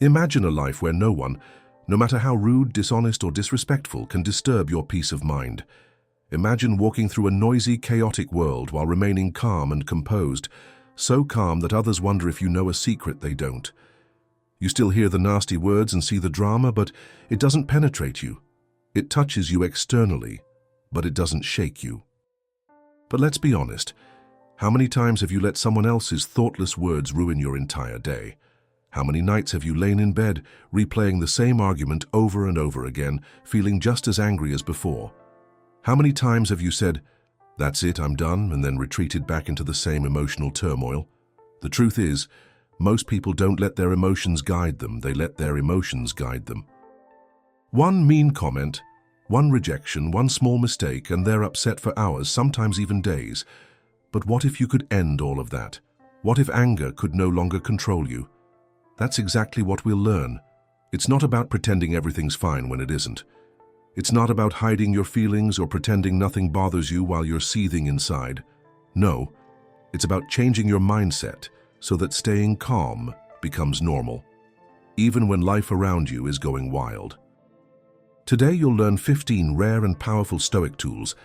Imagine a life where no one, no matter how rude, dishonest, or disrespectful, can disturb your peace of mind. Imagine walking through a noisy, chaotic world while remaining calm and composed, so calm that others wonder if you know a secret they don't. You still hear the nasty words and see the drama, but it doesn't penetrate you. It touches you externally, but it doesn't shake you. But let's be honest. How many times have you let someone else's thoughtless words ruin your entire day? How many nights have you lain in bed, replaying the same argument over and over again, feeling just as angry as before? How many times have you said, "That's it, I'm done," and then retreated back into the same emotional turmoil? The truth is, most people don't let their emotions guide them, they let their emotions guide them. One mean comment, one rejection, one small mistake, and they're upset for hours, sometimes even days. But what if you could end all of that? What if anger could no longer control you? That's exactly what we'll learn. It's not about pretending everything's fine when it isn't. It's not about hiding your feelings or pretending nothing bothers you while you're seething inside. No, it's about changing your mindset so that staying calm becomes normal, even when life around you is going wild. Today you'll learn 15 rare and powerful Stoic tools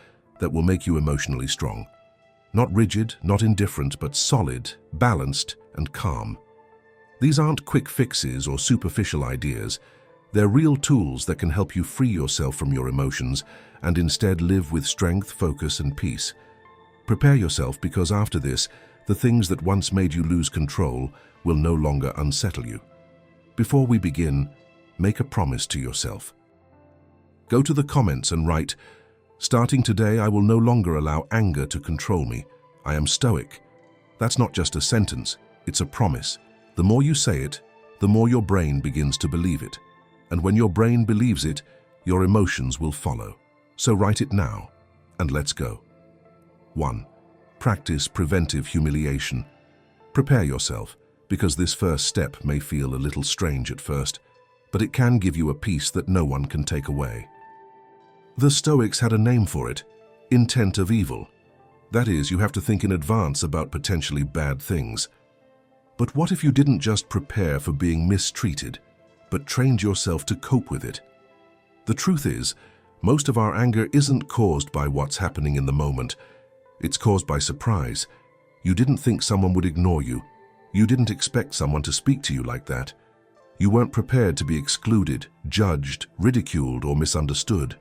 that will make you emotionally strong. Not rigid, not indifferent, but solid, balanced, and calm. These aren't quick fixes or superficial ideas. They're real tools that can help you free yourself from your emotions and instead live with strength, focus, and peace. Prepare yourself, because after this, the things that once made you lose control will no longer unsettle you. Before we begin, make a promise to yourself. Go to the comments and write, "Starting today, I will no longer allow anger to control me. I am Stoic." That's not just a sentence, it's a promise. The more you say it, the more your brain begins to believe it. And when your brain believes it, your emotions will follow. So write it now, and let's go. 1. Practice preventive humiliation. Prepare yourself, because this first step may feel a little strange at first, but it can give you a peace that no one can take away. The Stoics had a name for it: intent of evil. That is, you have to think in advance about potentially bad things. But what if you didn't just prepare for being mistreated, but trained yourself to cope with it? The truth is, most of our anger isn't caused by what's happening in the moment. It's caused by surprise. You didn't think someone would ignore you. You didn't expect someone to speak to you like that. You weren't prepared to be excluded, judged, ridiculed, or misunderstood.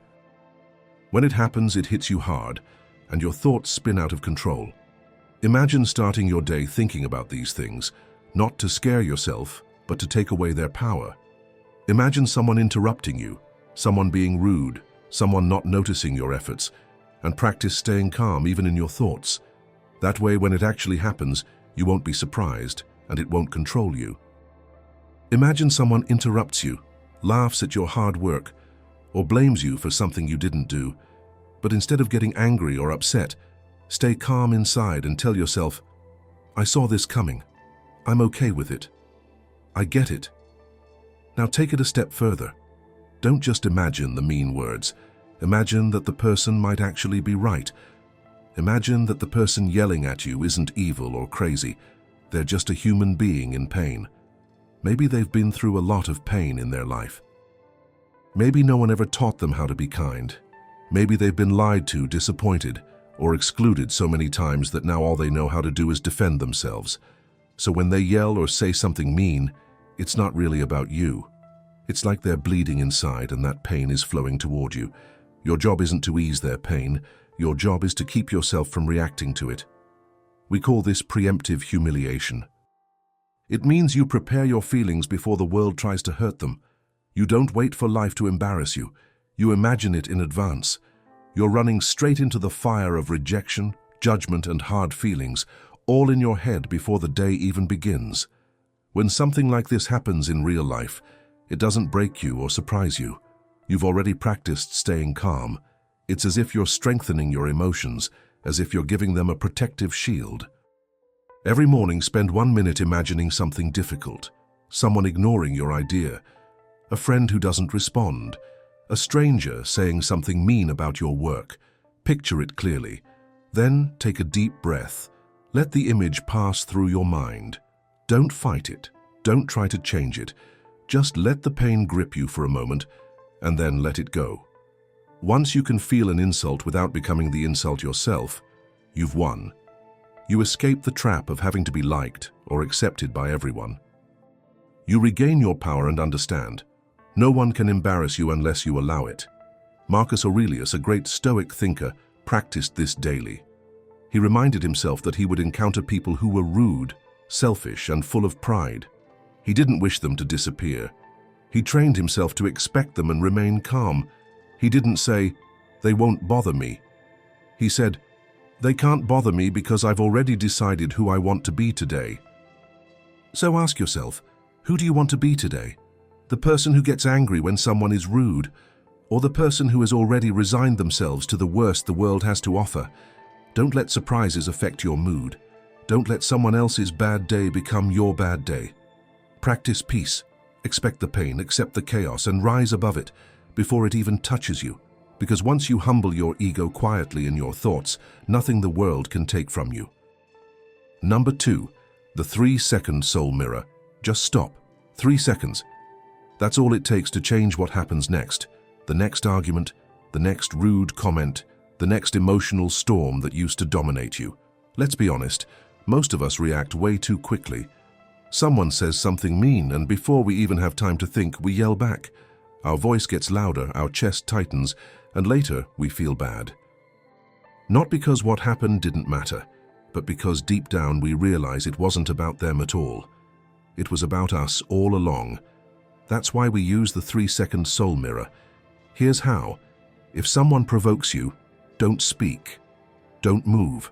When it happens, it hits you hard, and your thoughts spin out of control. Imagine starting your day thinking about these things, not to scare yourself, but to take away their power. Imagine someone interrupting you, someone being rude, someone not noticing your efforts, and practice staying calm even in your thoughts. That way, when it actually happens, you won't be surprised, and it won't control you. Imagine someone interrupts you, laughs at your hard work, or blames you for something you didn't do. But instead of getting angry or upset, stay calm inside and tell yourself, "I saw this coming. I'm okay with it. I get it." Now take it a step further. Don't just imagine the mean words. Imagine that the person might actually be right. Imagine that the person yelling at you isn't evil or crazy. They're just a human being in pain. Maybe they've been through a lot of pain in their life. Maybe no one ever taught them how to be kind. Maybe they've been lied to, disappointed, or excluded so many times that now all they know how to do is defend themselves. So when they yell or say something mean, it's not really about you. It's like they're bleeding inside and that pain is flowing toward you. Your job isn't to ease their pain. Your job is to keep yourself from reacting to it. We call this preemptive humiliation. It means you prepare your feelings before the world tries to hurt them. You don't wait for life to embarrass you. You imagine it in advance. You're running straight into the fire of rejection, judgment, and hard feelings, all in your head before the day even begins. When something like this happens in real life, it doesn't break you or surprise you. You've already practiced staying calm. It's as if you're strengthening your emotions, as if you're giving them a protective shield. Every morning, spend 1 minute imagining something difficult, someone ignoring your idea, a friend who doesn't respond, a stranger saying something mean about your work. Picture it clearly. Then take a deep breath. Let the image pass through your mind. Don't fight it. Don't try to change it. Just let the pain grip you for a moment, and then let it go. Once you can feel an insult without becoming the insult yourself, you've won. You escape the trap of having to be liked or accepted by everyone. You regain your power and understand. No one can embarrass you unless you allow it. Marcus Aurelius, a great Stoic thinker, practiced this daily. He reminded himself that he would encounter people who were rude, selfish, and full of pride. He didn't wish them to disappear. He trained himself to expect them and remain calm. He didn't say, "They won't bother me." He said, "They can't bother me because I've already decided who I want to be today." So ask yourself, who do you want to be today? The person who gets angry when someone is rude, or the person who has already resigned themselves to the worst the world has to offer? Don't let surprises affect your mood. Don't let someone else's bad day become your bad day. Practice peace. Expect the pain, accept the chaos, and rise above it before it even touches you. Because once you humble your ego quietly in your thoughts, nothing the world can take from you. Number 2, the 3-second soul mirror. Just stop. 3 seconds. That's all it takes to change what happens next. The next argument, the next rude comment, the next emotional storm that used to dominate you. Let's be honest, most of us react way too quickly. Someone says something mean, and before we even have time to think, we yell back. Our voice gets louder, our chest tightens, and later we feel bad. Not because what happened didn't matter, but because deep down we realize it wasn't about them at all. It was about us all along. That's why we use the 3-second soul mirror. Here's how. If someone provokes you, don't speak. Don't move.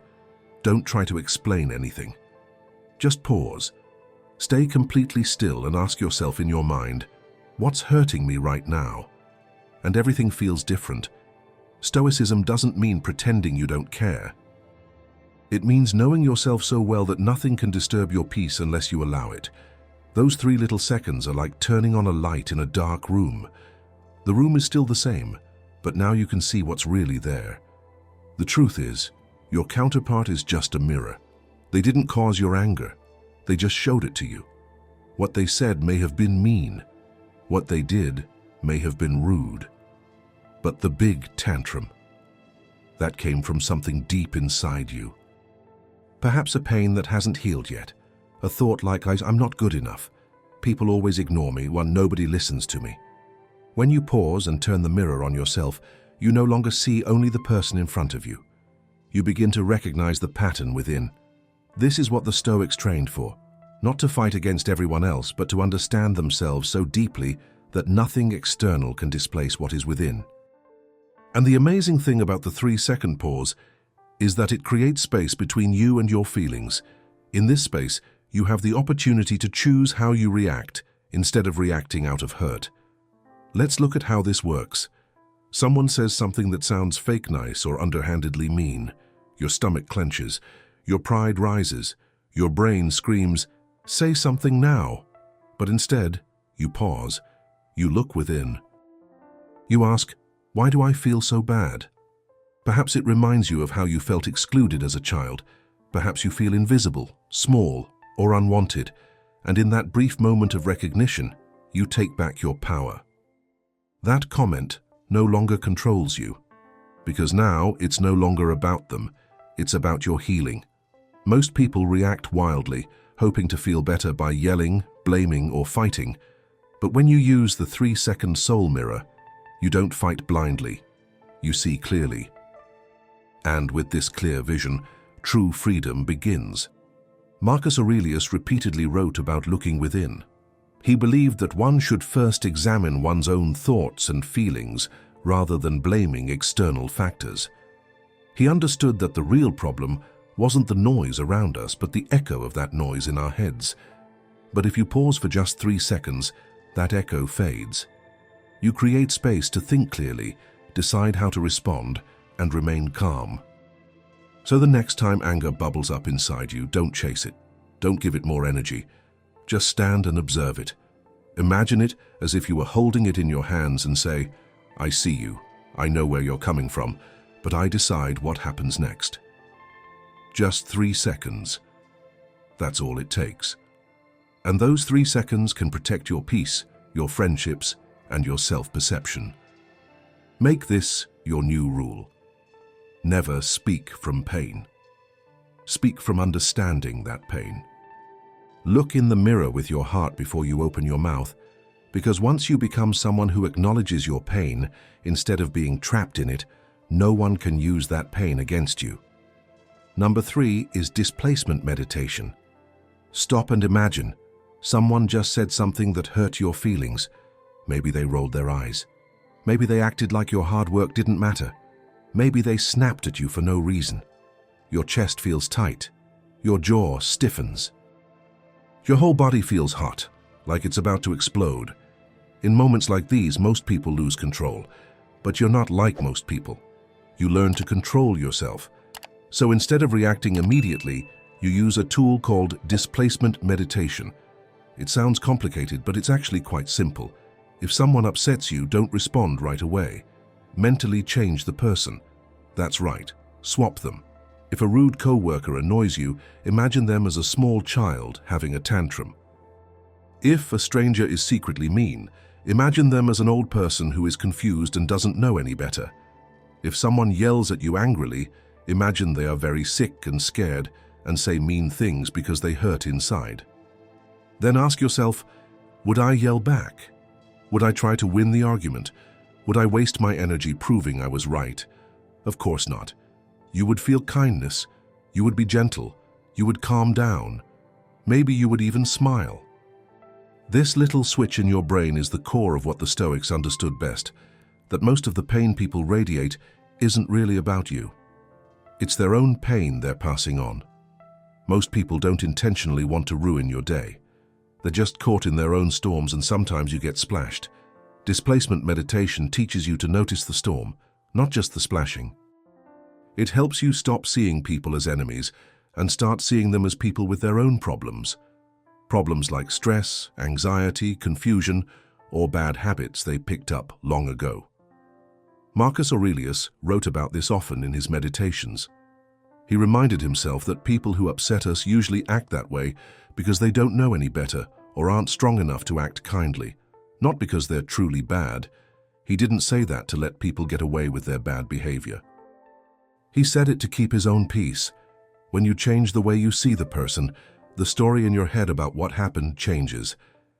Don't try to explain anything. Just pause. Stay completely still and ask yourself in your mind, what's hurting me right now? And everything feels different. Stoicism doesn't mean pretending you don't care. It means knowing yourself so well that nothing can disturb your peace unless you allow it. Those 3 little seconds are like turning on a light in a dark room. The room is still the same, but now you can see what's really there. The truth is, your counterpart is just a mirror. They didn't cause your anger. They just showed it to you. What they said may have been mean. What they did may have been rude. But the big tantrum, that came from something deep inside you. Perhaps a pain that hasn't healed yet. A thought like, I'm not good enough. People always ignore me when nobody listens to me. When you pause and turn the mirror on yourself, you no longer see only the person in front of you. You begin to recognize the pattern within. This is what the Stoics trained for. Not to fight against everyone else, but to understand themselves so deeply that nothing external can displace what is within. And the amazing thing about the 3-second pause is that it creates space between you and your feelings. In this space, you have the opportunity to choose how you react instead of reacting out of hurt. Let's look at how this works. Someone says something that sounds fake nice or underhandedly mean. Your stomach clenches. Your pride rises. Your brain screams, "Say something now." But instead, you pause. You look within. You ask, why do I feel so bad? Perhaps it reminds you of how you felt excluded as a child. Perhaps you feel invisible, small, or unwanted. And in that brief moment of recognition, you take back your power. That comment no longer controls you. Because now it's no longer about them. It's about your healing. Most people react wildly, hoping to feel better by yelling, blaming, or fighting. But when you use the 3-second soul mirror, you don't fight blindly. You see clearly. And with this clear vision, true freedom begins. Marcus Aurelius repeatedly wrote about looking within. He believed that one should first examine one's own thoughts and feelings rather than blaming external factors. He understood that the real problem wasn't the noise around us, but the echo of that noise in our heads. But if you pause for just 3 seconds, that echo fades. You create space to think clearly, decide how to respond, and remain calm. So the next time anger bubbles up inside you, don't chase it. Don't give it more energy. Just stand and observe it. Imagine it as if you were holding it in your hands and say, "I see you. I know where you're coming from, but I decide what happens next." Just 3 seconds. That's all it takes. And those 3 seconds can protect your peace, your friendships, and your self-perception. Make this your new rule. Never speak from pain. Speak from understanding that pain. Look in the mirror with your heart before you open your mouth, because once you become someone who acknowledges your pain instead of being trapped in it, no one can use that pain against you. Number 3 is displacement meditation. Stop and imagine. Someone just said something that hurt your feelings. Maybe they rolled their eyes. Maybe they acted like your hard work didn't matter. Maybe they snapped at you for no reason. Your chest feels tight. Your jaw stiffens. Your whole body feels hot, like it's about to explode. In moments like these, most people lose control. But you're not like most people. You learn to control yourself. So instead of reacting immediately, you use a tool called displacement meditation. It sounds complicated, but it's actually quite simple. If someone upsets you, don't respond right away. Mentally change the person. That's right, swap them. If a rude coworker annoys you, imagine them as a small child having a tantrum. If a stranger is secretly mean, imagine them as an old person who is confused and doesn't know any better. If someone yells at you angrily, imagine they are very sick and scared and say mean things because they hurt inside. Then ask yourself, would I yell back? Would I try to win the argument? Would I waste my energy proving I was right? Of course not. You would feel kindness. You would be gentle. You would calm down. Maybe you would even smile. This little switch in your brain is the core of what the Stoics understood best, that most of the pain people radiate isn't really about you. It's their own pain they're passing on. Most people don't intentionally want to ruin your day. They're just caught in their own storms, and sometimes you get splashed. Displacement meditation teaches you to notice the storm, not just the splashing. It helps you stop seeing people as enemies and start seeing them as people with their own problems. Problems like stress, anxiety, confusion, or bad habits they picked up long ago. Marcus Aurelius wrote about this often in his meditations. He reminded himself that people who upset us usually act that way because they don't know any better or aren't strong enough to act kindly, not because they're truly bad. He didn't say that to let people get away with their bad behavior. He said it to keep his own peace. When you change the way you see the person, the story in your head about what happened changes.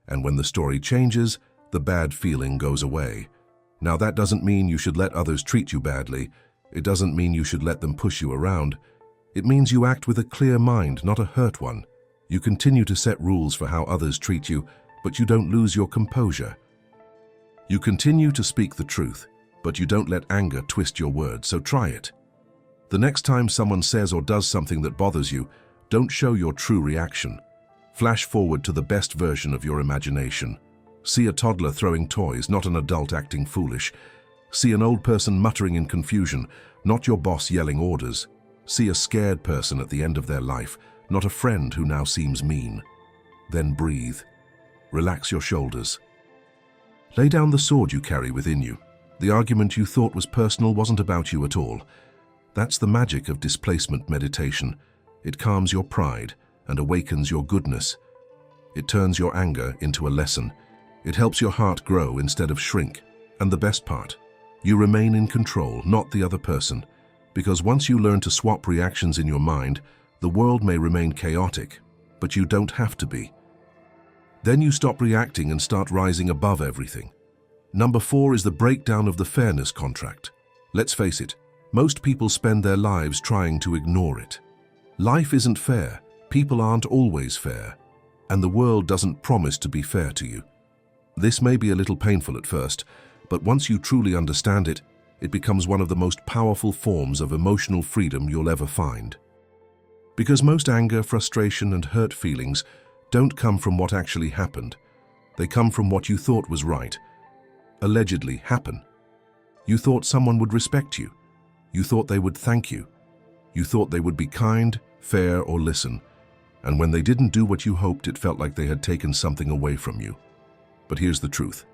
And when the story changes, the bad feeling goes away. Now, that doesn't mean you should let others treat you badly. It doesn't mean you should let them push you around. It means you act with a clear mind, not a hurt one. You continue to set rules for how others treat you, but you don't lose your composure. You continue to speak the truth, but you don't let anger twist your words, so try it. The next time someone says or does something that bothers you, don't show your true reaction. Flash forward to the best version of your imagination. See a toddler throwing toys, not an adult acting foolish. See an old person muttering in confusion, not your boss yelling orders. See a scared person at the end of their life, not a friend who now seems mean. Then breathe. Relax your shoulders. Lay down the sword you carry within you. The argument you thought was personal wasn't about you at all. That's the magic of displacement meditation. It calms your pride and awakens your goodness. It turns your anger into a lesson. It helps your heart grow instead of shrink. And the best part, you remain in control, not the other person. Because once you learn to swap reactions in your mind, the world may remain chaotic, but you don't have to be. Then you stop reacting and start rising above everything. Number 4 is the breakdown of the fairness contract. Let's face it, most people spend their lives trying to ignore it. Life isn't fair, people aren't always fair, and the world doesn't promise to be fair to you. This may be a little painful at first, but once you truly understand it, it becomes one of the most powerful forms of emotional freedom you'll ever find. Because most anger, frustration, and hurt feelings don't come from what actually happened. They come from what you thought was right. Allegedly happen. You thought someone would respect you. You thought they would thank you. You thought they would be kind, fair, or listen. And when they didn't do what you hoped, it felt like they had taken something away from you. But here's the truth.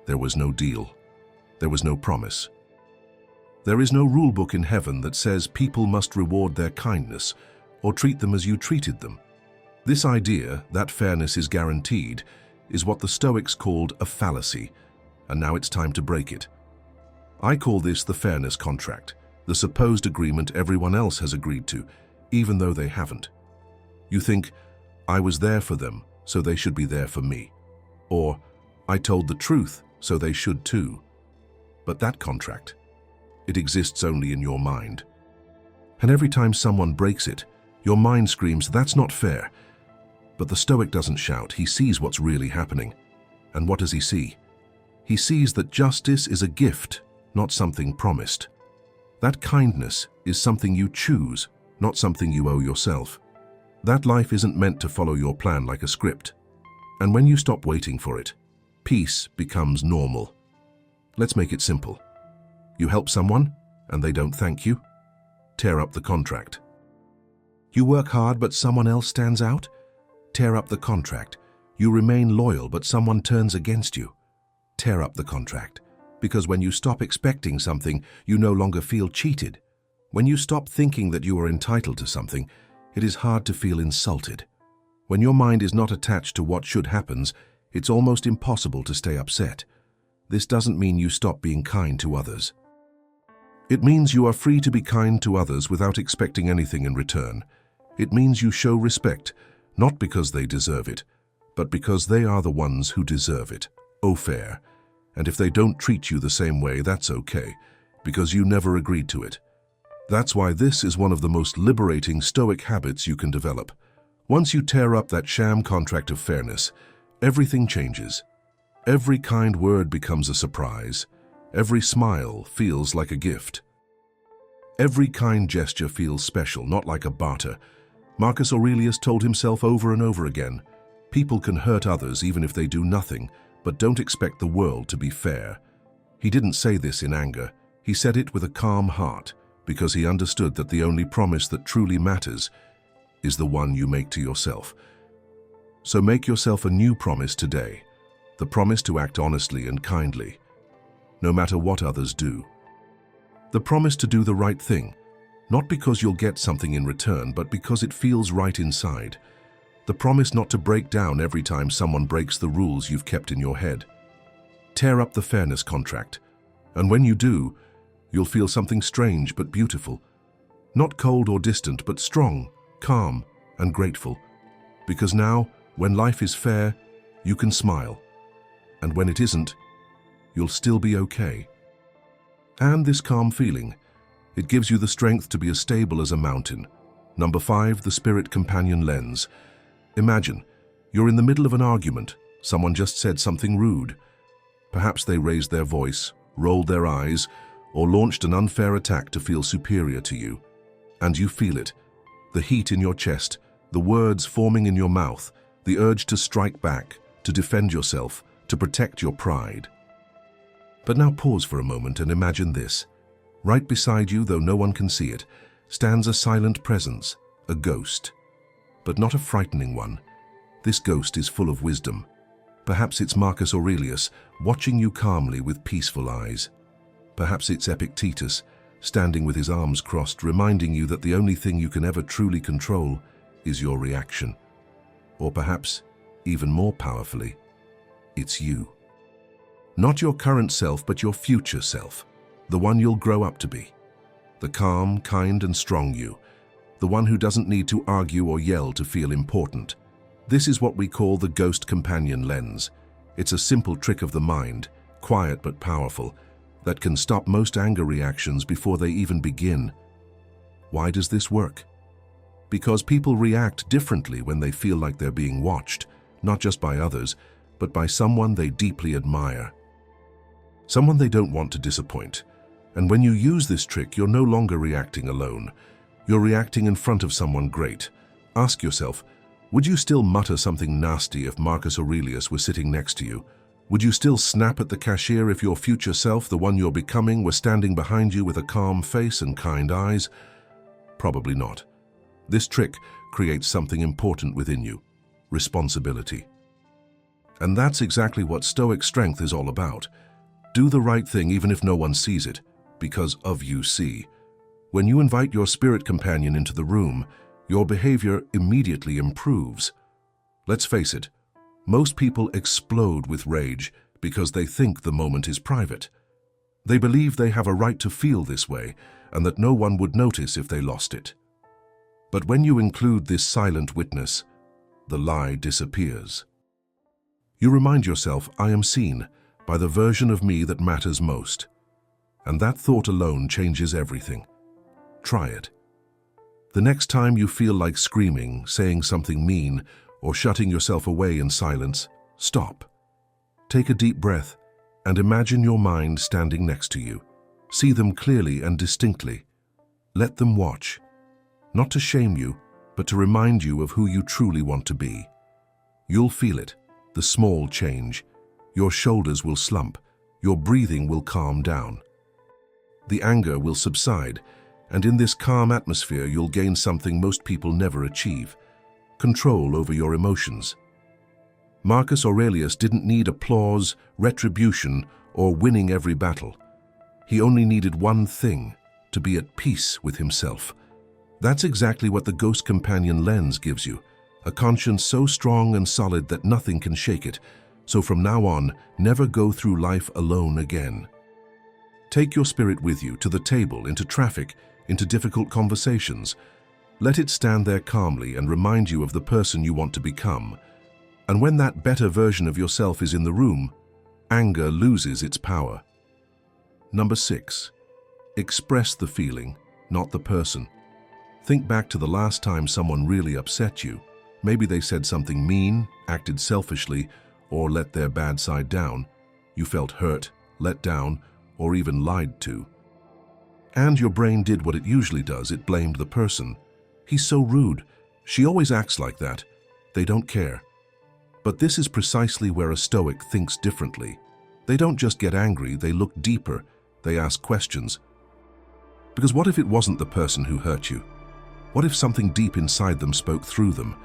There was no deal. There was no promise. There is no rule book in heaven that says people must reward their kindness or treat them as you treated them. This idea that fairness is guaranteed is what the Stoics called a fallacy, and now it's time to break it. I call this the fairness contract, the supposed agreement everyone else has agreed to, even though they haven't. You think, I was there for them, so they should be there for me. Or, I told the truth, so they should too. But that contract, it exists only in your mind. And every time someone breaks it, your mind screams, that's not fair. But the Stoic doesn't shout, he sees what's really happening. And what does he see? He sees that justice is a gift, not something promised. That kindness is something you choose, not something you owe yourself. That life isn't meant to follow your plan like a script. And when you stop waiting for it, peace becomes normal. Let's make it simple. You help someone, and they don't thank you? Tear up the contract. You work hard, but someone else stands out? Tear up the contract. You remain loyal, but someone turns against you? Tear up the contract. Because when you stop expecting something, you no longer feel cheated. When you stop thinking that you are entitled to something, it is hard to feel insulted. When your mind is not attached to what should happen, it's almost impossible to stay upset. This doesn't mean you stop being kind to others. It means you are free to be kind to others without expecting anything in return. It means you show respect, not because they deserve it, but because they are the ones who deserve it. Oh, fair. And if they don't treat you the same way, that's okay, because you never agreed to it. That's why this is one of the most liberating Stoic habits you can develop. Once you tear up that sham contract of fairness, everything changes. Every kind word becomes a surprise. Every smile feels like a gift. Every kind gesture feels special, not like a barter. Marcus Aurelius told himself over and over again, people can hurt others even if they do nothing, but don't expect the world to be fair. He didn't say this in anger. He said it with a calm heart, because he understood that the only promise that truly matters is the one you make to yourself. So make yourself a new promise today, the promise to act honestly and kindly, no matter what others do. The promise to do the right thing, not because you'll get something in return, but because it feels right inside. The promise not to break down every time someone breaks the rules you've kept in your head. Tear up the fairness contract, and when you do, you'll feel something strange but beautiful. Not cold or distant, but strong, calm, and grateful. Because now, when life is fair, you can smile. And when it isn't, you'll still be okay. And this calm feeling, it gives you the strength to be as stable as a mountain. Number 5, the spirit companion lens. Imagine, you're in the middle of an argument. Someone just said something rude. Perhaps they raised their voice, rolled their eyes, or launched an unfair attack to feel superior to you. And you feel it. The heat in your chest, the words forming in your mouth, the urge to strike back, to defend yourself, to protect your pride. But now pause for a moment and imagine this. Right beside you, though no one can see it, stands a silent presence, a ghost. But not a frightening one. This ghost is full of wisdom. Perhaps it's Marcus Aurelius, watching you calmly with peaceful eyes. Perhaps it's Epictetus, standing with his arms crossed, reminding you that the only thing you can ever truly control is your reaction. Or perhaps, even more powerfully, it's you. Not your current self, but your future self, the one you'll grow up to be. The calm, kind, and strong you, the one who doesn't need to argue or yell to feel important. This is what we call the ghost companion lens. It's a simple trick of the mind, quiet but powerful, that can stop most anger reactions before they even begin. Why does this work? Because people react differently when they feel like they're being watched, not just by others, but by someone they deeply admire. Someone they don't want to disappoint. And when you use this trick, you're no longer reacting alone. You're reacting in front of someone great. Ask yourself, would you still mutter something nasty if Marcus Aurelius were sitting next to you? Would you still snap at the cashier if your future self, the one you're becoming, were standing behind you with a calm face and kind eyes? Probably not. This trick creates something important within you: responsibility. And that's exactly what Stoic strength is all about. Do the right thing even if no one sees it, because of you see. When you invite your spirit companion into the room, your behavior immediately improves. Let's face it, Most people explode with rage because they think the moment is private. They believe they have a right to feel this way and that no one would notice if they lost it. But when you include this silent witness, the lie disappears. You remind yourself, I am seen by the version of me that matters most. And that thought alone changes everything. Try it. The next time you feel like screaming, saying something mean, or shutting yourself away in silence, stop. Take a deep breath and imagine your mind standing next to you. See them clearly and distinctly. Let them watch, not to shame you, but to remind you of who you truly want to be. You'll feel it, the small change. Your shoulders will slump, your breathing will calm down. The anger will subside, and in this calm atmosphere you'll gain something most people never achieve: control over your emotions. Marcus Aurelius didn't need applause, retribution, or winning every battle. He only needed one thing: to be at peace with himself. That's exactly what the Ghost Companion lens gives you, a conscience so strong and solid that nothing can shake it. So from now on, never go through life alone again. Take your spirit with you to the table, into traffic, into difficult conversations. Let it stand there calmly and remind you of the person you want to become. And when that better version of yourself is in the room, anger loses its power. Number 6. Express the feeling, not the person. Think back to the last time someone really upset you. Maybe they said something mean, acted selfishly, or let their bad side down. You felt hurt, let down, or even lied to. And your brain did what it usually does: it blamed the person. He's so rude. She always acts like that. They don't care. But this is precisely where a Stoic thinks differently. They don't just get angry, they look deeper. They ask questions. Because what if it wasn't the person who hurt you? What if something deep inside them spoke through them?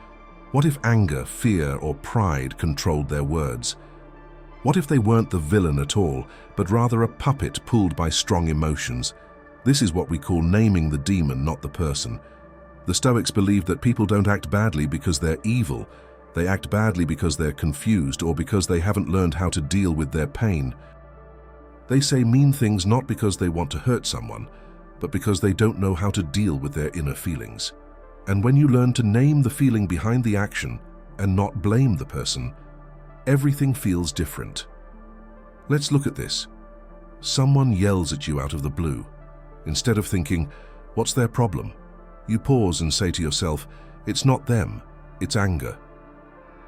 What if anger, fear, or pride controlled their words? What if they weren't the villain at all, but rather a puppet pulled by strong emotions? This is what we call naming the demon, not the person. The Stoics believe that people don't act badly because they're evil. They act badly because they're confused or because they haven't learned how to deal with their pain. They say mean things not because they want to hurt someone, but because they don't know how to deal with their inner feelings. And when you learn to name the feeling behind the action and not blame the person, everything feels different. Let's look at this. Someone yells at you out of the blue. Instead of thinking, what's their problem? You pause and say to yourself, it's not them, it's anger.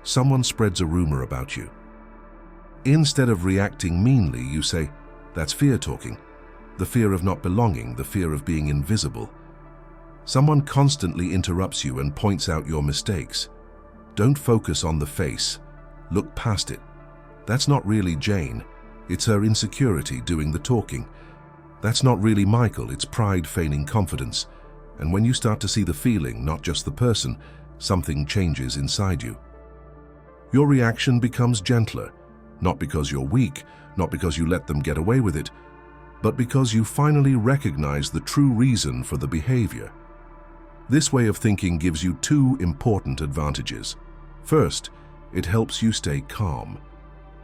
Someone spreads a rumor about you. Instead of reacting meanly, you say, that's fear talking. The fear of not belonging, the fear of being invisible. Someone constantly interrupts you and points out your mistakes. Don't focus on the face. Look past it. That's not really Jane. It's her insecurity doing the talking. That's not really Michael. It's pride feigning confidence. And when you start to see the feeling, not just the person, something changes inside you. Your reaction becomes gentler, not because you're weak, not because you let them get away with it, but because you finally recognize the true reason for the behavior. This way of thinking gives you two important advantages. First, it helps you stay calm.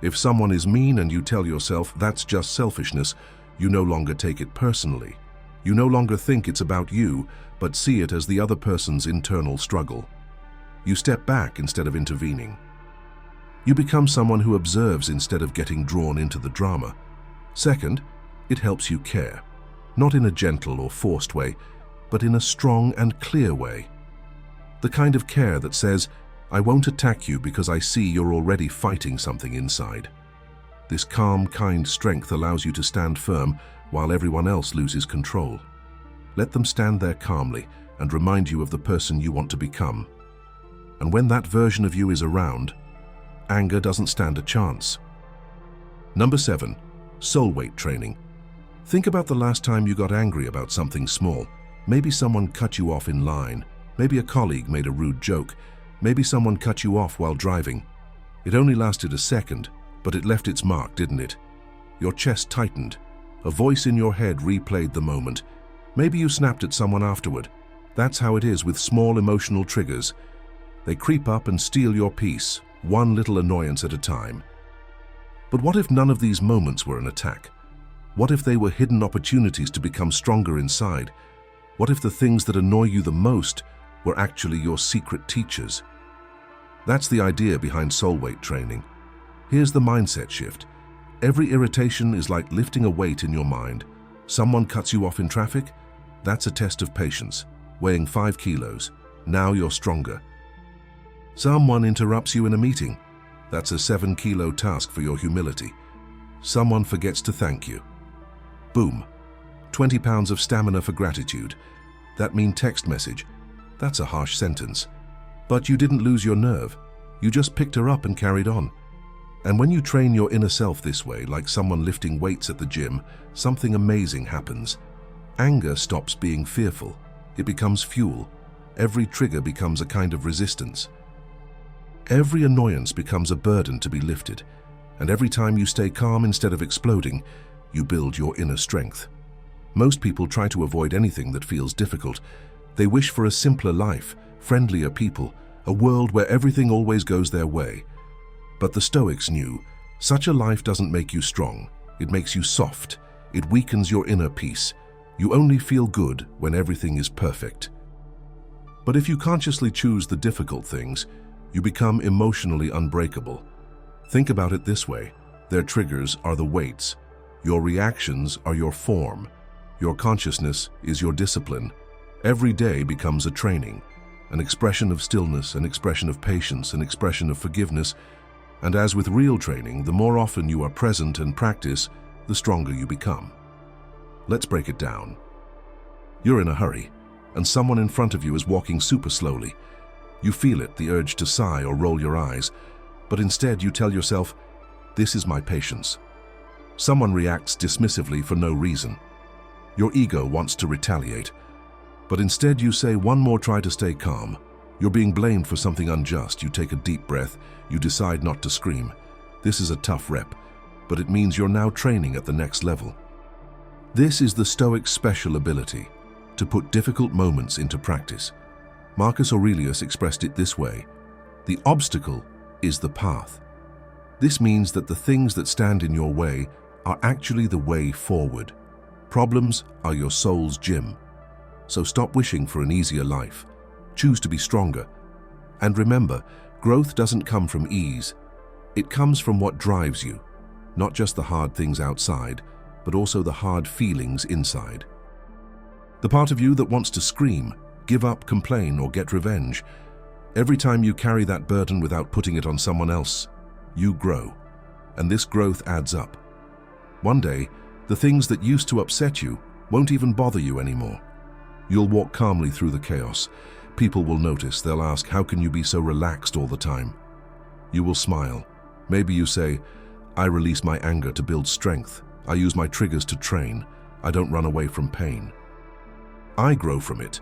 If someone is mean and you tell yourself that's just selfishness, you no longer take it personally. You no longer think it's about you, but see it as the other person's internal struggle. You step back instead of intervening. You become someone who observes instead of getting drawn into the drama. Second, it helps you care, not in a gentle or forced way, but in a strong and clear way. The kind of care that says, I won't attack you because I see you're already fighting something inside. This calm, kind strength allows you to stand firm while everyone else loses control. Let them stand there calmly and remind you of the person you want to become. And when that version of you is around, anger doesn't stand a chance. Number 7, soul weight training. Think about the last time you got angry about something small. Maybe someone cut you off in line. Maybe a colleague made a rude joke. Maybe someone cut you off while driving. It only lasted a second, but it left its mark, didn't it? Your chest tightened. A voice in your head replayed the moment. Maybe you snapped at someone afterward. That's how it is with small emotional triggers. They creep up and steal your peace, one little annoyance at a time. But what if none of these moments were an attack? What if they were hidden opportunities to become stronger inside? What if the things that annoy you the most were actually your secret teachers? That's the idea behind soul weight training. Here's the mindset shift. Every irritation is like lifting a weight in your mind. Someone cuts you off in traffic? That's a test of patience. Weighing 5 kilos. Now you're stronger. Someone interrupts you in a meeting. That's a 7-kilo task for your humility. Someone forgets to thank you. Boom. 20 pounds of stamina for gratitude. That mean text message. That's a harsh sentence. But you didn't lose your nerve. You just picked her up and carried on. And when you train your inner self this way, like someone lifting weights at the gym, something amazing happens. Anger stops being fearful. It becomes fuel. Every trigger becomes a kind of resistance. Every annoyance becomes a burden to be lifted. And every time you stay calm instead of exploding, you build your inner strength. Most people try to avoid anything that feels difficult. They wish for a simpler life, friendlier people, a world where everything always goes their way. But the Stoics knew, such a life doesn't make you strong. It makes you soft. It weakens your inner peace. You only feel good when everything is perfect. But if you consciously choose the difficult things, you become emotionally unbreakable. Think about it this way. Their triggers are the weights. Your reactions are your form. Your consciousness is your discipline. Every day becomes a training, an expression of stillness, an expression of patience, an expression of forgiveness. And as with real training, the more often you are present and practice, the stronger you become. Let's break it down. You're in a hurry, and someone in front of you is walking super slowly. You feel it, the urge to sigh or roll your eyes, but instead you tell yourself, "This is my patience." Someone reacts dismissively for no reason. Your ego wants to retaliate, but instead you say one more try to stay calm. You're being blamed for something unjust. You take a deep breath. You decide not to scream. This is a tough rep, but it means you're now training at the next level. This is the Stoic's special ability, to put difficult moments into practice. Marcus Aurelius expressed it this way: the obstacle is the path. This means that the things that stand in your way are actually the way forward. Problems are your soul's gym. So stop wishing for an easier life. Choose to be stronger. And remember, growth doesn't come from ease. It comes from what drives you, not just the hard things outside, but also the hard feelings inside. The part of you that wants to scream, give up, complain, or get revenge. Every time you carry that burden without putting it on someone else, you grow. And this growth adds up. One day, the things that used to upset you won't even bother you anymore. You'll walk calmly through the chaos. People will notice. They'll ask, "How can you be so relaxed all the time?" You will smile. Maybe you say, "I release my anger to build strength. I use my triggers to train. I don't run away from pain. I grow from it."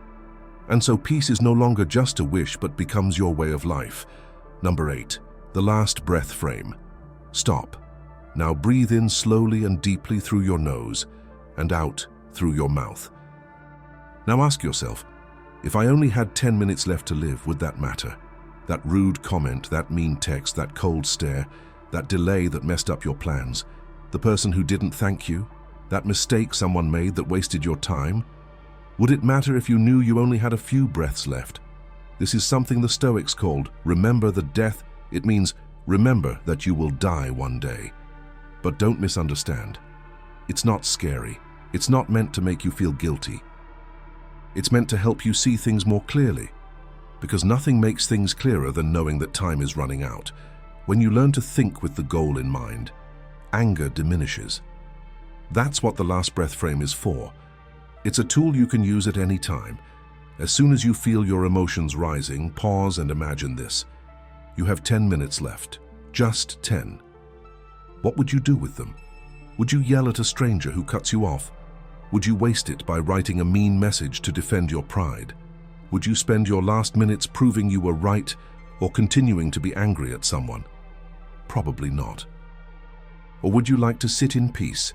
And so peace is no longer just a wish, but becomes your way of life. Number 8, the last breath frame. Stop. Now breathe in slowly and deeply through your nose and out through your mouth. Now ask yourself, if I only had 10 minutes left to live, would that matter? That rude comment, that mean text, that cold stare, that delay that messed up your plans, the person who didn't thank you, that mistake someone made that wasted your time? Would it matter if you knew you only had a few breaths left? This is something the Stoics called remember the death. It means remember that you will die one day. But don't misunderstand. It's not scary. It's not meant to make you feel guilty. It's meant to help you see things more clearly. Because nothing makes things clearer than knowing that time is running out. When you learn to think with the goal in mind, anger diminishes. That's what the last breath frame is for. It's a tool you can use at any time. As soon as you feel your emotions rising, pause and imagine this. You have 10 minutes left. Just 10. What would you do with them? Would you yell at a stranger who cuts you off? Would you waste it by writing a mean message to defend your pride? Would you spend your last minutes proving you were right or continuing to be angry at someone? Probably not. Or would you like to sit in peace,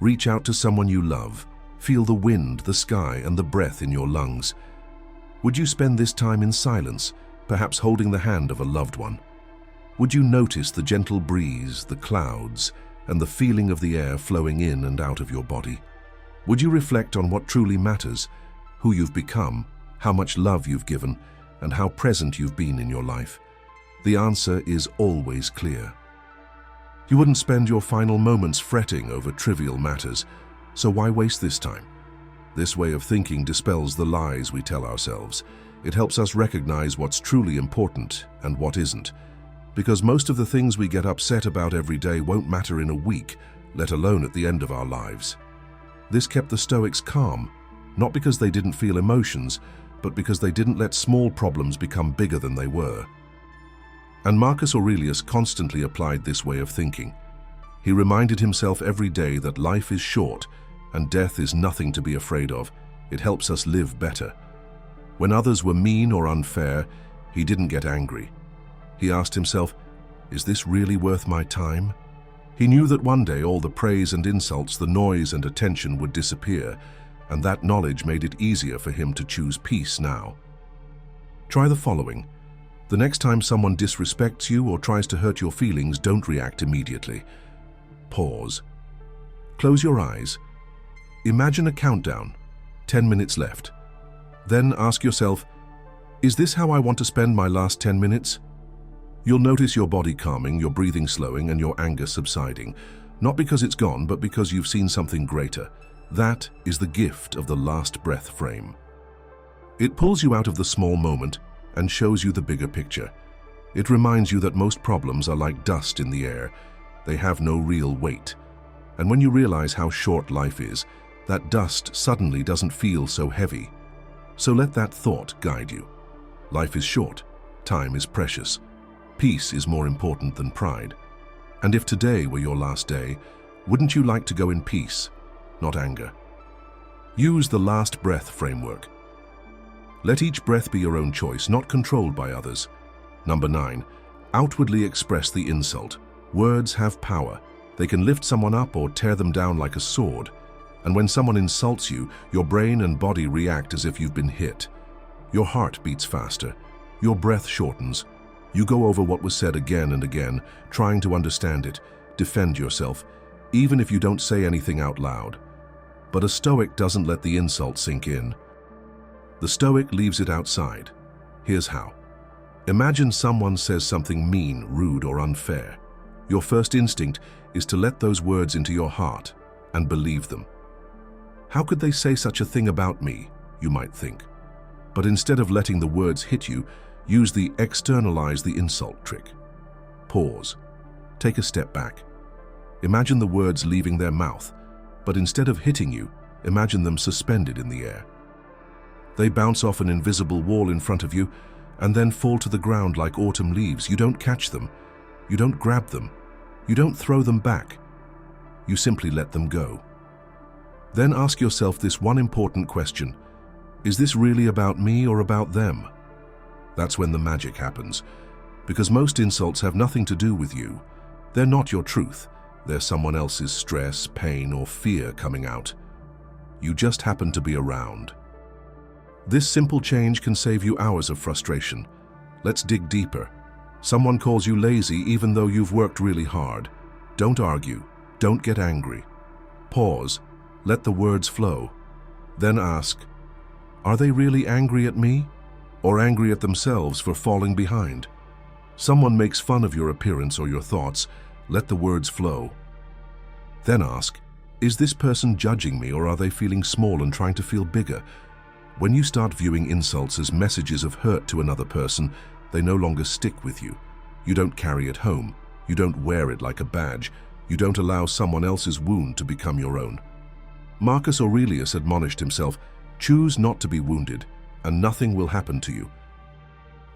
reach out to someone you love, feel the wind, the sky, and the breath in your lungs? Would you spend this time in silence, perhaps holding the hand of a loved one? Would you notice the gentle breeze, the clouds, and the feeling of the air flowing in and out of your body? Would you reflect on what truly matters, who you've become, how much love you've given, and how present you've been in your life? The answer is always clear. You wouldn't spend your final moments fretting over trivial matters, so why waste this time? This way of thinking dispels the lies we tell ourselves. It helps us recognize what's truly important and what isn't, because most of the things we get upset about every day won't matter in a week, let alone at the end of our lives. This kept the Stoics calm, not because they didn't feel emotions, but because they didn't let small problems become bigger than they were. And Marcus Aurelius constantly applied this way of thinking. He reminded himself every day that life is short and death is nothing to be afraid of. It helps us live better. When others were mean or unfair, he didn't get angry. He asked himself, is this really worth my time? He knew that one day all the praise and insults, the noise and attention would disappear, and that knowledge made it easier for him to choose peace now. Try the following. The next time someone disrespects you or tries to hurt your feelings, don't react immediately. Pause. Close your eyes. Imagine a countdown, 10 minutes left. Then ask yourself, is this how I want to spend my last 10 minutes? You'll notice your body calming, your breathing slowing, and your anger subsiding, not because it's gone, but because you've seen something greater. That is the gift of the last breath frame. It pulls you out of the small moment and shows you the bigger picture. It reminds you that most problems are like dust in the air. They have no real weight. And when you realize how short life is, that dust suddenly doesn't feel so heavy. So let that thought guide you. Life is short. Time is precious. Peace is more important than pride. And if today were your last day, wouldn't you like to go in peace, not anger? Use the last breath framework. Let each breath be your own choice, not controlled by others. Number 9, outwardly express the insult. Words have power. They can lift someone up or tear them down like a sword. And when someone insults you, your brain and body react as if you've been hit. Your heart beats faster. Your breath shortens. You go over what was said again and again, trying to understand it, defend yourself, even if you don't say anything out loud. But a Stoic doesn't let the insult sink in. The Stoic leaves it outside. Here's how. Imagine someone says something mean, rude, or unfair. Your first instinct is to let those words into your heart and believe them. How could they say such a thing about me, you might think. But instead of letting the words hit you, use the externalize the insult trick. Pause. Take a step back. Imagine the words leaving their mouth, but instead of hitting you, imagine them suspended in the air. They bounce off an invisible wall in front of you and then fall to the ground like autumn leaves. You don't catch them. You don't grab them. You don't throw them back. You simply let them go. Then ask yourself this one important question. Is this really about me or about them? That's when the magic happens. Because most insults have nothing to do with you. They're not your truth. They're someone else's stress, pain, or fear coming out. You just happen to be around. This simple change can save you hours of frustration. Let's dig deeper. Someone calls you lazy even though you've worked really hard. Don't argue. Don't get angry. Pause. Let the words flow. Then ask, are they really angry at me? Or angry at themselves for falling behind? Someone makes fun of your appearance or your thoughts. Let the words flow. Then ask, is this person judging me or are they feeling small and trying to feel bigger? When you start viewing insults as messages of hurt to another person, they no longer stick with you. You don't carry it home. You don't wear it like a badge. You don't allow someone else's wound to become your own. Marcus Aurelius admonished himself, choose not to be wounded, and nothing will happen to you.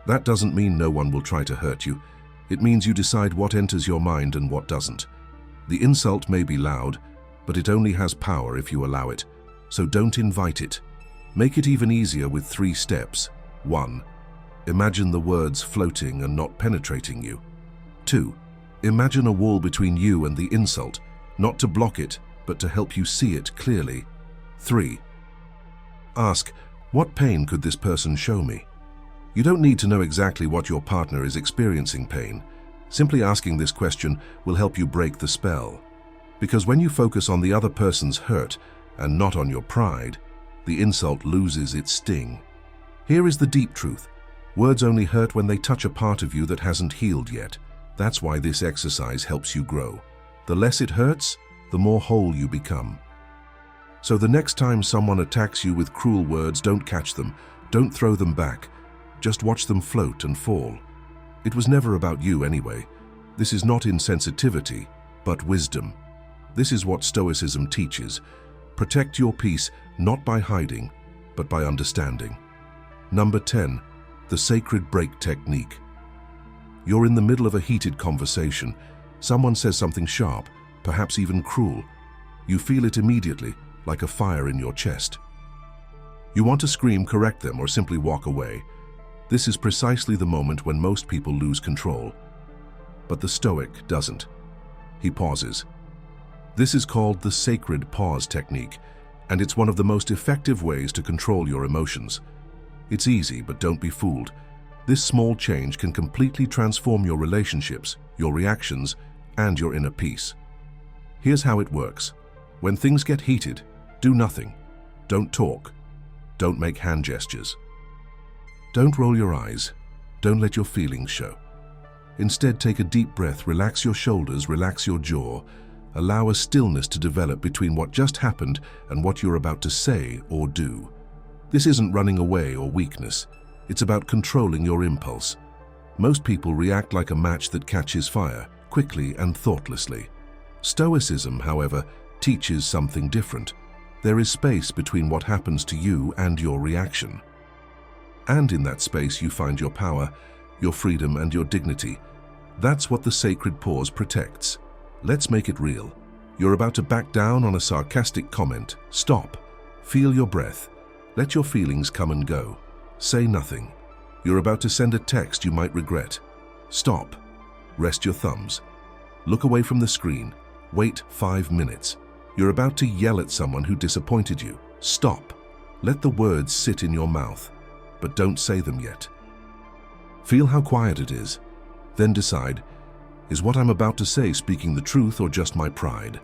That doesn't mean no one will try to hurt you. It means you decide what enters your mind and what doesn't. The insult may be loud, but it only has power if you allow it. So don't invite it. Make it even easier with 3 steps. 1. Imagine the words floating and not penetrating you. 2. Imagine a wall between you and the insult, not to block it, but to help you see it clearly. 3. Ask, what pain could this person show me? You don't need to know exactly what your partner is experiencing pain. Simply asking this question will help you break the spell. Because when you focus on the other person's hurt and not on your pride, the insult loses its sting. Here is the deep truth. Words only hurt when they touch a part of you that hasn't healed yet. That's why this exercise helps you grow. The less it hurts, the more whole you become. So the next time someone attacks you with cruel words, don't catch them, don't throw them back. Just watch them float and fall. It was never about you anyway. This is not insensitivity, but wisdom. This is what Stoicism teaches. Protect your peace not by hiding, but by understanding. Number 10. The sacred break technique. You're in the middle of a heated conversation. Someone says something sharp, perhaps even cruel. You feel it immediately, like a fire in your chest. You want to scream, correct them, or simply walk away. This is precisely the moment when most people lose control. But the Stoic doesn't. He pauses. This is called the sacred pause technique, and it's one of the most effective ways to control your emotions. It's easy, but don't be fooled. This small change can completely transform your relationships, your reactions, and your inner peace. Here's how it works. When things get heated, do nothing. Don't talk. Don't make hand gestures. Don't roll your eyes. Don't let your feelings show. Instead, take a deep breath, relax your shoulders, relax your jaw. Allow a stillness to develop between what just happened and what you're about to say or do. This isn't running away or weakness. It's about controlling your impulse. Most people react like a match that catches fire, quickly and thoughtlessly. Stoicism, however, teaches something different. There is space between what happens to you and your reaction. And in that space you find your power, your freedom, and your dignity. That's what the sacred pause protects. Let's make it real. You're about to back down on a sarcastic comment. Stop. Feel your breath. Let your feelings come and go. Say nothing. You're about to send a text you might regret. Stop. Rest your thumbs. Look away from the screen. Wait 5 minutes. You're about to yell at someone who disappointed you. Stop. Let the words sit in your mouth, but don't say them yet. Feel how quiet it is. Then decide, is what I'm about to say speaking the truth or just my pride?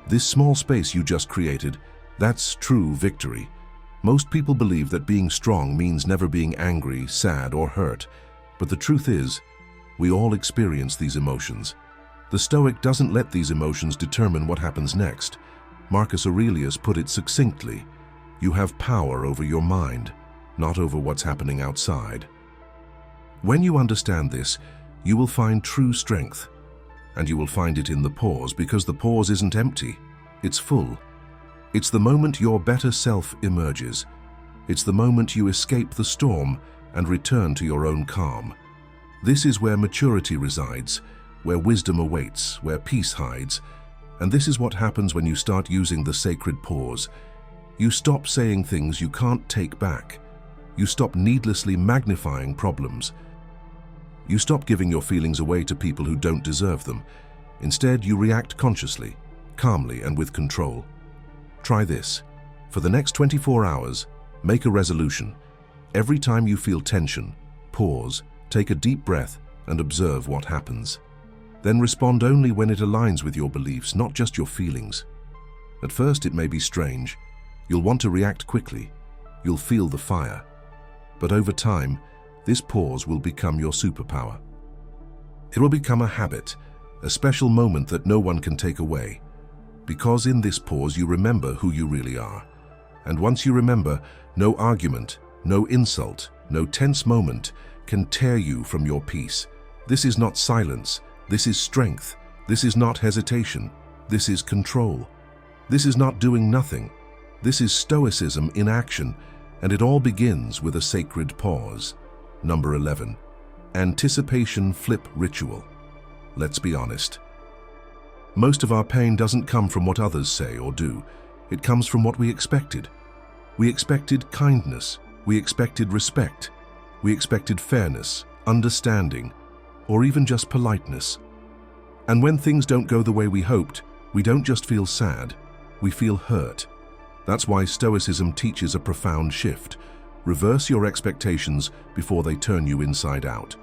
This small space you just created, that's true victory. Most people believe that being strong means never being angry, sad, or hurt. But the truth is, we all experience these emotions. The Stoic doesn't let these emotions determine what happens next. Marcus Aurelius put it succinctly: you have power over your mind, not over what's happening outside. When you understand this, you will find true strength. And you will find it in the pause, because the pause isn't empty, it's full. It's the moment your better self emerges. It's the moment you escape the storm and return to your own calm. This is where maturity resides, where wisdom awaits, where peace hides. And this is what happens when you start using the sacred pause. You stop saying things you can't take back. You stop needlessly magnifying problems. You stop giving your feelings away to people who don't deserve them. Instead, you react consciously, calmly, and with control. Try this. For the next 24 hours, make a resolution. Every time you feel tension, pause, take a deep breath, and observe what happens. Then respond only when it aligns with your beliefs, not just your feelings. At first, it may be strange. You'll want to react quickly. You'll feel the fire. But over time, this pause will become your superpower. It will become a habit, a special moment that no one can take away. Because in this pause, you remember who you really are. And once you remember, no argument, no insult, no tense moment can tear you from your peace. This is not silence. This is strength. This is not hesitation. This is control. This is not doing nothing. This is Stoicism in action, and it all begins with a sacred pause. Number 11. Anticipation flip ritual. Let's be honest. Most of our pain doesn't come from what others say or do. It comes from what we expected. We expected kindness. We expected respect. We expected fairness, understanding, or even just politeness. And when things don't go the way we hoped, we don't just feel sad, we feel hurt. That's why Stoicism teaches a profound shift. Reverse your expectations before they turn you inside out.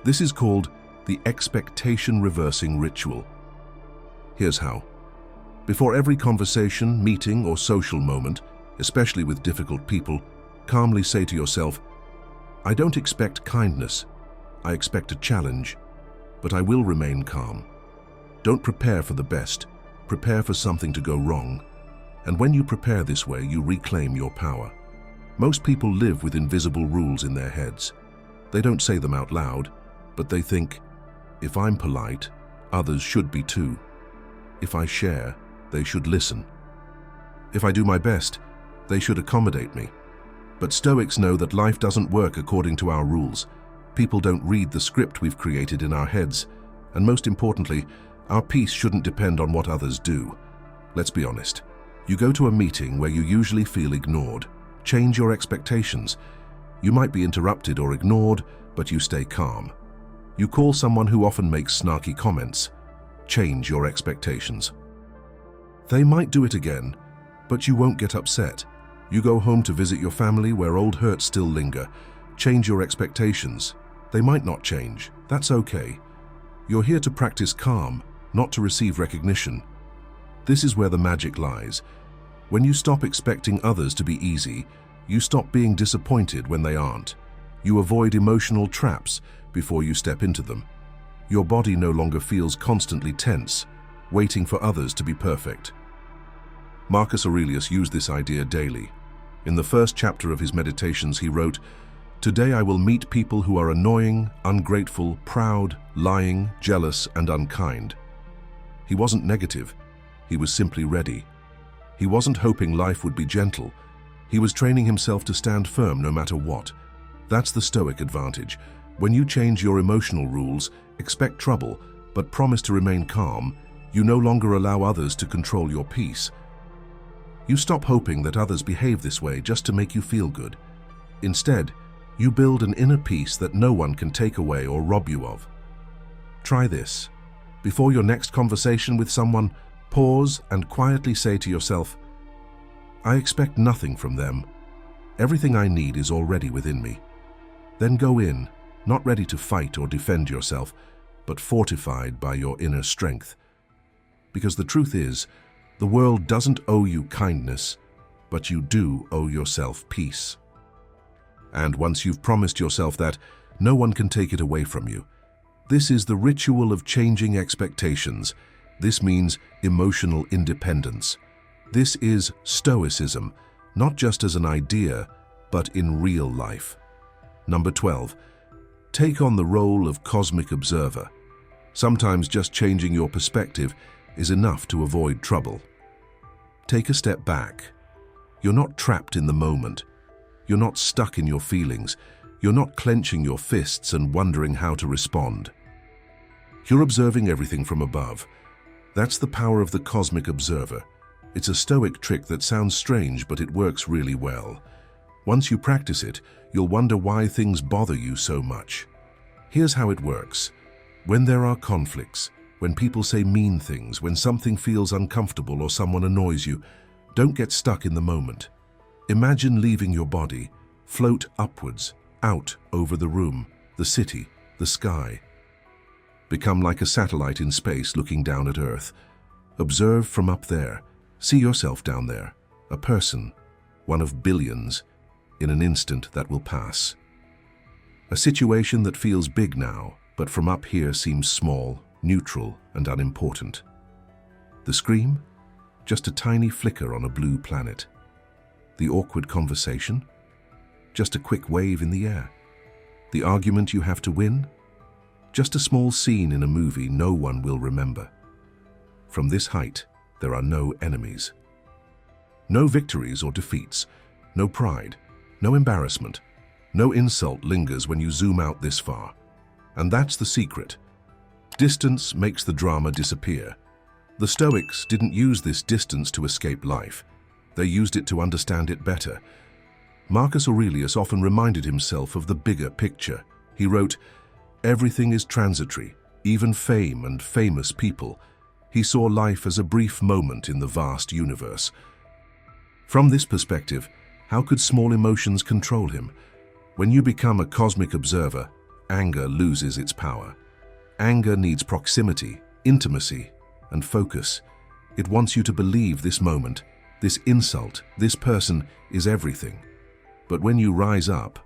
This is called the expectation-reversing ritual. Here's how. Before every conversation, meeting, or social moment, especially with difficult people, calmly say to yourself, "I don't expect kindness. I expect a challenge, but I will remain calm." Don't prepare for the best. Prepare for something to go wrong. And when you prepare this way, you reclaim your power. Most people live with invisible rules in their heads. They don't say them out loud, but they think, if I'm polite, others should be too. If I share, they should listen. If I do my best, they should accommodate me. But Stoics know that life doesn't work according to our rules. People don't read the script we've created in our heads. And most importantly, our peace shouldn't depend on what others do. Let's be honest. You go to a meeting where you usually feel ignored. Change your expectations. You might be interrupted or ignored, but you stay calm. You call someone who often makes snarky comments. Change your expectations. They might do it again, but you won't get upset. You go home to visit your family where old hurts still linger. Change your expectations. They might not change. That's okay. You're here to practice calm, not to receive recognition. This is where the magic lies. When you stop expecting others to be easy, you stop being disappointed when they aren't. You avoid emotional traps before you step into them. Your body no longer feels constantly tense, waiting for others to be perfect. Marcus Aurelius used this idea daily. In the first chapter of his Meditations, he wrote, "Today I will meet people who are annoying, ungrateful, proud, lying, jealous, and unkind." He wasn't negative. He was simply ready. He wasn't hoping life would be gentle. He was training himself to stand firm no matter what. That's the Stoic advantage. When you change your emotional rules, expect trouble, but promise to remain calm, you no longer allow others to control your peace. You stop hoping that others behave this way just to make you feel good. Instead, you build an inner peace that no one can take away or rob you of. Try this. Before your next conversation with someone, pause and quietly say to yourself, "I expect nothing from them. Everything I need is already within me." Then go in, not ready to fight or defend yourself, but fortified by your inner strength. Because the truth is, the world doesn't owe you kindness, but you do owe yourself peace. And once you've promised yourself that, no one can take it away from you. This is the ritual of changing expectations. This means emotional independence. This is Stoicism, not just as an idea, but in real life. Number 12, take on the role of cosmic observer. Sometimes just changing your perspective is enough to avoid trouble. Take a step back. You're not trapped in the moment. You're not stuck in your feelings. You're not clenching your fists and wondering how to respond. You're observing everything from above. That's the power of the cosmic observer. It's a Stoic trick that sounds strange, but it works really well. Once you practice it, you'll wonder why things bother you so much. Here's how it works. When there are conflicts, when people say mean things, when something feels uncomfortable or someone annoys you, don't get stuck in the moment. Imagine leaving your body, float upwards, out over the room, the city, the sky. Become like a satellite in space looking down at Earth. Observe from up there. See yourself down there, a person, one of billions, in an instant that will pass. A situation that feels big now, but from up here seems small, neutral, and unimportant. The scream? Just a tiny flicker on a blue planet. The awkward conversation? Just a quick wave in the air. The argument you have to win? Just a small scene in a movie no one will remember. From this height, there are no enemies. No victories or defeats, no pride, no embarrassment, no insult lingers when you zoom out this far. And that's the secret. Distance makes the drama disappear. The Stoics didn't use this distance to escape life. They used it to understand it better. Marcus Aurelius often reminded himself of the bigger picture. He wrote, "Everything is transitory, even fame and famous people." He saw life as a brief moment in the vast universe. From this perspective, how could small emotions control him? When you become a cosmic observer, anger loses its power. Anger needs proximity, intimacy, and focus. It wants you to believe this moment, this insult, this person is everything. But when you rise up,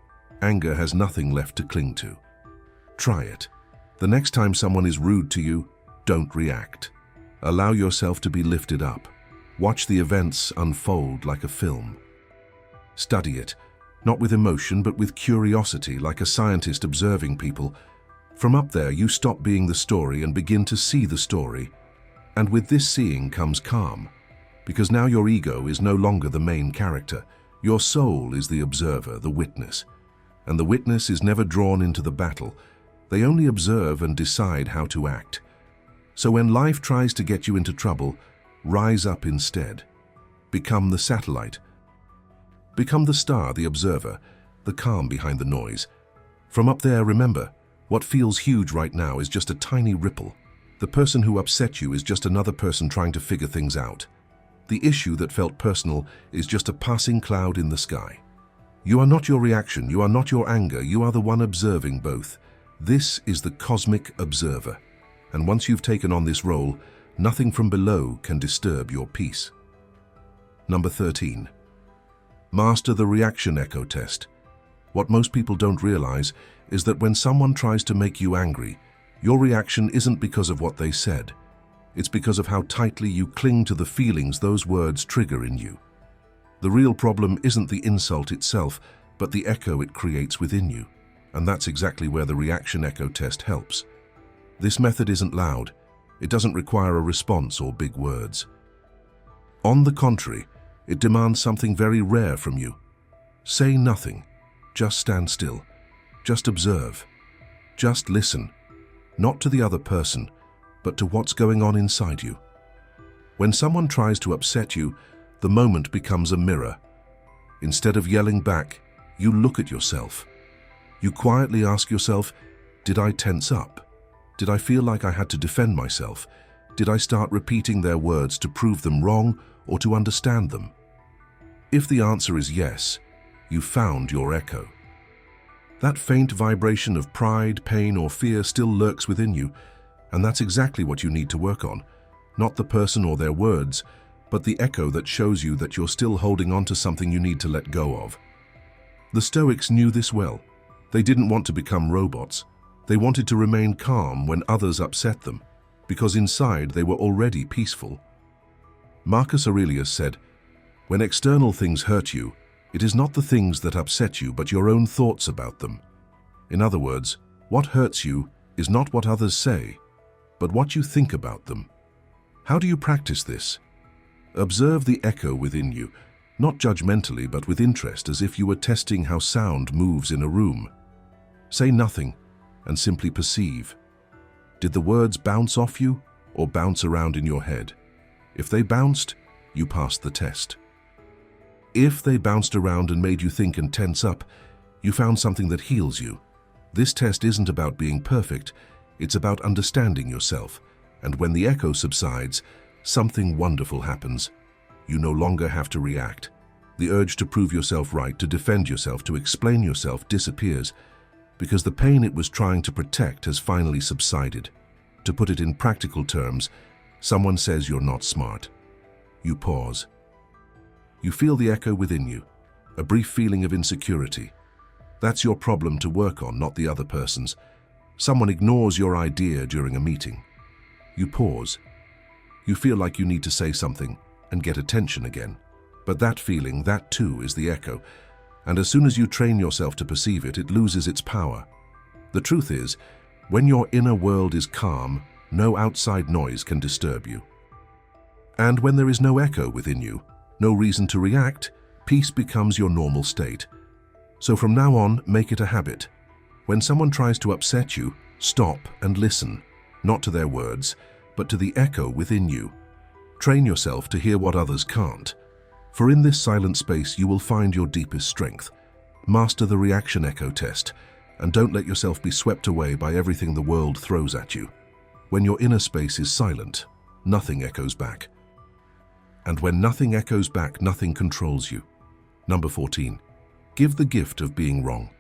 anger has nothing left to cling to. Try it. The next time someone is rude to you, don't react. Allow yourself to be lifted up. Watch the events unfold like a film. Study it, not with emotion but with curiosity, like a scientist observing people. From up there, you stop being the story and begin to see the story. And with this seeing comes calm, because now your ego is no longer the main character. Your soul is the observer, the witness. And the witness is never drawn into the battle. They only observe and decide how to act. So when life tries to get you into trouble, rise up instead. Become the satellite. Become the star, the observer, the calm behind the noise. From up there, remember, what feels huge right now is just a tiny ripple. The person who upset you is just another person trying to figure things out. The issue that felt personal is just a passing cloud in the sky. You are not your reaction, you are not your anger, you are the one observing both. This is the cosmic observer. And once you've taken on this role, nothing from below can disturb your peace. Number 13. Master the reaction echo test. What most people don't realize is that when someone tries to make you angry, your reaction isn't because of what they said. It's because of how tightly you cling to the feelings those words trigger in you. The real problem isn't the insult itself, but the echo it creates within you. And that's exactly where the reaction echo test helps. This method isn't loud. It doesn't require a response or big words. On the contrary, it demands something very rare from you. Say nothing. Just stand still. Just observe. Just listen. Not to the other person, but to what's going on inside you. When someone tries to upset you, the moment becomes a mirror. Instead of yelling back, you look at yourself. You quietly ask yourself, did I tense up? Did I feel like I had to defend myself? Did I start repeating their words to prove them wrong or to understand them? If the answer is yes, you found your echo. That faint vibration of pride, pain, or fear still lurks within you, and that's exactly what you need to work on. Not the person or their words, but the echo that shows you that you're still holding on to something you need to let go of. The Stoics knew this well. They didn't want to become robots. They wanted to remain calm when others upset them, because inside they were already peaceful. Marcus Aurelius said, "When external things hurt you, it is not the things that upset you, but your own thoughts about them." In other words, what hurts you is not what others say, but what you think about them. How do you practice this? Observe the echo within you, not judgmentally but with interest, as if you were testing how sound moves in a room. Say nothing and simply perceive. Did the words bounce off you or bounce around in your head? If they bounced, you passed the test. If they bounced around and made you think and tense up, you found something that heals you. This test isn't about being perfect, it's about understanding yourself. And when the echo subsides, something wonderful happens. You no longer have to react. The urge to prove yourself right, to defend yourself, to explain yourself disappears, because the pain it was trying to protect has finally subsided. To put it in practical terms, someone says you're not smart. You pause. You feel the echo within you, a brief feeling of insecurity. That's your problem to work on, not the other person's. Someone ignores your idea during a meeting. You pause. You feel like you need to say something and get attention again. But that feeling, that too, is the echo. And as soon as you train yourself to perceive it, it loses its power. The truth is, when your inner world is calm, no outside noise can disturb you. And when there is no echo within you, no reason to react, peace becomes your normal state. So from now on, make it a habit. When someone tries to upset you, stop and listen, not to their words, but to the echo within you. Train yourself to hear what others can't. For in this silent space, you will find your deepest strength. Master the reaction echo test, and don't let yourself be swept away by everything the world throws at you. When your inner space is silent, nothing echoes back. And when nothing echoes back, nothing controls you. Number 14. Give the gift of being wrong.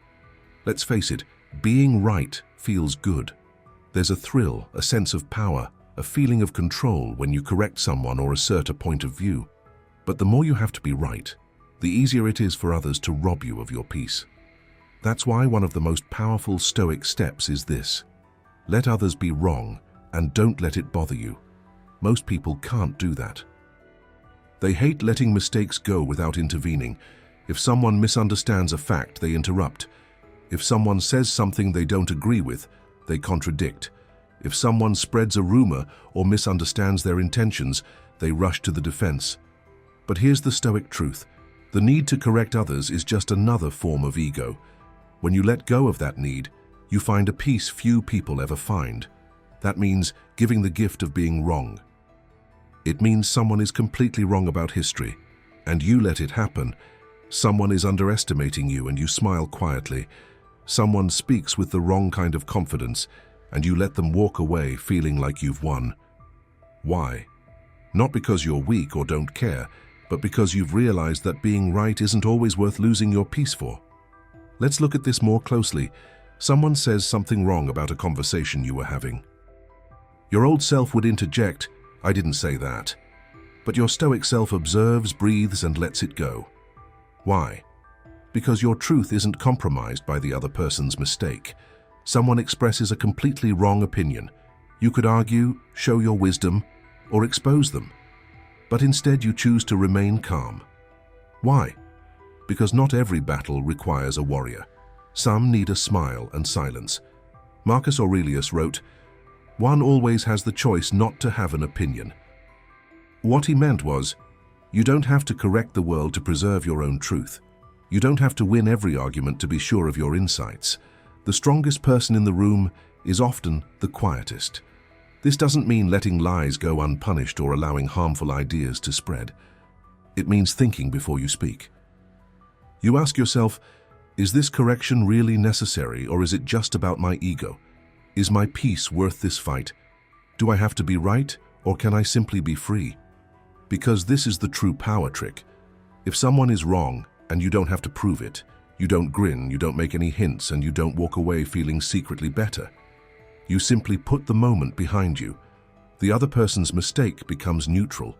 Let's face it, being right feels good. There's a thrill, a sense of power, a feeling of control when you correct someone or assert a point of view. But the more you have to be right, the easier it is for others to rob you of your peace. That's why one of the most powerful Stoic steps is this: let others be wrong and don't let it bother you. Most people can't do that. They hate letting mistakes go without intervening. If someone misunderstands a fact, they interrupt. If someone says something they don't agree with, they contradict. If someone spreads a rumor or misunderstands their intentions, they rush to the defense. But here's the Stoic truth: the need to correct others is just another form of ego. When you let go of that need, you find a peace few people ever find. That means giving the gift of being wrong. It means someone is completely wrong about history, and you let it happen. Someone is underestimating you, and you smile quietly. Someone speaks with the wrong kind of confidence, and you let them walk away feeling like you've won. Why? Not because you're weak or don't care, but because you've realized that being right isn't always worth losing your peace for. Let's look at this more closely. Someone says something wrong about a conversation you were having. Your old self would interject, "I didn't say that." But your Stoic self observes, breathes, and lets it go. Why? Because your truth isn't compromised by the other person's mistake. Someone expresses a completely wrong opinion. You could argue, show your wisdom, or expose them. But instead you choose to remain calm. Why? Because not every battle requires a warrior. Some need a smile and silence. Marcus Aurelius wrote, "One always has the choice not to have an opinion." What he meant was, you don't have to correct the world to preserve your own truth. You don't have to win every argument to be sure of your insights. The strongest person in the room is often the quietest. This doesn't mean letting lies go unpunished or allowing harmful ideas to spread. It means thinking before you speak. You ask yourself, is this correction really necessary, or is it just about my ego? Is my peace worth this fight? Do I have to be right, or can I simply be free? Because this is the true power trick. If someone is wrong, and you don't have to prove it, you don't grin, you don't make any hints, and you don't walk away feeling secretly better. You simply put the moment behind you. The other person's mistake becomes neutral.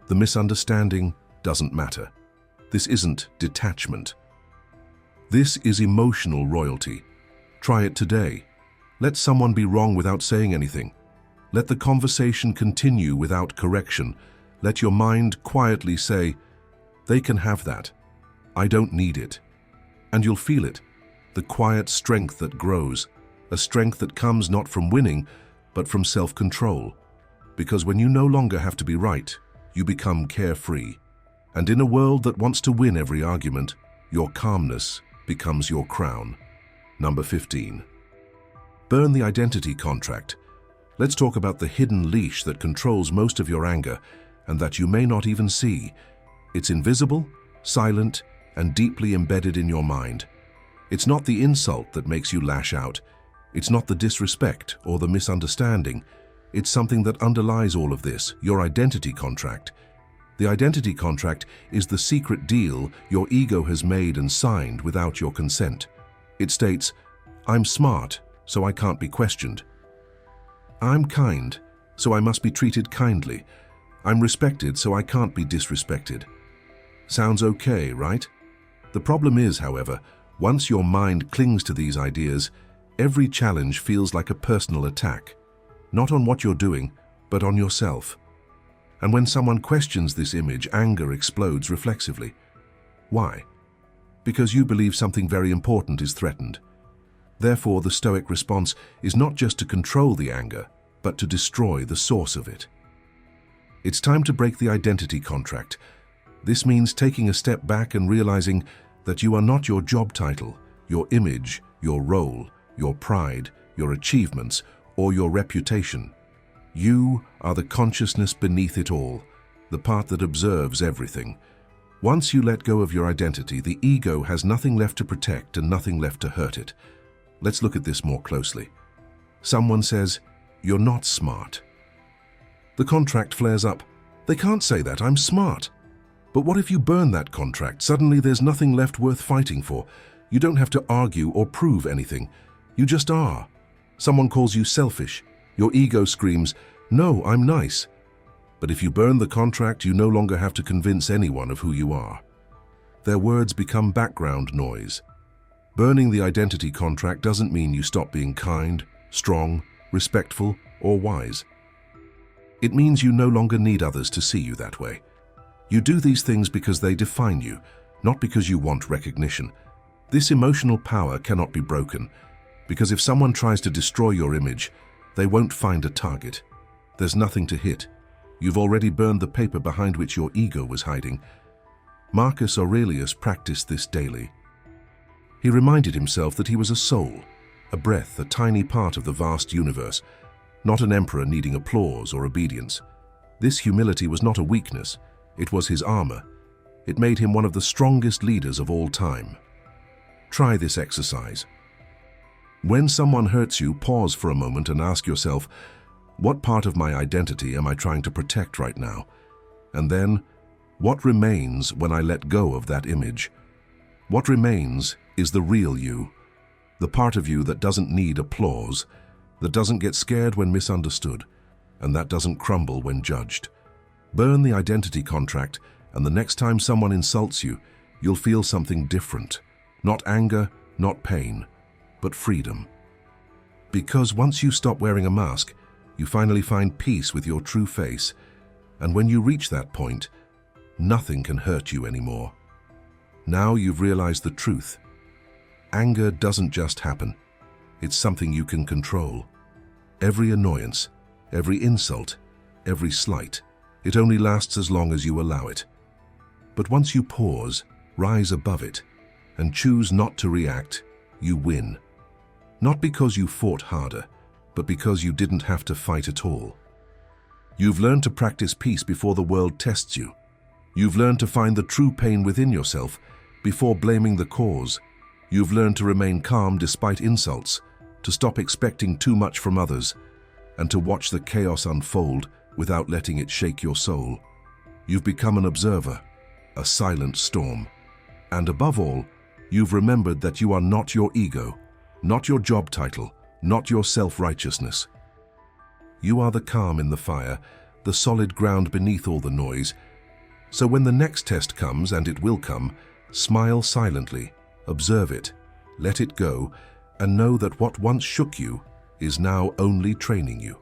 The misunderstanding doesn't matter. This isn't detachment. This is emotional royalty. Try it today. Let someone be wrong without saying anything. Let the conversation continue without correction. Let your mind quietly say, "They can have that. I don't need it." And you'll feel it, the quiet strength that grows, a strength that comes not from winning, but from self-control. Because when you no longer have to be right, you become carefree. And in a world that wants to win every argument, your calmness becomes your crown. Number 15. Burn the identity contract. Let's talk about the hidden leash that controls most of your anger and that you may not even see. It's invisible, silent, and deeply embedded in your mind. It's not the insult that makes you lash out. It's not the disrespect or the misunderstanding. It's something that underlies all of this, your identity contract. The identity contract is the secret deal your ego has made and signed without your consent. It states, "I'm smart, so I can't be questioned. I'm kind, so I must be treated kindly. I'm respected, so I can't be disrespected." Sounds okay, right? The problem is, however, once your mind clings to these ideas, every challenge feels like a personal attack, not on what you're doing, but on yourself. And when someone questions this image, anger explodes reflexively. Why? Because you believe something very important is threatened. Therefore, the Stoic response is not just to control the anger, but to destroy the source of it. It's time to break the identity contract. This means taking a step back and realizing that you are not your job title, your image, your role, your pride, your achievements, or your reputation. You are the consciousness beneath it all, the part that observes everything. Once you let go of your identity, the ego has nothing left to protect and nothing left to hurt it. Let's look at this more closely. Someone says, "You're not smart." The contract flares up. "They can't say that, I'm smart." But what if you burn that contract? Suddenly there's nothing left worth fighting for. You don't have to argue or prove anything. You just are. Someone calls you selfish. Your ego screams, "No, I'm nice." But if you burn the contract, you no longer have to convince anyone of who you are. Their words become background noise. Burning the identity contract doesn't mean you stop being kind, strong, respectful, or wise. It means you no longer need others to see you that way. You do these things because they define you, not because you want recognition. This emotional power cannot be broken, because if someone tries to destroy your image, they won't find a target. There's nothing to hit. You've already burned the paper behind which your ego was hiding. Marcus Aurelius practiced this daily. He reminded himself that he was a soul, a breath, a tiny part of the vast universe, not an emperor needing applause or obedience. This humility was not a weakness, it was his armor. It made him one of the strongest leaders of all time. Try this exercise. When someone hurts you, pause for a moment and ask yourself, what part of my identity am I trying to protect right now? And then, what remains when I let go of that image? What remains is the real you, the part of you that doesn't need applause, that doesn't get scared when misunderstood, and that doesn't crumble when judged. Burn the identity contract, and the next time someone insults you, you'll feel something different. Not anger, not pain, but freedom. Because once you stop wearing a mask, you finally find peace with your true face, and when you reach that point, nothing can hurt you anymore. Now you've realized the truth. Anger doesn't just happen. It's something you can control. Every annoyance, every insult, every slight, it only lasts as long as you allow it. But once you pause, rise above it, and choose not to react, you win. Not because you fought harder, but because you didn't have to fight at all. You've learned to practice peace before the world tests you. You've learned to find the true pain within yourself before blaming the cause. You've learned to remain calm despite insults, to stop expecting too much from others, and to watch the chaos unfold without letting it shake your soul. You've become an observer, a silent storm. And above all, you've remembered that you are not your ego, not your job title, not your self-righteousness. You are the calm in the fire, the solid ground beneath all the noise. So when the next test comes, and it will come, smile silently, observe it, let it go, and know that what once shook you is now only training you.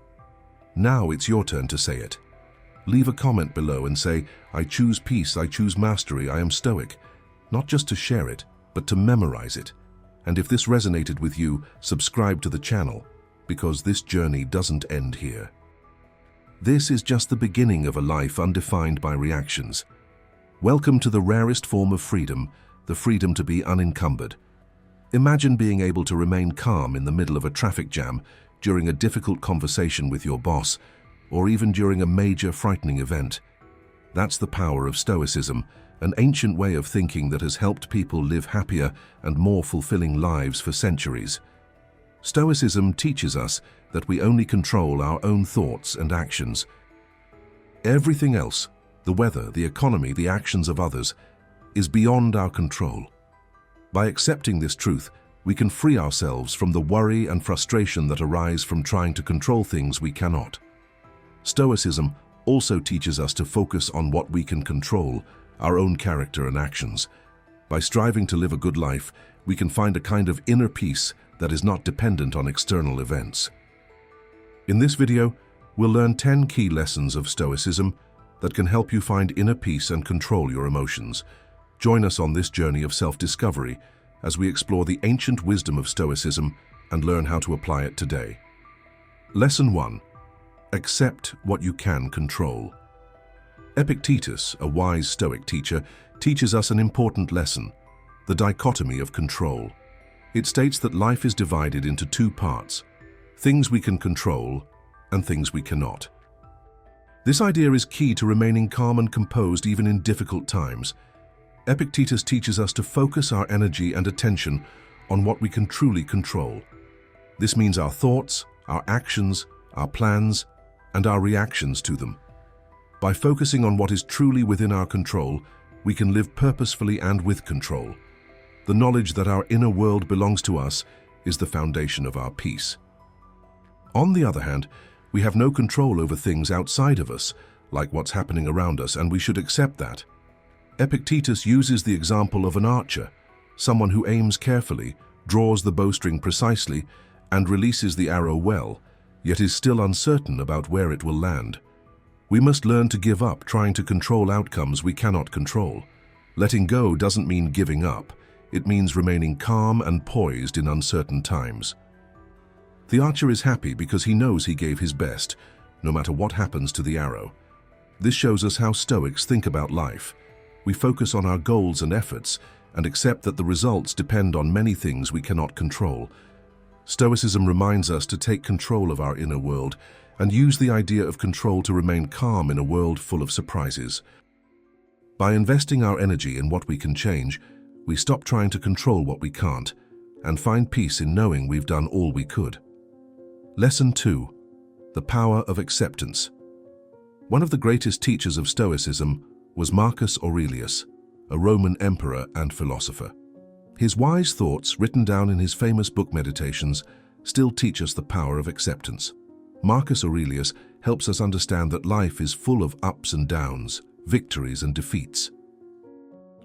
Now it's your turn to say it. Leave a comment below and say, "I choose peace, I choose mastery, I am Stoic." Not just to share it, but to memorize it. And if this resonated with you, subscribe to the channel, because this journey doesn't end here. This is just the beginning of a life undefined by reactions. Welcome to the rarest form of freedom, the freedom to be unencumbered. Imagine being able to remain calm in the middle of a traffic jam, during a difficult conversation with your boss, or even during a major frightening event. That's the power of Stoicism, an ancient way of thinking that has helped people live happier and more fulfilling lives for centuries. Stoicism teaches us that we only control our own thoughts and actions. Everything else, the weather, the economy, the actions of others, is beyond our control. By accepting this truth, we can free ourselves from the worry and frustration that arise from trying to control things we cannot. Stoicism also teaches us to focus on what we can control, our own character and actions. By striving to live a good life, we can find a kind of inner peace that is not dependent on external events. In this video, we'll learn 10 key lessons of Stoicism that can help you find inner peace and control your emotions. Join us on this journey of self-discovery as we explore the ancient wisdom of Stoicism and learn how to apply it today. Lesson 1. Accept what you can control. Epictetus, a wise Stoic teacher, teaches us an important lesson, the dichotomy of control. It states that life is divided into two parts, things we can control and things we cannot. This idea is key to remaining calm and composed even in difficult times. Epictetus teaches us to focus our energy and attention on what we can truly control. This means our thoughts, our actions, our plans, and our reactions to them. By focusing on what is truly within our control, we can live purposefully and with control. The knowledge that our inner world belongs to us is the foundation of our peace. On the other hand, we have no control over things outside of us, like what's happening around us, and we should accept that. Epictetus uses the example of an archer, someone who aims carefully, draws the bowstring precisely, and releases the arrow well, yet is still uncertain about where it will land. We must learn to give up trying to control outcomes we cannot control. Letting go doesn't mean giving up. It means remaining calm and poised in uncertain times. The archer is happy because he knows he gave his best, no matter what happens to the arrow. This shows us how Stoics think about life. We focus on our goals and efforts and accept that the results depend on many things we cannot control. Stoicism reminds us to take control of our inner world and use the idea of control to remain calm in a world full of surprises. By investing our energy in what we can change, we stop trying to control what we can't and find peace in knowing we've done all we could. Lesson 2. The power of acceptance. One of the greatest teachers of Stoicism was Marcus Aurelius, a Roman emperor and philosopher. His wise thoughts, written down in his famous book Meditations, still teach us the power of acceptance. Marcus Aurelius helps us understand that life is full of ups and downs, victories and defeats.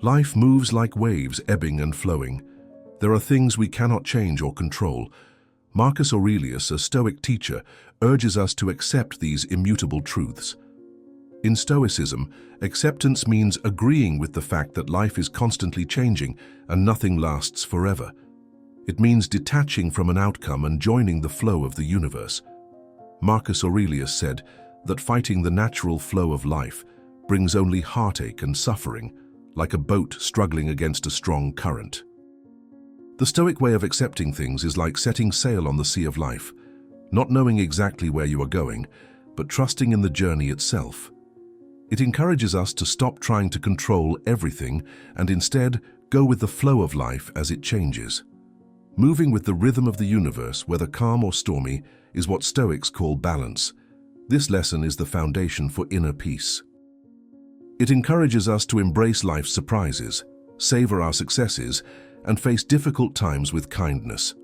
Life moves like waves, ebbing and flowing. There are things we cannot change or control. Marcus Aurelius, a Stoic teacher, urges us to accept these immutable truths. In Stoicism, acceptance means agreeing with the fact that life is constantly changing and nothing lasts forever. It means detaching from an outcome and joining the flow of the universe. Marcus Aurelius said that fighting the natural flow of life brings only heartache and suffering, like a boat struggling against a strong current. The Stoic way of accepting things is like setting sail on the sea of life, not knowing exactly where you are going, but trusting in the journey itself. It encourages us to stop trying to control everything and instead go with the flow of life as it changes. Moving with the rhythm of the universe, whether calm or stormy, is what Stoics call balance. This lesson is the foundation for inner peace. It encourages us to embrace life's surprises, savor our successes, and face difficult times with kindness.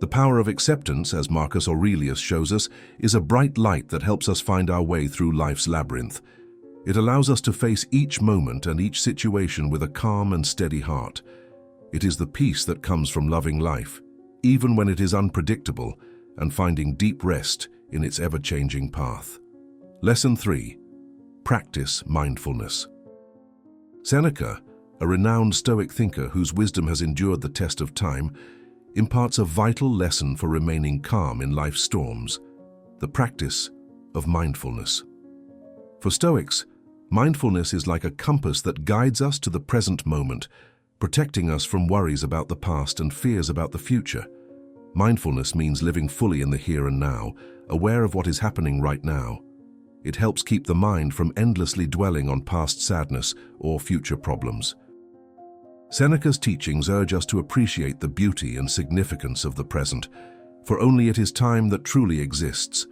The power of acceptance, as Marcus Aurelius shows us, is a bright light that helps us find our way through life's labyrinth. It allows us to face each moment and each situation with a calm and steady heart. It is the peace that comes from loving life, even when it is unpredictable, and finding deep rest in its ever-changing path. Lesson 3. Practice mindfulness. Seneca, a renowned Stoic thinker whose wisdom has endured the test of time, imparts a vital lesson for remaining calm in life's storms: the practice of mindfulness. For Stoics, mindfulness is like a compass that guides us to the present moment, protecting us from worries about the past and fears about the future. Mindfulness means living fully in the here and now, aware of what is happening right now. It helps keep the mind from endlessly dwelling on past sadness or future problems. Seneca's teachings urge us to appreciate the beauty and significance of the present, for only it is time that truly exists.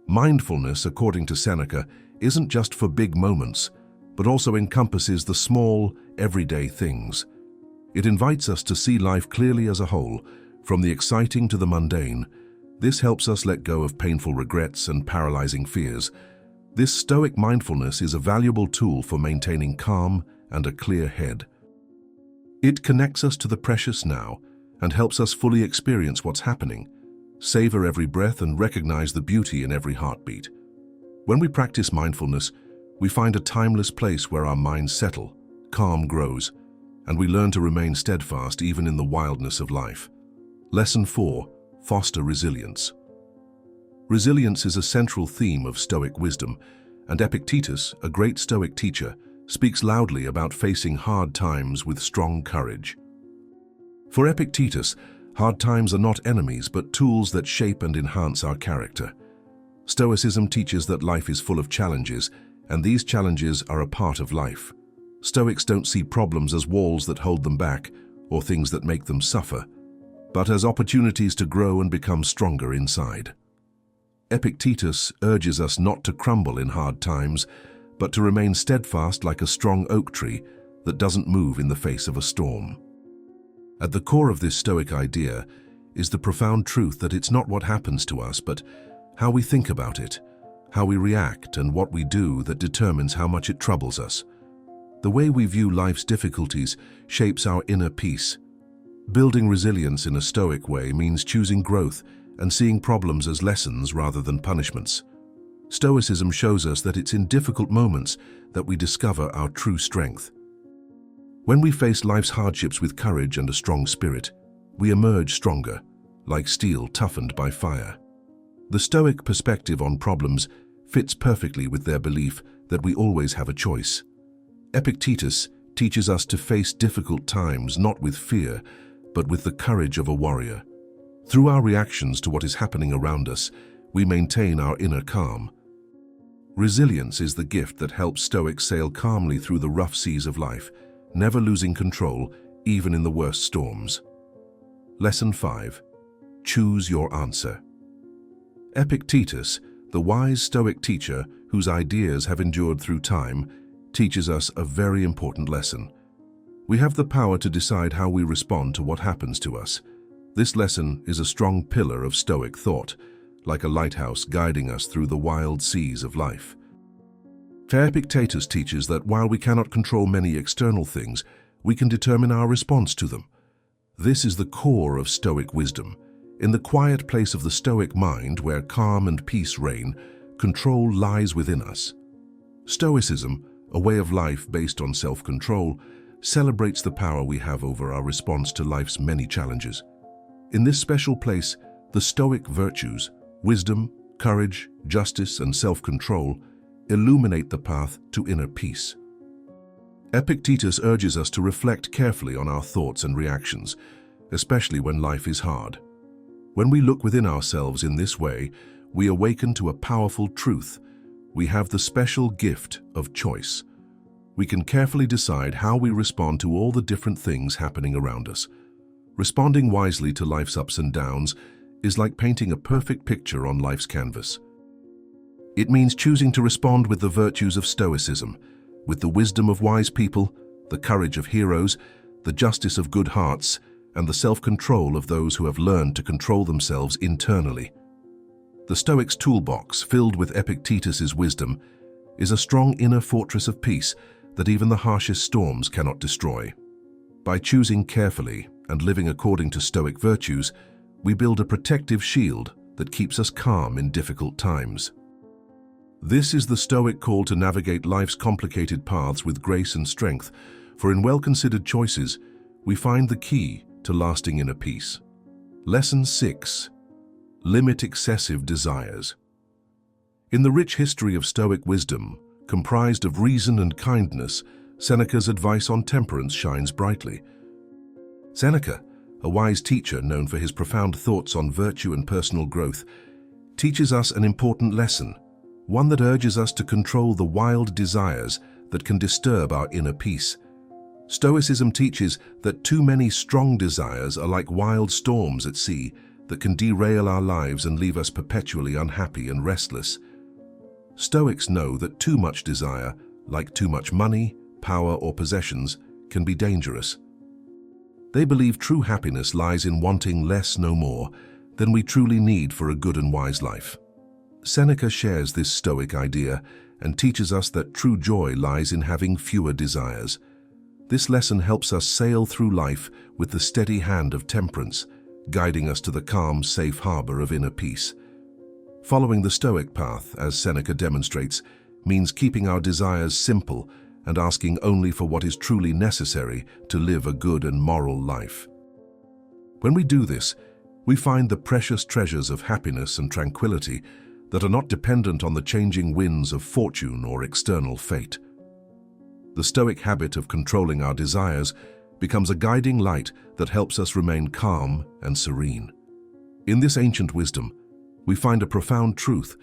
Mindfulness, according to Seneca, isn't just for big moments, but also encompasses the small, everyday things. It invites us to see life clearly as a whole, from the exciting to the mundane. This helps us let go of painful regrets and paralyzing fears. This Stoic mindfulness is a valuable tool for maintaining calm and a clear head. It connects us to the precious now and helps us fully experience what's happening, savor every breath and recognize the beauty in every heartbeat. When we practice mindfulness, we find a timeless place where our minds settle, calm grows, and we learn to remain steadfast even in the wildness of life. Lesson 4. Foster resilience. Resilience is a central theme of Stoic wisdom, and Epictetus, a great Stoic teacher, speaks loudly about facing hard times with strong courage. For Epictetus, hard times are not enemies but tools that shape and enhance our character. Stoicism teaches that life is full of challenges, and these challenges are a part of life. Stoics don't see problems as walls that hold them back or things that make them suffer, but as opportunities to grow and become stronger inside. Epictetus urges us not to crumble in hard times, but to remain steadfast like a strong oak tree that doesn't move in the face of a storm. At the core of this Stoic idea is the profound truth that it's not what happens to us, but how we think about it, how we react, and what we do that determines how much it troubles us. The way we view life's difficulties shapes our inner peace. Building resilience in a Stoic way means choosing growth and seeing problems as lessons rather than punishments. Stoicism shows us that it's in difficult moments that we discover our true strength. When we face life's hardships with courage and a strong spirit, we emerge stronger, like steel toughened by fire. The Stoic perspective on problems fits perfectly with their belief that we always have a choice. Epictetus teaches us to face difficult times not with fear, but with the courage of a warrior. Through our reactions to what is happening around us, we maintain our inner calm. Resilience is the gift that helps Stoics sail calmly through the rough seas of life, never losing control, even in the worst storms. Lesson 5. Choose your answer. Epictetus, the wise Stoic teacher whose ideas have endured through time, teaches us a very important lesson. We have the power to decide how we respond to what happens to us. This lesson is a strong pillar of Stoic thought, like a lighthouse guiding us through the wild seas of life. Epictetus teaches that while we cannot control many external things, we can determine our response to them. This is the core of Stoic wisdom. In the quiet place of the Stoic mind, where calm and peace reign, control lies within us. Stoicism, a way of life based on self-control, celebrates the power we have over our response to life's many challenges. In this special place, the Stoic virtues, wisdom, courage, justice, and self-control, illuminate the path to inner peace. Epictetus urges us to reflect carefully on our thoughts and reactions, especially when life is hard. When we look within ourselves in this way, we awaken to a powerful truth. We have the special gift of choice. We can carefully decide how we respond to all the different things happening around us. Responding wisely to life's ups and downs is like painting a perfect picture on life's canvas. It means choosing to respond with the virtues of Stoicism, with the wisdom of wise people, the courage of heroes, the justice of good hearts, and the self-control of those who have learned to control themselves internally. The Stoics' toolbox, filled with Epictetus's wisdom, is a strong inner fortress of peace that even the harshest storms cannot destroy. By choosing carefully and living according to Stoic virtues, we build a protective shield that keeps us calm in difficult times. This is the Stoic call to navigate life's complicated paths with grace and strength, for in well-considered choices, we find the key to lasting inner peace. Lesson 6. Limit excessive desires. In the rich history of Stoic wisdom, comprised of reason and kindness, Seneca's advice on temperance shines brightly. Seneca, a wise teacher known for his profound thoughts on virtue and personal growth, teaches us an important lesson, one that urges us to control the wild desires that can disturb our inner peace. Stoicism teaches that too many strong desires are like wild storms at sea that can derail our lives and leave us perpetually unhappy and restless. Stoics know that too much desire, like too much money, power, or possessions, can be dangerous. They believe true happiness lies in wanting less, no more, than we truly need for a good and wise life. Seneca shares this Stoic idea and teaches us that true joy lies in having fewer desires. This lesson helps us sail through life with the steady hand of temperance, guiding us to the calm, safe harbor of inner peace. Following the Stoic path, as Seneca demonstrates, means keeping our desires simple and asking only for what is truly necessary to live a good and moral life. When we do this, we find the precious treasures of happiness and tranquility that are not dependent on the changing winds of fortune or external fate. The Stoic habit of controlling our desires becomes a guiding light that helps us remain calm and serene. In this ancient wisdom, we find a profound truth.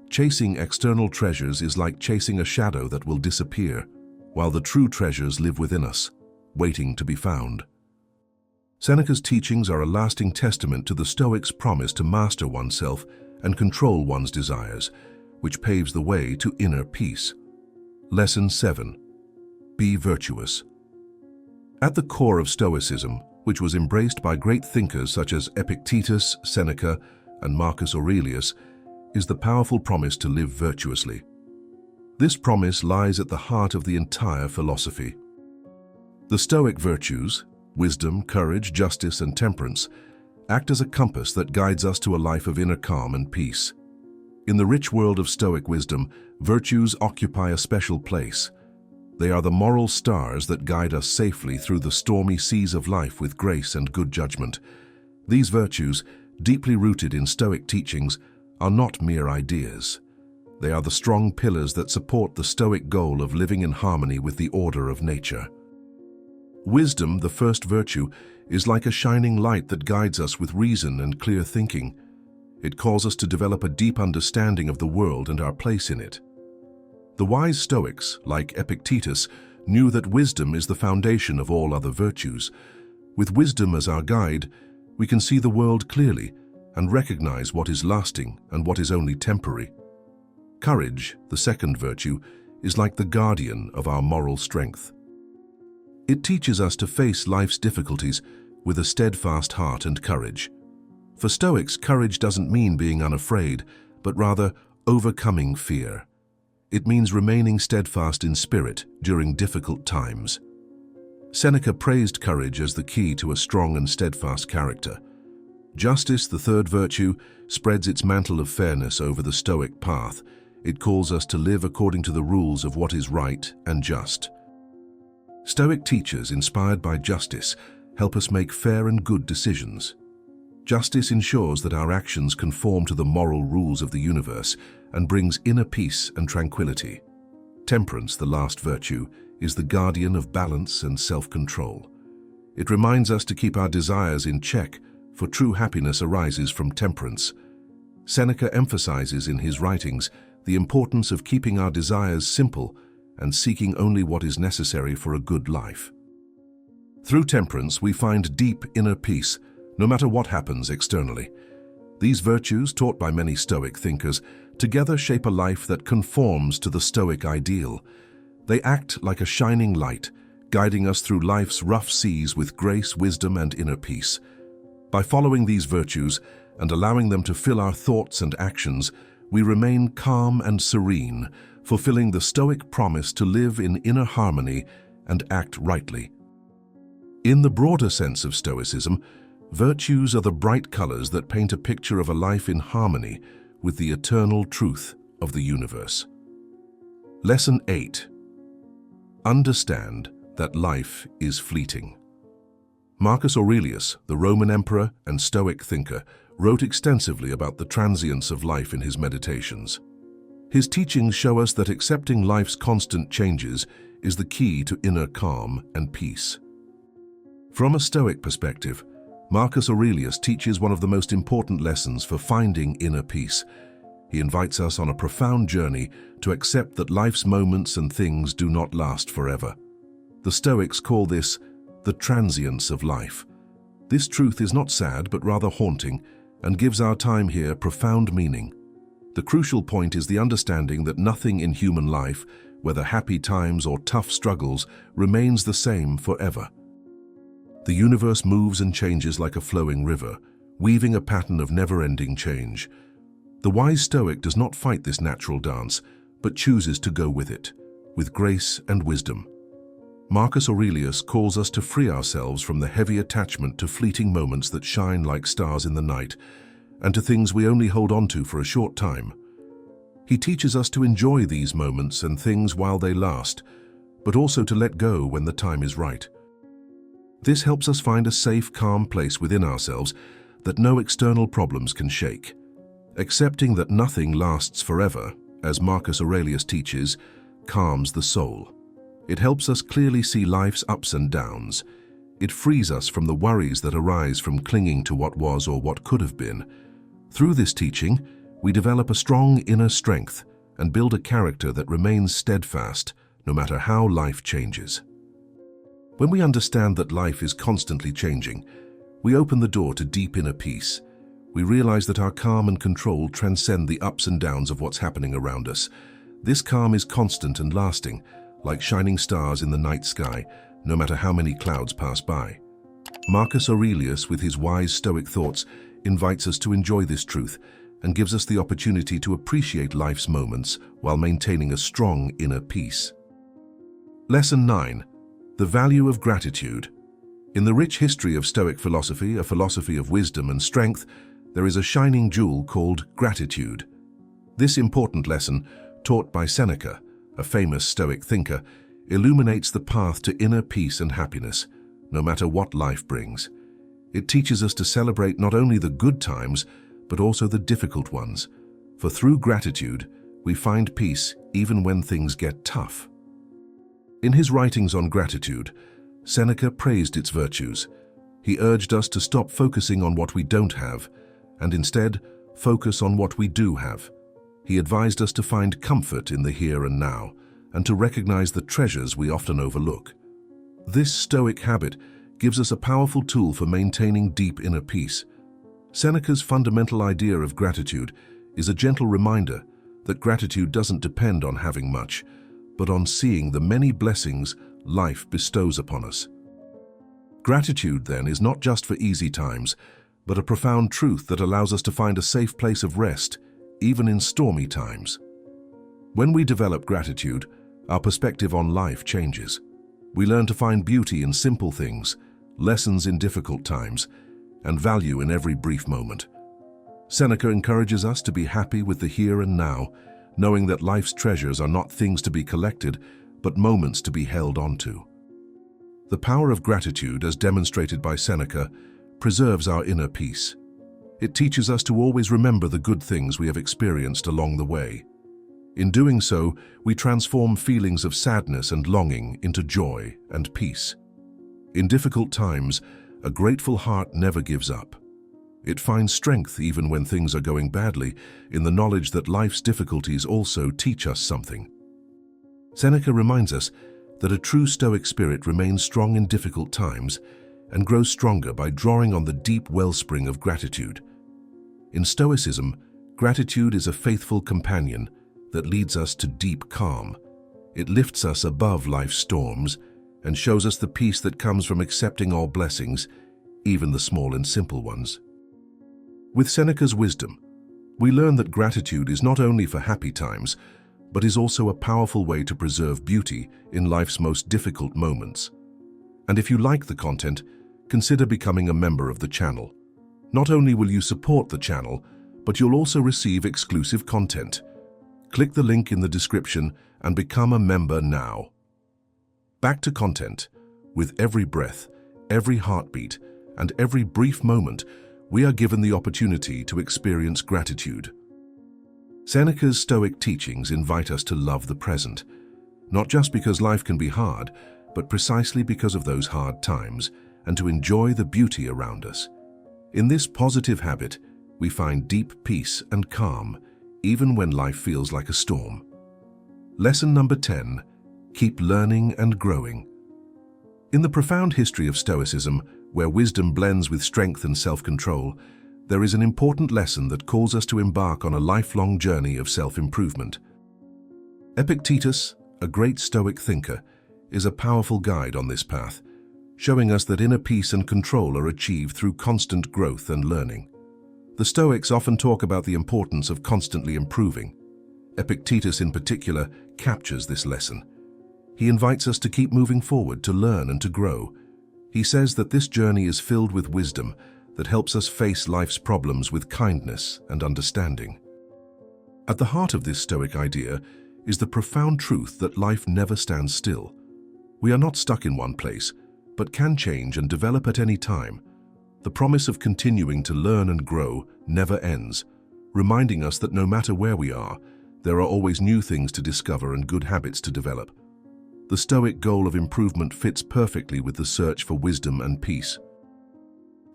Chasing external treasures is like chasing a shadow that will disappear, while the true treasures live within us, waiting to be found. Seneca's teachings are a lasting testament to the Stoics' promise to master oneself and control one's desires, which paves the way to inner peace. Lesson 7. Be virtuous. At the core of Stoicism, which was embraced by great thinkers such as Epictetus, Seneca, and Marcus Aurelius, is the powerful promise to live virtuously. This promise lies at the heart of the entire philosophy. The Stoic virtues, wisdom, courage, justice, and temperance, act as a compass that guides us to a life of inner calm and peace. In the rich world of Stoic wisdom, virtues occupy a special place. They are the moral stars that guide us safely through the stormy seas of life with grace and good judgment. These virtues, deeply rooted in Stoic teachings, are not mere ideas. They are the strong pillars that support the Stoic goal of living in harmony with the order of nature. Wisdom, the first virtue, is like a shining light that guides us with reason and clear thinking. It calls us to develop a deep understanding of the world and our place in it. The wise Stoics, like Epictetus, knew that wisdom is the foundation of all other virtues. With wisdom as our guide, we can see the world clearly and recognize what is lasting and what is only temporary. Courage, the second virtue, is like the guardian of our moral strength. It teaches us to face life's difficulties with a steadfast heart and courage. For Stoics, courage doesn't mean being unafraid, but rather overcoming fear. It means remaining steadfast in spirit during difficult times. Seneca praised courage as the key to a strong and steadfast character. Justice, the third virtue, spreads its mantle of fairness over the Stoic path. It calls us to live according to the rules of what is right and just. Stoic teachers, inspired by justice, help us make fair and good decisions. Justice ensures that our actions conform to the moral rules of the universe and brings inner peace and tranquility. Temperance, the last virtue, is the guardian of balance and self-control. It reminds us to keep our desires in check, for true happiness arises from temperance. Seneca emphasizes in his writings the importance of keeping our desires simple and seeking only what is necessary for a good life. Through temperance, we find deep inner peace, no matter what happens externally. These virtues, taught by many Stoic thinkers, together shape a life that conforms to the Stoic ideal. They act like a shining light, guiding us through life's rough seas with grace, wisdom, and inner peace. By following these virtues and allowing them to fill our thoughts and actions, we remain calm and serene, fulfilling the Stoic promise to live in inner harmony and act rightly. In the broader sense of Stoicism, virtues are the bright colors that paint a picture of a life in harmony with the eternal truth of the universe. Lesson 8. Understand that life is fleeting. Marcus Aurelius, the Roman emperor and Stoic thinker, wrote extensively about the transience of life in his meditations. His teachings show us that accepting life's constant changes is the key to inner calm and peace. From a Stoic perspective, Marcus Aurelius teaches one of the most important lessons for finding inner peace. He invites us on a profound journey to accept that life's moments and things do not last forever. The Stoics call this the transience of life. This truth is not sad but rather haunting and gives our time here profound meaning. The crucial point is the understanding that nothing in human life, whether happy times or tough struggles, remains the same forever. The universe moves and changes like a flowing river, weaving a pattern of never-ending change. The wise Stoic does not fight this natural dance, but chooses to go with it, with grace and wisdom. Marcus Aurelius calls us to free ourselves from the heavy attachment to fleeting moments that shine like stars in the night, and to things we only hold on to for a short time. He teaches us to enjoy these moments and things while they last, but also to let go when the time is right. This helps us find a safe, calm place within ourselves that no external problems can shake. Accepting that nothing lasts forever, as Marcus Aurelius teaches, calms the soul. It helps us clearly see life's ups and downs. It frees us from the worries that arise from clinging to what was or what could have been. Through this teaching, we develop a strong inner strength and build a character that remains steadfast no matter how life changes. When we understand that life is constantly changing, we open the door to deep inner peace. We realize that our calm and control transcend the ups and downs of what's happening around us. This calm is constant and lasting, like shining stars in the night sky, no matter how many clouds pass by. Marcus Aurelius, with his wise Stoic thoughts, invites us to enjoy this truth and gives us the opportunity to appreciate life's moments while maintaining a strong inner peace. Lesson 9. The value of gratitude. In the rich history of Stoic philosophy, a philosophy of wisdom and strength, there is a shining jewel called gratitude. This important lesson, taught by Seneca, a famous Stoic thinker, illuminates the path to inner peace and happiness, no matter what life brings. It teaches us to celebrate not only the good times, but also the difficult ones, for through gratitude, we find peace even when things get tough. In his writings on gratitude, Seneca praised its virtues. He urged us to stop focusing on what we don't have, and instead focus on what we do have. He advised us to find comfort in the here and now, and to recognize the treasures we often overlook. This Stoic habit gives us a powerful tool for maintaining deep inner peace. Seneca's fundamental idea of gratitude is a gentle reminder that gratitude doesn't depend on having much, but on seeing the many blessings life bestows upon us. Gratitude, then, is not just for easy times, but a profound truth that allows us to find a safe place of rest, even in stormy times. When we develop gratitude, our perspective on life changes. We learn to find beauty in simple things, lessons in difficult times, and value in every brief moment. Seneca encourages us to be happy with the here and now, knowing that life's treasures are not things to be collected, but moments to be held onto. The power of gratitude, as demonstrated by Seneca, preserves our inner peace. It teaches us to always remember the good things we have experienced along the way. In doing so, we transform feelings of sadness and longing into joy and peace. In difficult times, a grateful heart never gives up. It finds strength even when things are going badly, in the knowledge that life's difficulties also teach us something. Seneca reminds us that a true Stoic spirit remains strong in difficult times and grows stronger by drawing on the deep wellspring of gratitude. In Stoicism, gratitude is a faithful companion that leads us to deep calm. It lifts us above life's storms and shows us the peace that comes from accepting all blessings, even the small and simple ones. With Seneca's wisdom, we learn that gratitude is not only for happy times, but is also a powerful way to preserve beauty in life's most difficult moments. And if you like the content, consider becoming a member of the channel. Not only will you support the channel, but you'll also receive exclusive content. Click the link in the description and become a member now. Back to content. With every breath, every heartbeat, and every brief moment, we are given the opportunity to experience gratitude. Seneca's Stoic teachings invite us to love the present, not just because life can be hard, but precisely because of those hard times, and to enjoy the beauty around us. In this positive habit, we find deep peace and calm, even when life feels like a storm. Lesson number 10. Keep learning and growing. In the profound history of Stoicism, where wisdom blends with strength and self-control, there is an important lesson that calls us to embark on a lifelong journey of self-improvement. Epictetus, a great Stoic thinker, is a powerful guide on this path, showing us that inner peace and control are achieved through constant growth and learning. The Stoics often talk about the importance of constantly improving. Epictetus in particular captures this lesson. He invites us to keep moving forward, to learn and to grow. He says that this journey is filled with wisdom that helps us face life's problems with kindness and understanding. At the heart of this Stoic idea is the profound truth that life never stands still. We are not stuck in one place, but can change and develop at any time. The promise of continuing to learn and grow never ends, reminding us that no matter where we are, there are always new things to discover and good habits to develop. The Stoic goal of improvement fits perfectly with the search for wisdom and peace.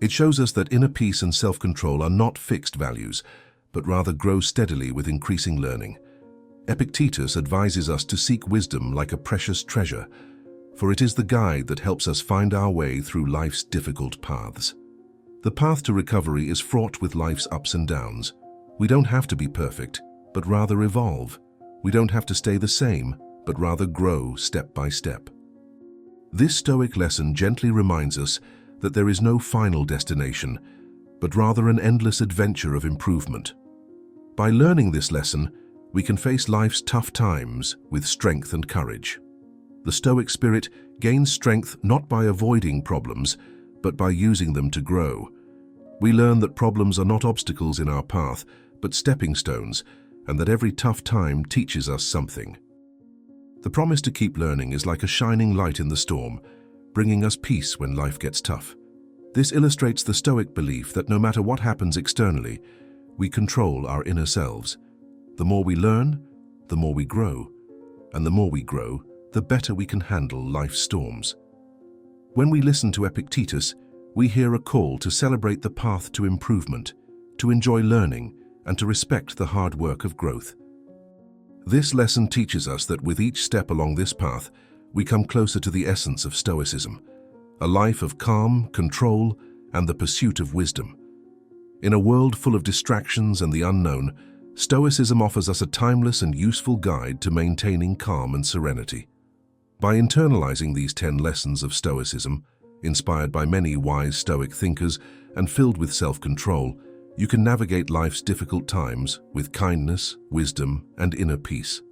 It shows us that inner peace and self-control are not fixed values, but rather grow steadily with increasing learning. Epictetus advises us to seek wisdom like a precious treasure, for it is the guide that helps us find our way through life's difficult paths. The path to recovery is fraught with life's ups and downs. We don't have to be perfect, but rather evolve. We don't have to stay the same, but rather grow step by step. This Stoic lesson gently reminds us that there is no final destination, but rather an endless adventure of improvement. By learning this lesson, we can face life's tough times with strength and courage. The Stoic spirit gains strength not by avoiding problems, but by using them to grow. We learn that problems are not obstacles in our path, but stepping stones, and that every tough time teaches us something. The promise to keep learning is like a shining light in the storm, bringing us peace when life gets tough. This illustrates the Stoic belief that no matter what happens externally, we control our inner selves. The more we learn, the more we grow, and the more we grow, the better we can handle life's storms. When we listen to Epictetus, we hear a call to celebrate the path to improvement, to enjoy learning, and to respect the hard work of growth. This lesson teaches us that with each step along this path, we come closer to the essence of Stoicism, a life of calm, control, and the pursuit of wisdom. In a world full of distractions and the unknown, Stoicism offers us a timeless and useful guide to maintaining calm and serenity. By internalizing these 10 lessons of Stoicism, inspired by many wise Stoic thinkers and filled with self-control, you can navigate life's difficult times with kindness, wisdom, and inner peace.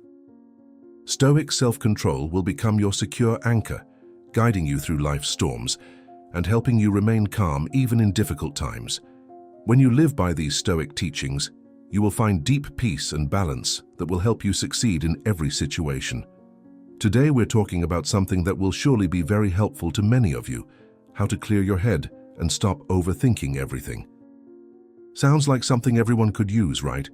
Stoic self-control will become your secure anchor, guiding you through life's storms and helping you remain calm even in difficult times. When you live by these Stoic teachings, you will find deep peace and balance that will help you succeed in every situation. Today we're talking about something that will surely be very helpful to many of you: how to clear your head and stop overthinking everything. Sounds like something everyone could use, right?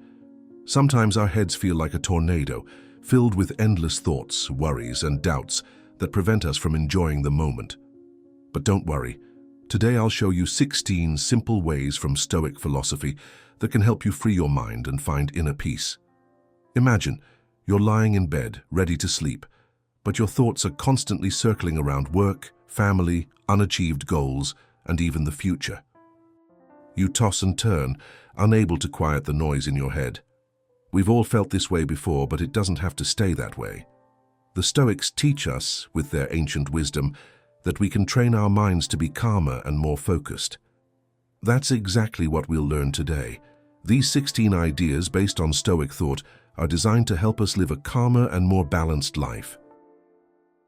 Sometimes our heads feel like a tornado, filled with endless thoughts, worries, and doubts that prevent us from enjoying the moment. But don't worry. Today I'll show you 16 simple ways from Stoic philosophy that can help you free your mind and find inner peace. Imagine you're lying in bed, ready to sleep, but your thoughts are constantly circling around work, family, unachieved goals, and even the future. You toss and turn, unable to quiet the noise in your head. We've all felt this way before, but it doesn't have to stay that way. The Stoics teach us, with their ancient wisdom, that we can train our minds to be calmer and more focused. That's exactly what we'll learn today. These 16 ideas based on Stoic thought are designed to help us live a calmer and more balanced life.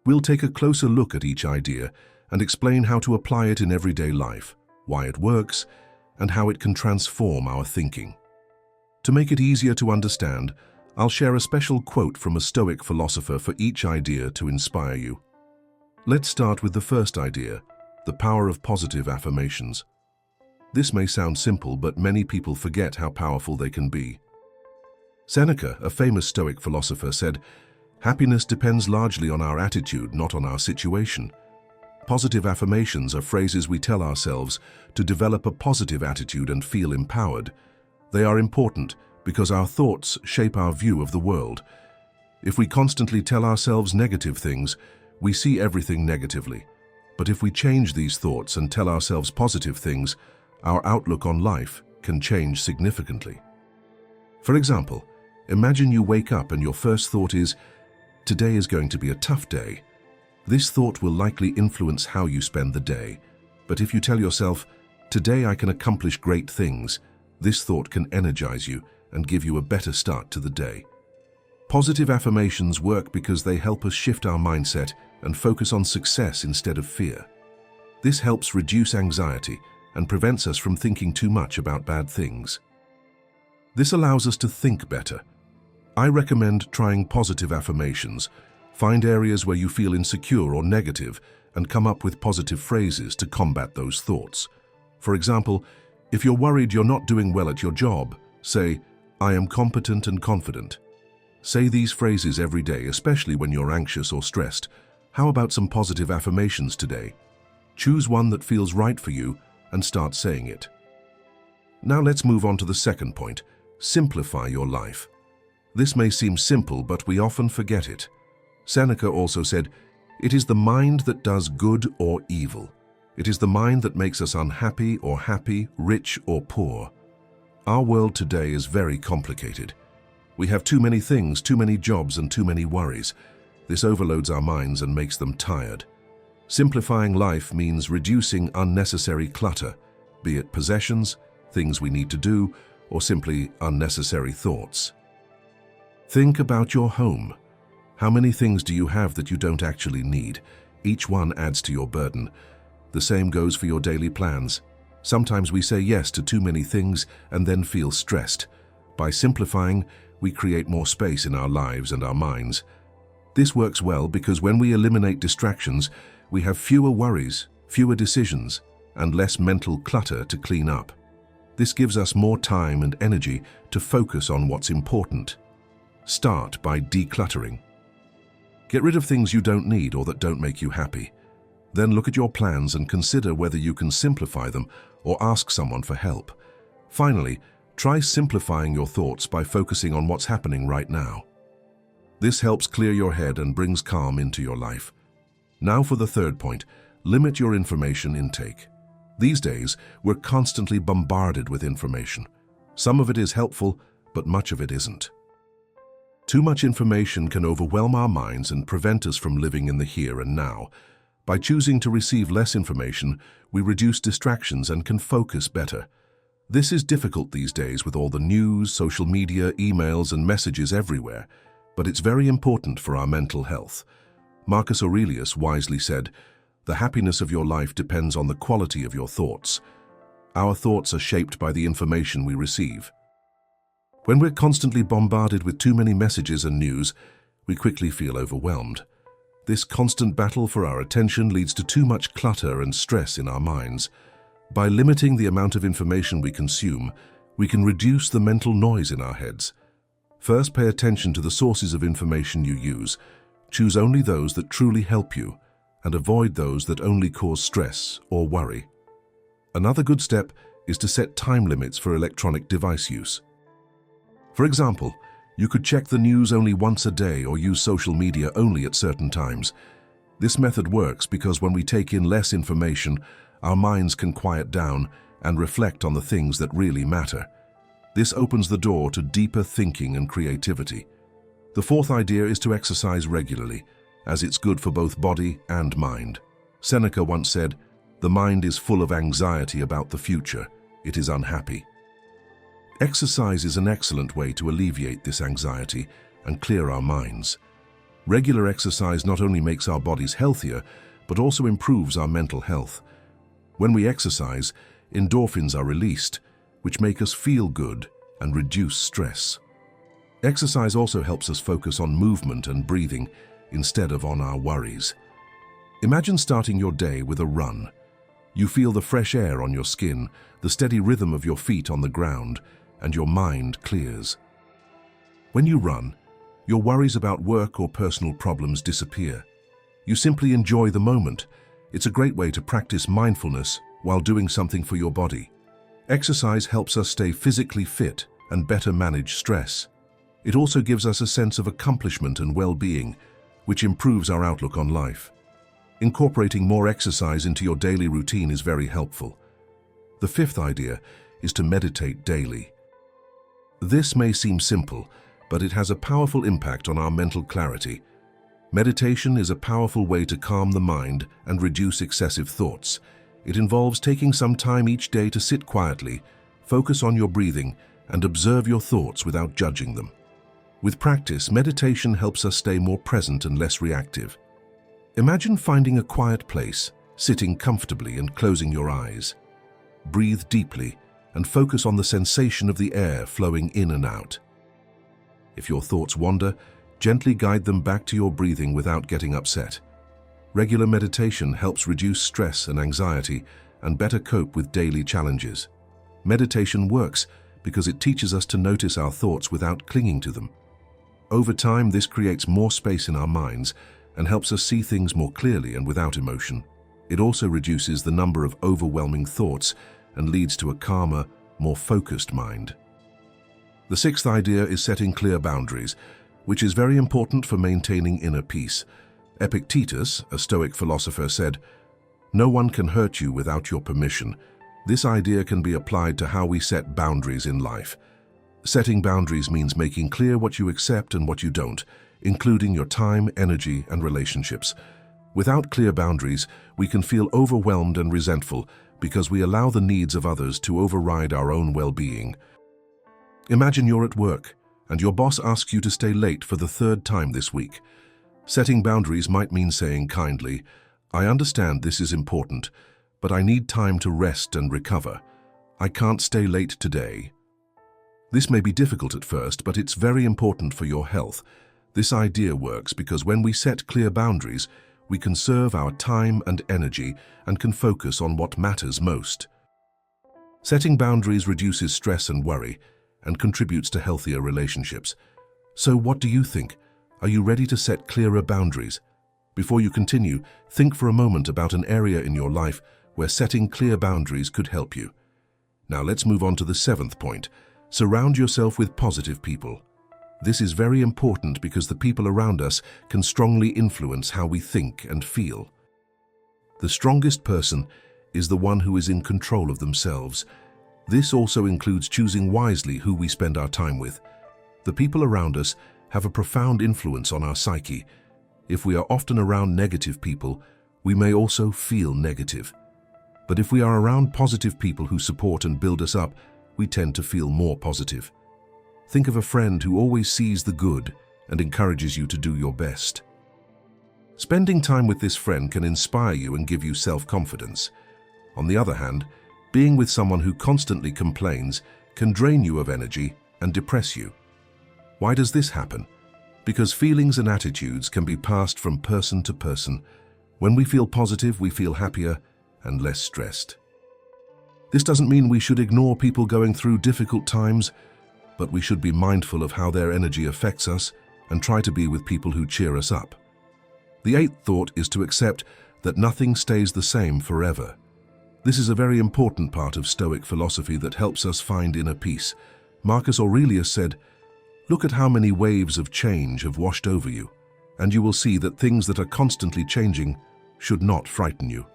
We'll take a closer look at each idea and explain how to apply it in everyday life, why it works, and how it can transform our thinking. To make it easier to understand, I'll share a special quote from a Stoic philosopher for each idea to inspire you. Let's start with the first idea, the power of positive affirmations. This may sound simple, but many people forget how powerful they can be. Seneca, a famous Stoic philosopher, said, "Happiness depends largely on our attitude, not on our situation." Positive affirmations are phrases we tell ourselves to develop a positive attitude and feel empowered. They are important because our thoughts shape our view of the world. If we constantly tell ourselves negative things, we see everything negatively. But if we change these thoughts and tell ourselves positive things, our outlook on life can change significantly. For example, imagine you wake up and your first thought is, "Today is going to be a tough day." This thought will likely influence how you spend the day. But if you tell yourself, "Today I can accomplish great things," this thought can energize you and give you a better start to the day. Positive affirmations work because they help us shift our mindset and focus on success instead of fear. This helps reduce anxiety and prevents us from thinking too much about bad things. This allows us to think better. I recommend trying positive affirmations. Find areas where you feel insecure or negative and come up with positive phrases to combat those thoughts. For example, if you're worried you're not doing well at your job, say, "I am competent and confident." Say these phrases every day, especially when you're anxious or stressed. How about some positive affirmations today? Choose one that feels right for you and start saying it. Now let's move on to the second point, simplify your life. This may seem simple, but we often forget it. Seneca also said, "It is the mind that does good or evil. It is the mind that makes us unhappy or happy, rich or poor." Our world today is very complicated. We have too many things, too many jobs, and too many worries. This overloads our minds and makes them tired. Simplifying life means reducing unnecessary clutter, be it possessions, things we need to do, or simply unnecessary thoughts. Think about your home. How many things do you have that you don't actually need? Each one adds to your burden. The same goes for your daily plans. Sometimes we say yes to too many things and then feel stressed. By simplifying, we create more space in our lives and our minds. This works well because when we eliminate distractions, we have fewer worries, fewer decisions, and less mental clutter to clean up. This gives us more time and energy to focus on what's important. Start by decluttering. Get rid of things you don't need or that don't make you happy. Then look at your plans and consider whether you can simplify them or ask someone for help. Finally, try simplifying your thoughts by focusing on what's happening right now. This helps clear your head and brings calm into your life. Now for the third point, limit your information intake. These days, we're constantly bombarded with information. Some of it is helpful, but much of it isn't. Too much information can overwhelm our minds and prevent us from living in the here and now. By choosing to receive less information, we reduce distractions and can focus better. This is difficult these days with all the news, social media, emails, and messages everywhere, but it's very important for our mental health. Marcus Aurelius wisely said, "The happiness of your life depends on the quality of your thoughts." Our thoughts are shaped by the information we receive. When we're constantly bombarded with too many messages and news, we quickly feel overwhelmed. This constant battle for our attention leads to too much clutter and stress in our minds. By limiting the amount of information we consume, we can reduce the mental noise in our heads. First, pay attention to the sources of information you use. Choose only those that truly help you, and avoid those that only cause stress or worry. Another good step is to set time limits for electronic device use. For example, you could check the news only once a day or use social media only at certain times. This method works because when we take in less information, our minds can quiet down and reflect on the things that really matter. This opens the door to deeper thinking and creativity. The fourth idea is to exercise regularly, as it's good for both body and mind. Seneca once said, "The mind is full of anxiety about the future. It is unhappy." Exercise is an excellent way to alleviate this anxiety and clear our minds. Regular exercise not only makes our bodies healthier, but also improves our mental health. When we exercise, endorphins are released, which make us feel good and reduce stress. Exercise also helps us focus on movement and breathing instead of on our worries. Imagine starting your day with a run. You feel the fresh air on your skin, the steady rhythm of your feet on the ground, and your mind clears. When you run, your worries about work or personal problems disappear. You simply enjoy the moment. It's a great way to practice mindfulness while doing something for your body. Exercise helps us stay physically fit and better manage stress. It also gives us a sense of accomplishment and well-being, which improves our outlook on life. Incorporating more exercise into your daily routine is very helpful. The fifth idea is to meditate daily. This may seem simple, but it has a powerful impact on our mental clarity. Meditation is a powerful way to calm the mind and reduce excessive thoughts. It involves taking some time each day to sit quietly, focus on your breathing, and observe your thoughts without judging them. With practice, meditation helps us stay more present and less reactive. Imagine finding a quiet place, sitting comfortably and closing your eyes. Breathe deeply and focus on the sensation of the air flowing in and out. If your thoughts wander, gently guide them back to your breathing without getting upset. Regular meditation helps reduce stress and anxiety and better cope with daily challenges. Meditation works because it teaches us to notice our thoughts without clinging to them. Over time, this creates more space in our minds and helps us see things more clearly and without emotion. It also reduces the number of overwhelming thoughts and leads to a calmer, more focused mind. The sixth idea is setting clear boundaries, which is very important for maintaining inner peace. Epictetus, a Stoic philosopher, said, "No one can hurt you without your permission." This idea can be applied to how we set boundaries in life. Setting boundaries means making clear what you accept and what you don't, including your time, energy, and relationships. Without clear boundaries, we can feel overwhelmed and resentful because we allow the needs of others to override our own well-being. Imagine you're at work, and your boss asks you to stay late for the third time this week. Setting boundaries might mean saying kindly, "I understand this is important, but I need time to rest and recover. I can't stay late today." This may be difficult at first, but it's very important for your health. This idea works because when we set clear boundaries, we conserve our time and energy and can focus on what matters most. Setting boundaries reduces stress and worry and contributes to healthier relationships. So what do you think? Are you ready to set clearer boundaries? Before you continue, think for a moment about an area in your life where setting clear boundaries could help you. Now let's move on to the seventh point. Surround yourself with positive people. This is very important because the people around us can strongly influence how we think and feel. The strongest person is the one who is in control of themselves. This also includes choosing wisely who we spend our time with. The people around us have a profound influence on our psyche. If we are often around negative people, we may also feel negative. But if we are around positive people who support and build us up, we tend to feel more positive. Think of a friend who always sees the good and encourages you to do your best. Spending time with this friend can inspire you and give you self-confidence. On the other hand, being with someone who constantly complains can drain you of energy and depress you. Why does this happen? Because feelings and attitudes can be passed from person to person. When we feel positive, we feel happier and less stressed. This doesn't mean we should ignore people going through difficult times, but we should be mindful of how their energy affects us and try to be with people who cheer us up. The eighth thought is to accept that nothing stays the same forever. This is a very important part of Stoic philosophy that helps us find inner peace. Marcus Aurelius said, "Look at how many waves of change have washed over you, and you will see that things that are constantly changing should not frighten you."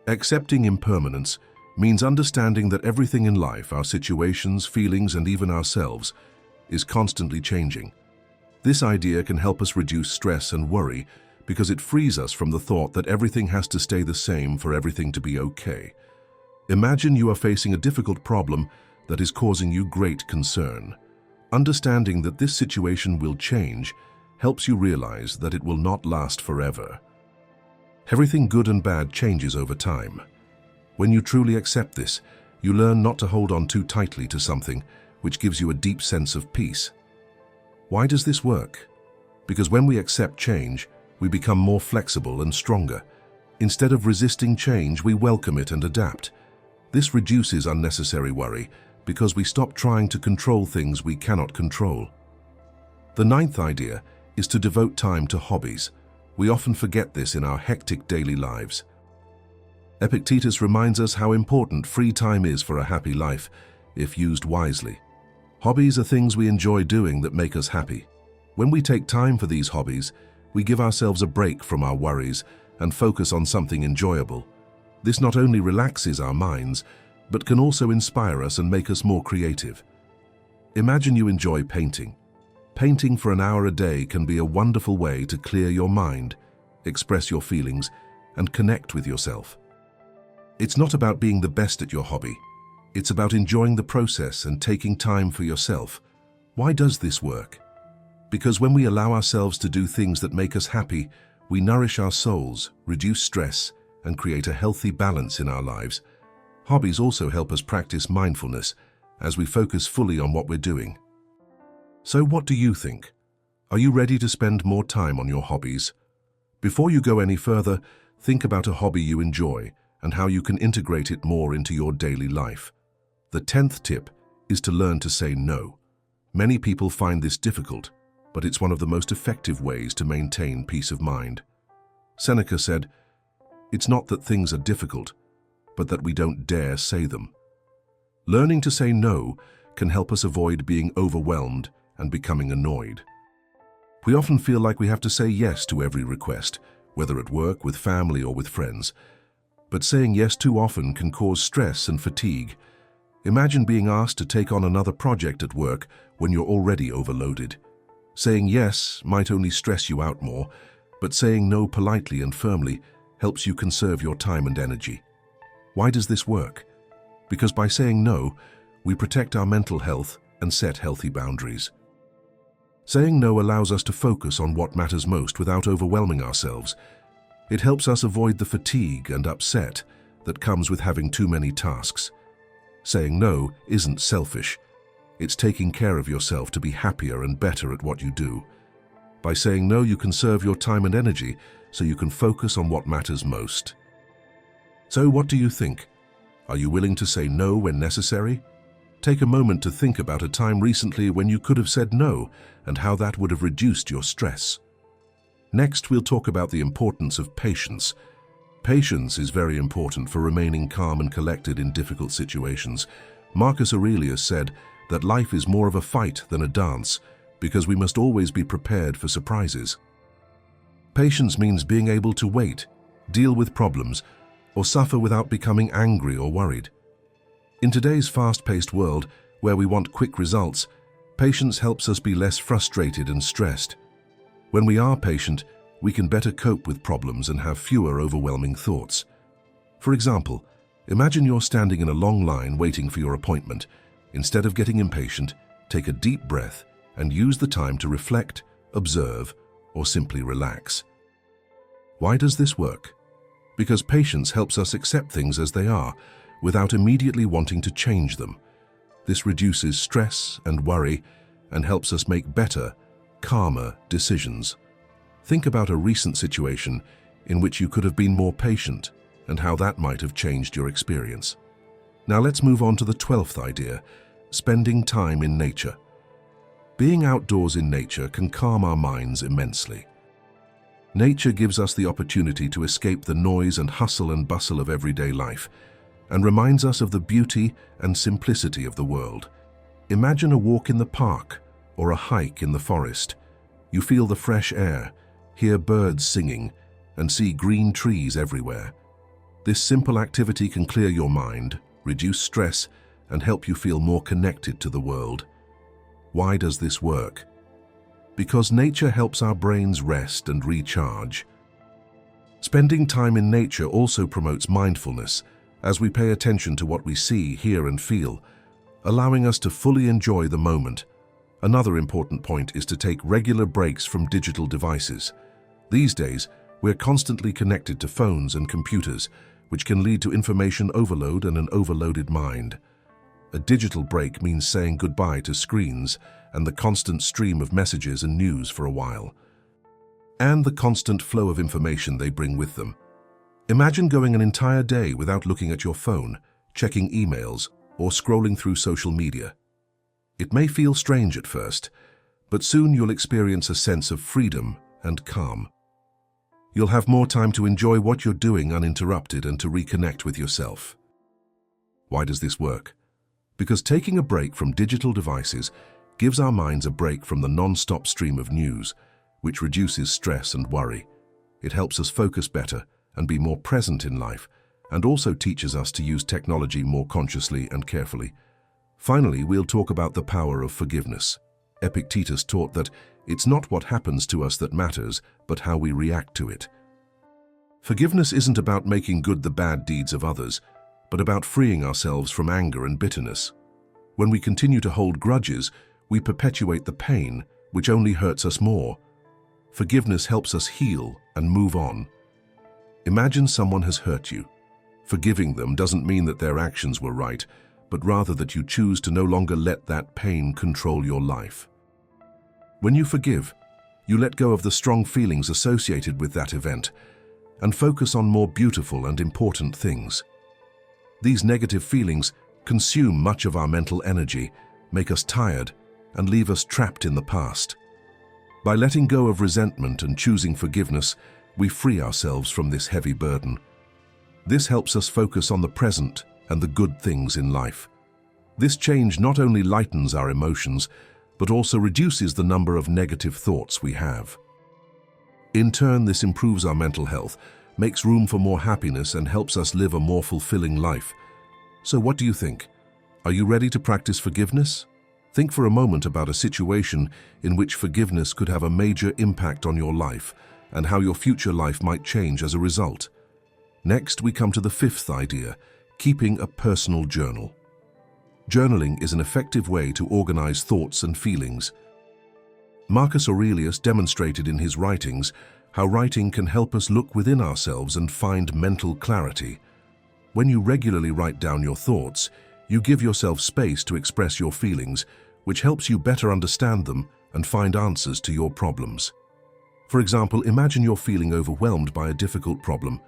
Accepting impermanence means understanding that everything in life, our situations, feelings, and even ourselves, is constantly changing. This idea can help us reduce stress and worry because it frees us from the thought that everything has to stay the same for everything to be okay. Imagine you are facing a difficult problem that is causing you great concern. Understanding that this situation will change helps you realize that it will not last forever. Everything good and bad changes over time. When you truly accept this, you learn not to hold on too tightly to something, which gives you a deep sense of peace. Why does this work? Because when we accept change, we become more flexible and stronger. Instead of resisting change, we welcome it and adapt. This reduces unnecessary worry because we stop trying to control things we cannot control. The ninth idea is to devote time to hobbies. We often forget this in our hectic daily lives. Epictetus reminds us how important free time is for a happy life, if used wisely. Hobbies are things we enjoy doing that make us happy. When we take time for these hobbies, we give ourselves a break from our worries and focus on something enjoyable. This not only relaxes our minds, but can also inspire us and make us more creative. Imagine you enjoy painting. Painting for an hour a day can be a wonderful way to clear your mind, express your feelings, and connect with yourself. It's not about being the best at your hobby. It's about enjoying the process and taking time for yourself. Why does this work? Because when we allow ourselves to do things that make us happy, we nourish our souls, reduce stress, and create a healthy balance in our lives. Hobbies also help us practice mindfulness as we focus fully on what we're doing. So what do you think? Are you ready to spend more time on your hobbies? Before you go any further, think about a hobby you enjoy and how you can integrate it more into your daily life. The 10th tip is to learn to say no. Many people find this difficult, but it's one of the most effective ways to maintain peace of mind. Seneca said, "It's not that things are difficult, but that we don't dare say them." Learning to say no can help us avoid being overwhelmed and becoming annoyed. We often feel like we have to say yes to every request, whether at work, with family, or with friends. But saying yes too often can cause stress and fatigue. Imagine being asked to take on another project at work when you're already overloaded. Saying yes might only stress you out more, but saying no politely and firmly helps you conserve your time and energy. Why does this work? Because by saying no, we protect our mental health and set healthy boundaries. Saying no allows us to focus on what matters most without overwhelming ourselves. It helps us avoid the fatigue and upset that comes with having too many tasks. Saying no isn't selfish. It's taking care of yourself to be happier and better at what you do. By saying no, you conserve your time and energy so you can focus on what matters most. So what do you think? Are you willing to say no when necessary? Take a moment to think about a time recently when you could have said no and how that would have reduced your stress. Next, we'll talk about the importance of patience. Patience is very important for remaining calm and collected in difficult situations. Marcus Aurelius said that life is more of a fight than a dance because we must always be prepared for surprises. Patience means being able to wait, deal with problems, or suffer without becoming angry or worried. In today's fast-paced world, where we want quick results, patience helps us be less frustrated and stressed. When we are patient, we can better cope with problems and have fewer overwhelming thoughts. For example, imagine you're standing in a long line waiting for your appointment. Instead of getting impatient, take a deep breath and use the time to reflect, observe, or simply relax. Why does this work? Because patience helps us accept things as they are, without immediately wanting to change them. This reduces stress and worry and helps us make better, calmer decisions. Think about a recent situation in which you could have been more patient and how that might have changed your experience. Now let's move on to the 12th idea, spending time in nature. Being outdoors in nature can calm our minds immensely. Nature gives us the opportunity to escape the noise and hustle and bustle of everyday life and reminds us of the beauty and simplicity of the world. Imagine a walk in the park or a hike in the forest. You feel the fresh air, hear birds singing, and see green trees everywhere. This simple activity can clear your mind, reduce stress, and help you feel more connected to the world. Why does this work? Because nature helps our brains rest and recharge. Spending time in nature also promotes mindfulness, as we pay attention to what we see, hear, and feel, allowing us to fully enjoy the moment. Another important point is to take regular breaks from digital devices. These days, we're constantly connected to phones and computers, which can lead to information overload and an overloaded mind. A digital break means saying goodbye to screens and the constant stream of messages and news for a while, and the constant flow of information they bring with them. Imagine going an entire day without looking at your phone, checking emails, or scrolling through social media. It may feel strange at first, but soon you'll experience a sense of freedom and calm. You'll have more time to enjoy what you're doing uninterrupted and to reconnect with yourself. Why does this work? Because taking a break from digital devices gives our minds a break from the non-stop stream of news, which reduces stress and worry. It helps us focus better and be more present in life, and also teaches us to use technology more consciously and carefully. Finally, we'll talk about the power of forgiveness. Epictetus taught that it's not what happens to us that matters, but how we react to it. Forgiveness isn't about making good the bad deeds of others, but about freeing ourselves from anger and bitterness. When we continue to hold grudges, we perpetuate the pain, which only hurts us more. Forgiveness helps us heal and move on. Imagine someone has hurt you. Forgiving them doesn't mean that their actions were right, but rather that you choose to no longer let that pain control your life. When you forgive, you let go of the strong feelings associated with that event and focus on more beautiful and important things. These negative feelings consume much of our mental energy, make us tired, and leave us trapped in the past. By letting go of resentment and choosing forgiveness, we free ourselves from this heavy burden. This helps us focus on the present and the good things in life. This change not only lightens our emotions, but also reduces the number of negative thoughts we have. In turn, this improves our mental health, makes room for more happiness, and helps us live a more fulfilling life. So what do you think? Are you ready to practice forgiveness? Think for a moment about a situation in which forgiveness could have a major impact on your life and how your future life might change as a result. Next, we come to the fifth idea, keeping a personal journal. Journaling is an effective way to organize thoughts and feelings. Marcus Aurelius demonstrated in his writings how writing can help us look within ourselves and find mental clarity. When you regularly write down your thoughts, you give yourself space to express your feelings, which helps you better understand them and find answers to your problems. For example, imagine you're feeling overwhelmed by a difficult problem.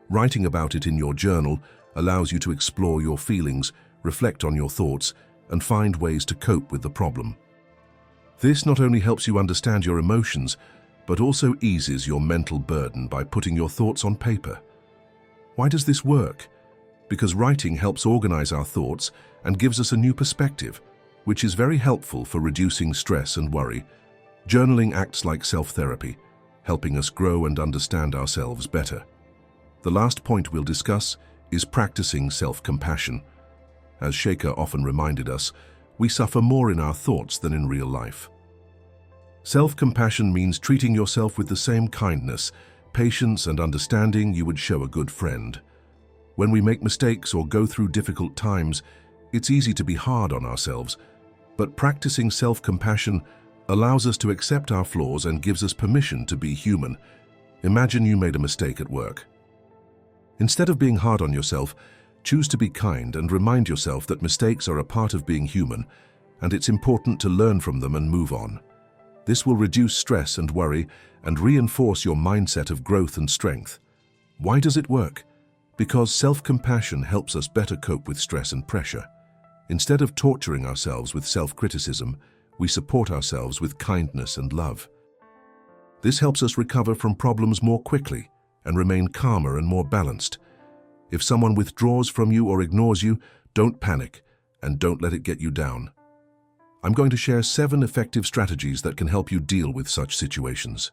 Writing about it in your journal allows you to explore your feelings, reflect on your thoughts, and find ways to cope with the problem. This not only helps you understand your emotions, but also eases your mental burden by putting your thoughts on paper. Why does this work? Because writing helps organize our thoughts and gives us a new perspective, which is very helpful for reducing stress and worry. Journaling acts like self-therapy, helping us grow and understand ourselves better. The last point we'll discuss is practicing self-compassion. As Shaker often reminded us, we suffer more in our thoughts than in real life. Self-compassion means treating yourself with the same kindness, patience, and understanding you would show a good friend. When we make mistakes or go through difficult times, it's easy to be hard on ourselves, but practicing self-compassion allows us to accept our flaws and gives us permission to be human. Imagine you made a mistake at work. Instead of being hard on yourself, choose to be kind and remind yourself that mistakes are a part of being human, and it's important to learn from them and move on. This will reduce stress and worry and reinforce your mindset of growth and strength. Why does it work? Because self-compassion helps us better cope with stress and pressure. Instead of torturing ourselves with self-criticism, we support ourselves with kindness and love. This helps us recover from problems more quickly and remain calmer and more balanced. If someone withdraws from you or ignores you, don't panic and don't let it get you down. I'm going to share 7 effective strategies that can help you deal with such situations.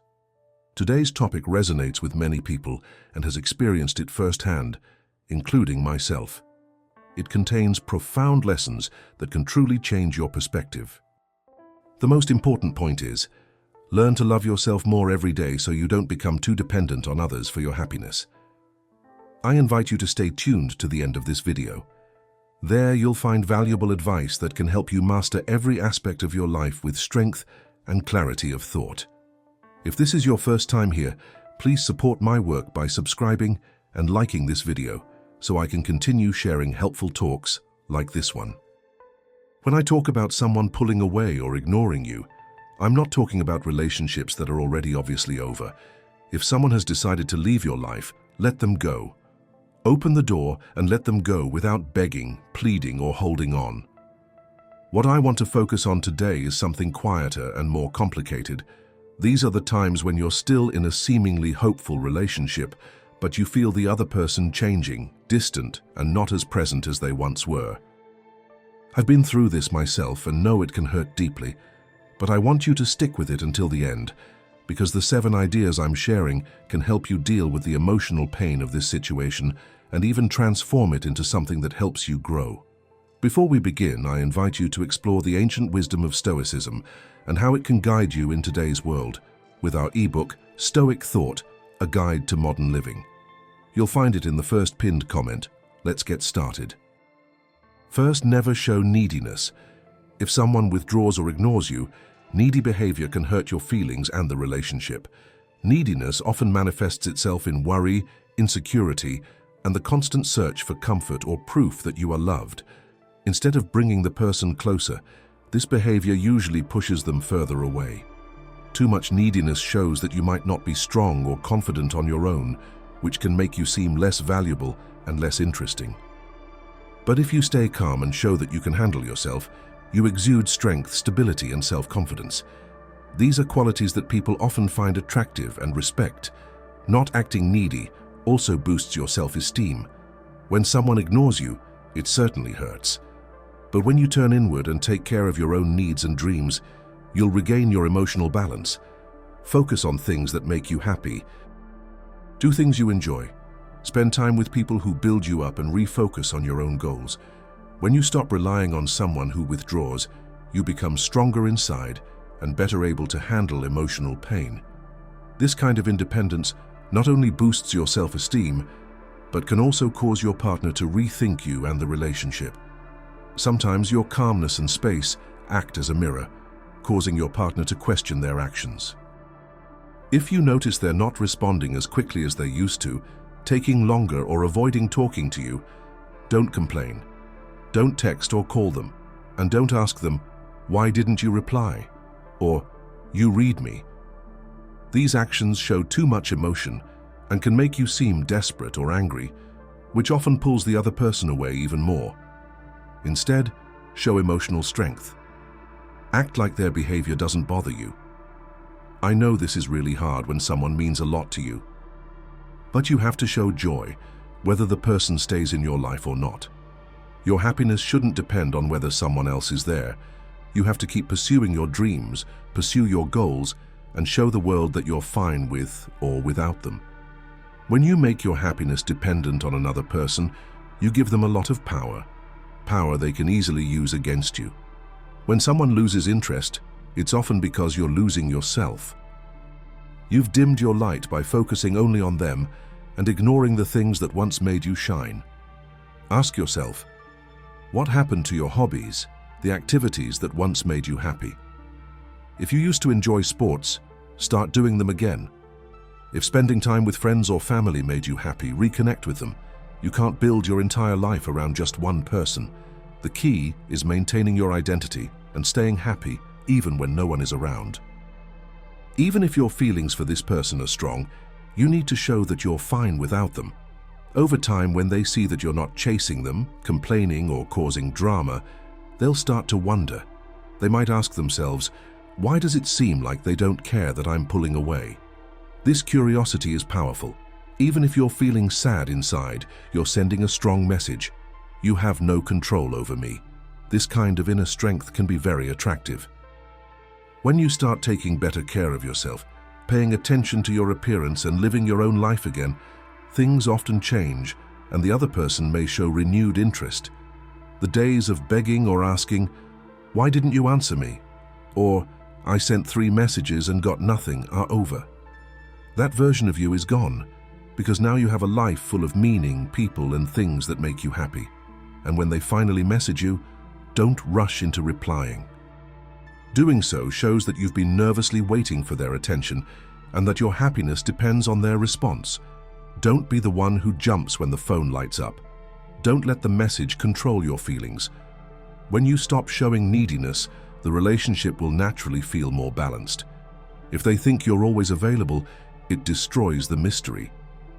Today's topic resonates with many people and has experienced it firsthand, including myself. It contains profound lessons that can truly change your perspective. The most important point is, learn to love yourself more every day so you don't become too dependent on others for your happiness. I invite you to stay tuned to the end of this video. There you'll find valuable advice that can help you master every aspect of your life with strength and clarity of thought. If this is your first time here, please support my work by subscribing and liking this video so I can continue sharing helpful talks like this one. When I talk about someone pulling away or ignoring you, I'm not talking about relationships that are already obviously over. If someone has decided to leave your life, let them go. Open the door and let them go without begging, pleading, or holding on. What I want to focus on today is something quieter and more complicated. These are the times when you're still in a seemingly hopeful relationship, but you feel the other person changing, distant, and not as present as they once were. I've been through this myself and know it can hurt deeply, but I want you to stick with it until the end, because the 7 ideas I'm sharing can help you deal with the emotional pain of this situation and even transform it into something that helps you grow. Before we begin, I invite you to explore the ancient wisdom of Stoicism and how it can guide you in today's world with our ebook, Stoic Thought, A Guide to Modern Living. You'll find it in the first pinned comment. Let's get started. First, never show neediness. If someone withdraws or ignores you, needy behavior can hurt your feelings and the relationship. Neediness often manifests itself in worry, insecurity, and the constant search for comfort or proof that you are loved. Instead of bringing the person closer, this behavior usually pushes them further away. Too much neediness shows that you might not be strong or confident on your own, which can make you seem less valuable and less interesting. But if you stay calm and show that you can handle yourself, you exude strength, stability, and self-confidence. These are qualities that people often find attractive and respect. Not acting needy also boosts your self-esteem. When someone ignores you, it certainly hurts. But when you turn inward and take care of your own needs and dreams, you'll regain your emotional balance. Focus on things that make you happy. Do things you enjoy. Spend time with people who build you up and refocus on your own goals. When you stop relying on someone who withdraws, you become stronger inside and better able to handle emotional pain. This kind of independence not only boosts your self-esteem, but can also cause your partner to rethink you and the relationship. Sometimes your calmness and space act as a mirror, causing your partner to question their actions. If you notice they're not responding as quickly as they used to, taking longer or avoiding talking to you, don't complain. Don't text or call them, and don't ask them, "Why didn't you reply?" or "You read me." These actions show too much emotion and can make you seem desperate or angry, which often pulls the other person away even more. Instead, show emotional strength. Act like their behavior doesn't bother you. I know this is really hard when someone means a lot to you, but you have to show joy, whether the person stays in your life or not. Your happiness shouldn't depend on whether someone else is there. You have to keep pursuing your dreams, pursue your goals, and show the world that you're fine with or without them. When you make your happiness dependent on another person, you give them a lot of power they can easily use against you. When someone loses interest, it's often because you're losing yourself. You've dimmed your light by focusing only on them and ignoring the things that once made you shine. Ask yourself, what happened to your hobbies, the activities that once made you happy? If you used to enjoy sports, start doing them again. If spending time with friends or family made you happy, reconnect with them. You can't build your entire life around just one person. The key is maintaining your identity and staying happy even when no one is around. Even if your feelings for this person are strong, you need to show that you're fine without them. Over time, when they see that you're not chasing them, complaining, or causing drama, they'll start to wonder. They might ask themselves, why does it seem like they don't care that I'm pulling away? This curiosity is powerful. Even if you're feeling sad inside, you're sending a strong message. You have no control over me. This kind of inner strength can be very attractive. When you start taking better care of yourself, paying attention to your appearance and living your own life again, things often change, and the other person may show renewed interest. The days of begging or asking, "Why didn't you answer me?" or "I sent 3 messages and got nothing," are over. That version of you is gone, because now you have a life full of meaning, people, and things that make you happy. And when they finally message you, don't rush into replying. Doing so shows that you've been nervously waiting for their attention and that your happiness depends on their response. Don't be the one who jumps when the phone lights up. Don't let the message control your feelings. When you stop showing neediness, the relationship will naturally feel more balanced. If they think you're always available, it destroys the mystery.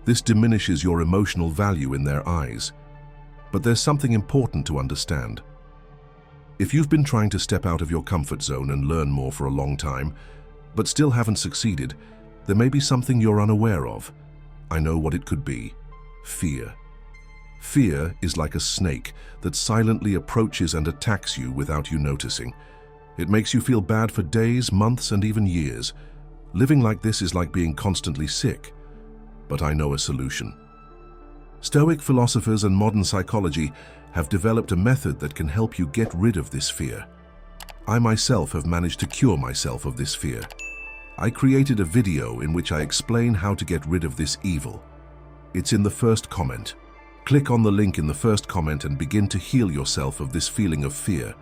This diminishes your emotional value in their eyes. But there's something important to understand. If you've been trying to step out of your comfort zone and learn more for a long time, but still haven't succeeded, there may be something you're unaware of. I know what it could be. Fear. Fear is like a snake that silently approaches and attacks you without you noticing. It makes you feel bad for days, months, and even years. Living like this is like being constantly sick. But I know a solution. Stoic philosophers and modern psychology have developed a method that can help you get rid of this fear. I myself have managed to cure myself of this fear. I created a video in which I explain how to get rid of this evil. It's in the first comment. Click on the link in the first comment and begin to heal yourself of this feeling of fear.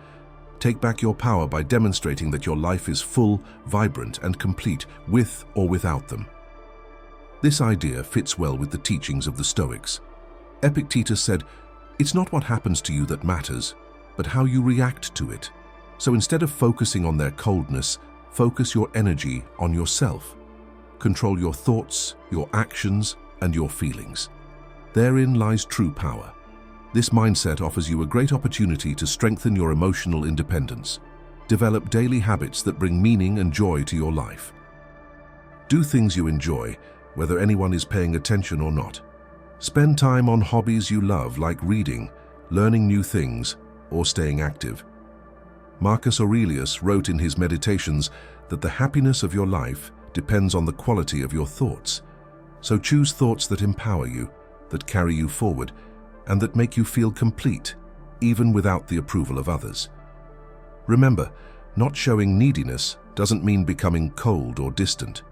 Take back your power by demonstrating that your life is full, vibrant, and complete, with or without them. This idea fits well with the teachings of the Stoics. Epictetus said, "It's not what happens to you that matters, but how you react to it." So instead of focusing on their coldness, focus your energy on yourself. Control your thoughts, your actions, and your feelings. Therein lies true power. This mindset offers you a great opportunity to strengthen your emotional independence. Develop daily habits that bring meaning and joy to your life. Do things you enjoy, whether anyone is paying attention or not. Spend time on hobbies you love, like reading, learning new things, or staying active. Marcus Aurelius wrote in his Meditations that the happiness of your life depends on the quality of your thoughts. So choose thoughts that empower you, that carry you forward, and that make you feel complete, even without the approval of others. Remember, not showing neediness doesn't mean becoming cold or distant.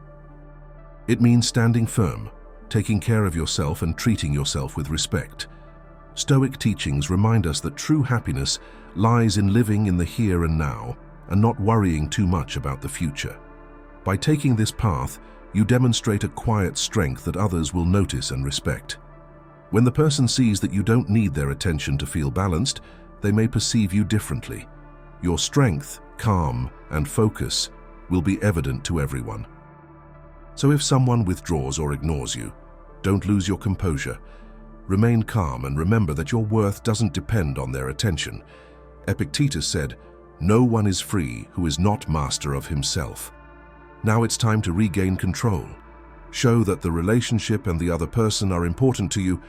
It means standing firm, taking care of yourself and treating yourself with respect. Stoic teachings remind us that true happiness lies in living in the here and now and not worrying too much about the future. By taking this path, you demonstrate a quiet strength that others will notice and respect. When the person sees that you don't need their attention to feel balanced, they may perceive you differently. Your strength, calm, and focus will be evident to everyone. So if someone withdraws or ignores you, don't lose your composure. Remain calm and remember that your worth doesn't depend on their attention. Epictetus said, "No one is free who is not master of himself." Now it's time to regain control. Show that the relationship and the other person are important to you,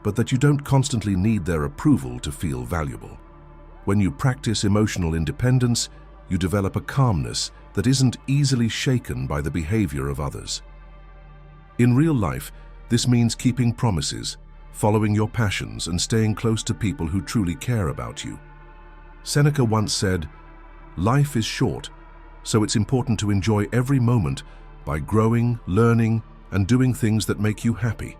but that you don't constantly need their approval to feel valuable. When you practice emotional independence, you develop a calmness that isn't easily shaken by the behavior of others. In real life, this means keeping promises, following your passions, and staying close to people who truly care about you. Seneca once said, "Life is short, so it's important to enjoy every moment by growing, learning, and doing things that make you happy."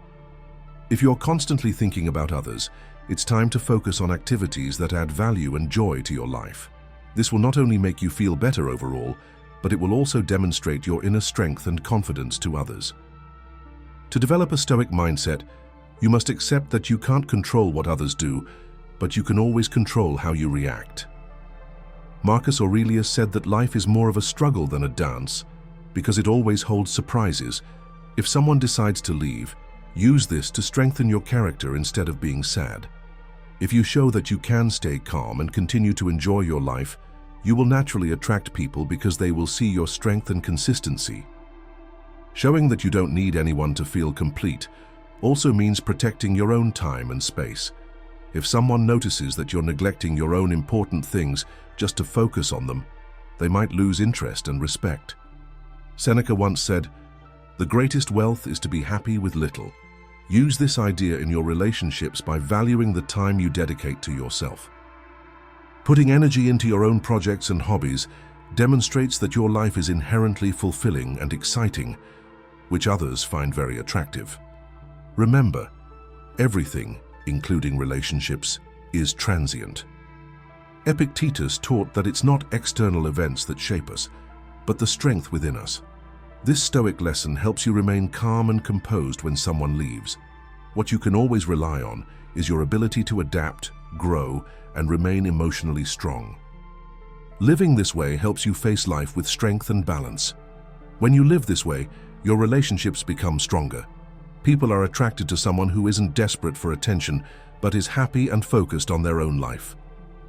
If you're constantly thinking about others, it's time to focus on activities that add value and joy to your life. This will not only make you feel better overall, but it will also demonstrate your inner strength and confidence to others. To develop a Stoic mindset, you must accept that you can't control what others do, but you can always control how you react. Marcus Aurelius said that life is more of a struggle than a dance, because it always holds surprises. If someone decides to leave, use this to strengthen your character instead of being sad. If you show that you can stay calm and continue to enjoy your life, you will naturally attract people because they will see your strength and consistency. Showing that you don't need anyone to feel complete also means protecting your own time and space. If someone notices that you're neglecting your own important things just to focus on them, they might lose interest and respect. Seneca once said, "The greatest wealth is to be happy with little." Use this idea in your relationships by valuing the time you dedicate to yourself. Putting energy into your own projects and hobbies demonstrates that your life is inherently fulfilling and exciting, which others find very attractive. Remember, everything, including relationships, is transient. Epictetus taught that it's not external events that shape us, but the strength within us. This Stoic lesson helps you remain calm and composed when someone leaves. What you can always rely on is your ability to adapt, grow, and remain emotionally strong. Living this way helps you face life with strength and balance. When you live this way, your relationships become stronger. People are attracted to someone who isn't desperate for attention, but is happy and focused on their own life.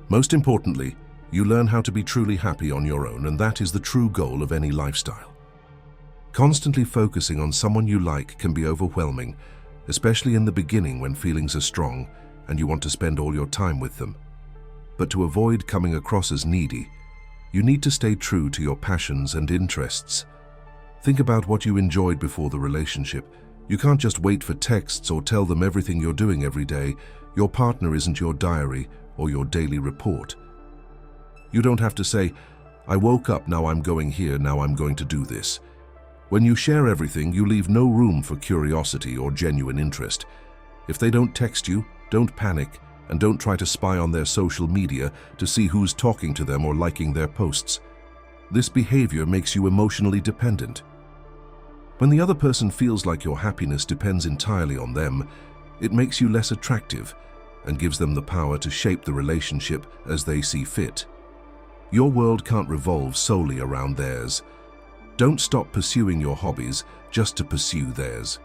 Most importantly, you learn how to be truly happy on your own, and that is the true goal of any lifestyle. Constantly focusing on someone you like can be overwhelming, especially in the beginning when feelings are strong and you want to spend all your time with them. But to avoid coming across as needy, you need to stay true to your passions and interests. Think about what you enjoyed before the relationship. You can't just wait for texts or tell them everything you're doing every day. Your partner isn't your diary or your daily report. You don't have to say, "I woke up, now I'm going here, now I'm going to do this." When you share everything, you leave no room for curiosity or genuine interest. If they don't text you, don't panic, and don't try to spy on their social media to see who's talking to them or liking their posts. This behavior makes you emotionally dependent. When the other person feels like your happiness depends entirely on them, it makes you less attractive and gives them the power to shape the relationship as they see fit. Your world can't revolve solely around theirs. Don't stop pursuing your hobbies just to pursue theirs.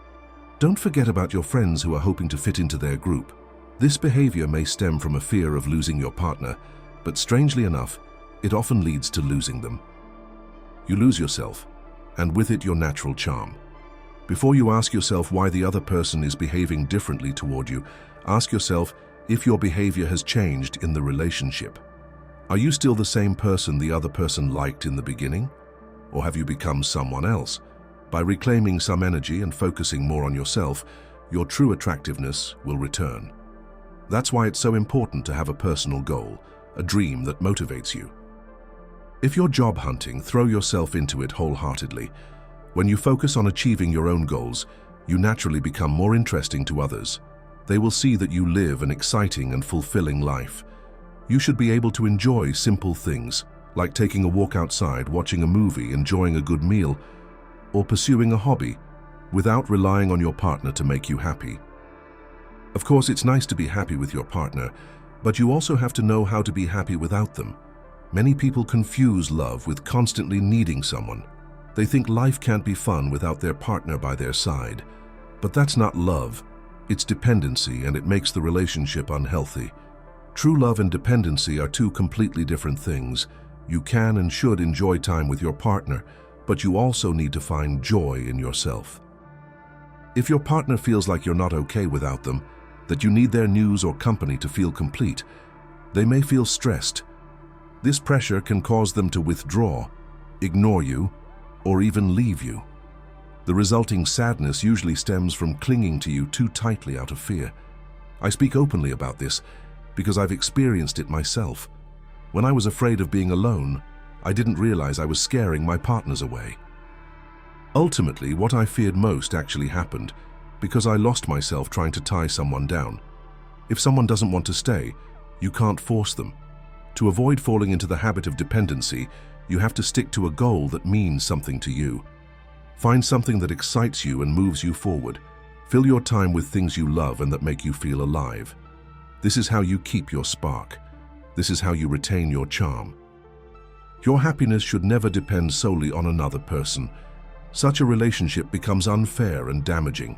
Don't forget about your friends who are hoping to fit into their group. This behavior may stem from a fear of losing your partner, but strangely enough, it often leads to losing them. You lose yourself, and with it your natural charm. Before you ask yourself why the other person is behaving differently toward you, ask yourself if your behavior has changed in the relationship. Are you still the same person the other person liked in the beginning? Or have you become someone else? By reclaiming some energy and focusing more on yourself, your true attractiveness will return. That's why it's so important to have a personal goal, a dream that motivates you. If you're job hunting, throw yourself into it wholeheartedly. When you focus on achieving your own goals, you naturally become more interesting to others. They will see that you live an exciting and fulfilling life. You should be able to enjoy simple things, like taking a walk outside, watching a movie, enjoying a good meal, or pursuing a hobby, without relying on your partner to make you happy. Of course, it's nice to be happy with your partner, but you also have to know how to be happy without them. Many people confuse love with constantly needing someone. They think life can't be fun without their partner by their side. But that's not love. It's dependency, and it makes the relationship unhealthy. True love and dependency are two completely different things. You can and should enjoy time with your partner, but you also need to find joy in yourself. If your partner feels like you're not okay without them, that you need their news or company to feel complete, they may feel stressed. This pressure can cause them to withdraw, ignore you, or even leave you. The resulting sadness usually stems from clinging to you too tightly out of fear. I speak openly about this because I've experienced it myself. When I was afraid of being alone, I didn't realize I was scaring my partners away. Ultimately, what I feared most actually happened because I lost myself trying to tie someone down. If someone doesn't want to stay, you can't force them. To avoid falling into the habit of dependency, you have to stick to a goal that means something to you. Find something that excites you and moves you forward. Fill your time with things you love and that make you feel alive. This is how you keep your spark. This is how you retain your charm. Your happiness should never depend solely on another person. Such a relationship becomes unfair and damaging.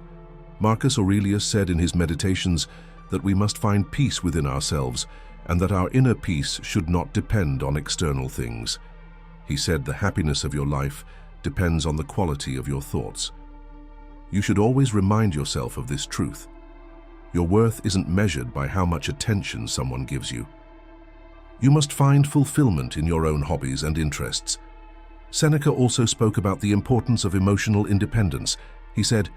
Marcus Aurelius said in his Meditations that we must find peace within ourselves and that our inner peace should not depend on external things. He said the happiness of your life depends on the quality of your thoughts. You should always remind yourself of this truth. Your worth isn't measured by how much attention someone gives you. You must find fulfillment in your own hobbies and interests. Seneca also spoke about the importance of emotional independence. He said,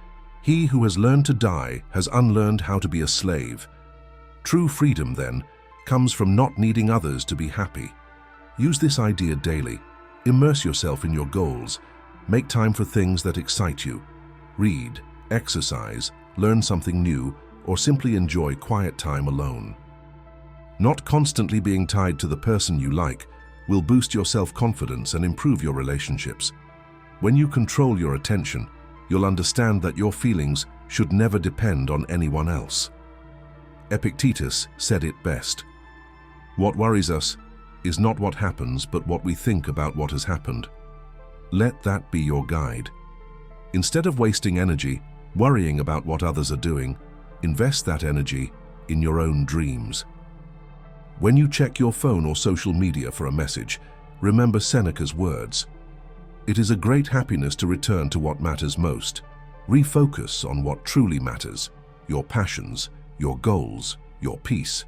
"He who has learned to die has unlearned how to be a slave." True freedom, then, comes from not needing others to be happy. Use this idea daily. Immerse yourself in your goals. Make time for things that excite you. Read, exercise, learn something new, or simply enjoy quiet time alone. Not constantly being tied to the person you like will boost your self-confidence and improve your relationships. When you control your attention, you'll understand that your feelings should never depend on anyone else. Epictetus said it best. What worries us is not what happens, but what we think about what has happened. Let that be your guide. Instead of wasting energy worrying about what others are doing, invest that energy in your own dreams. When you check your phone or social media for a message, remember Seneca's words. It is a great happiness to return to what matters most. Refocus on what truly matters, your passions, your goals, your peace.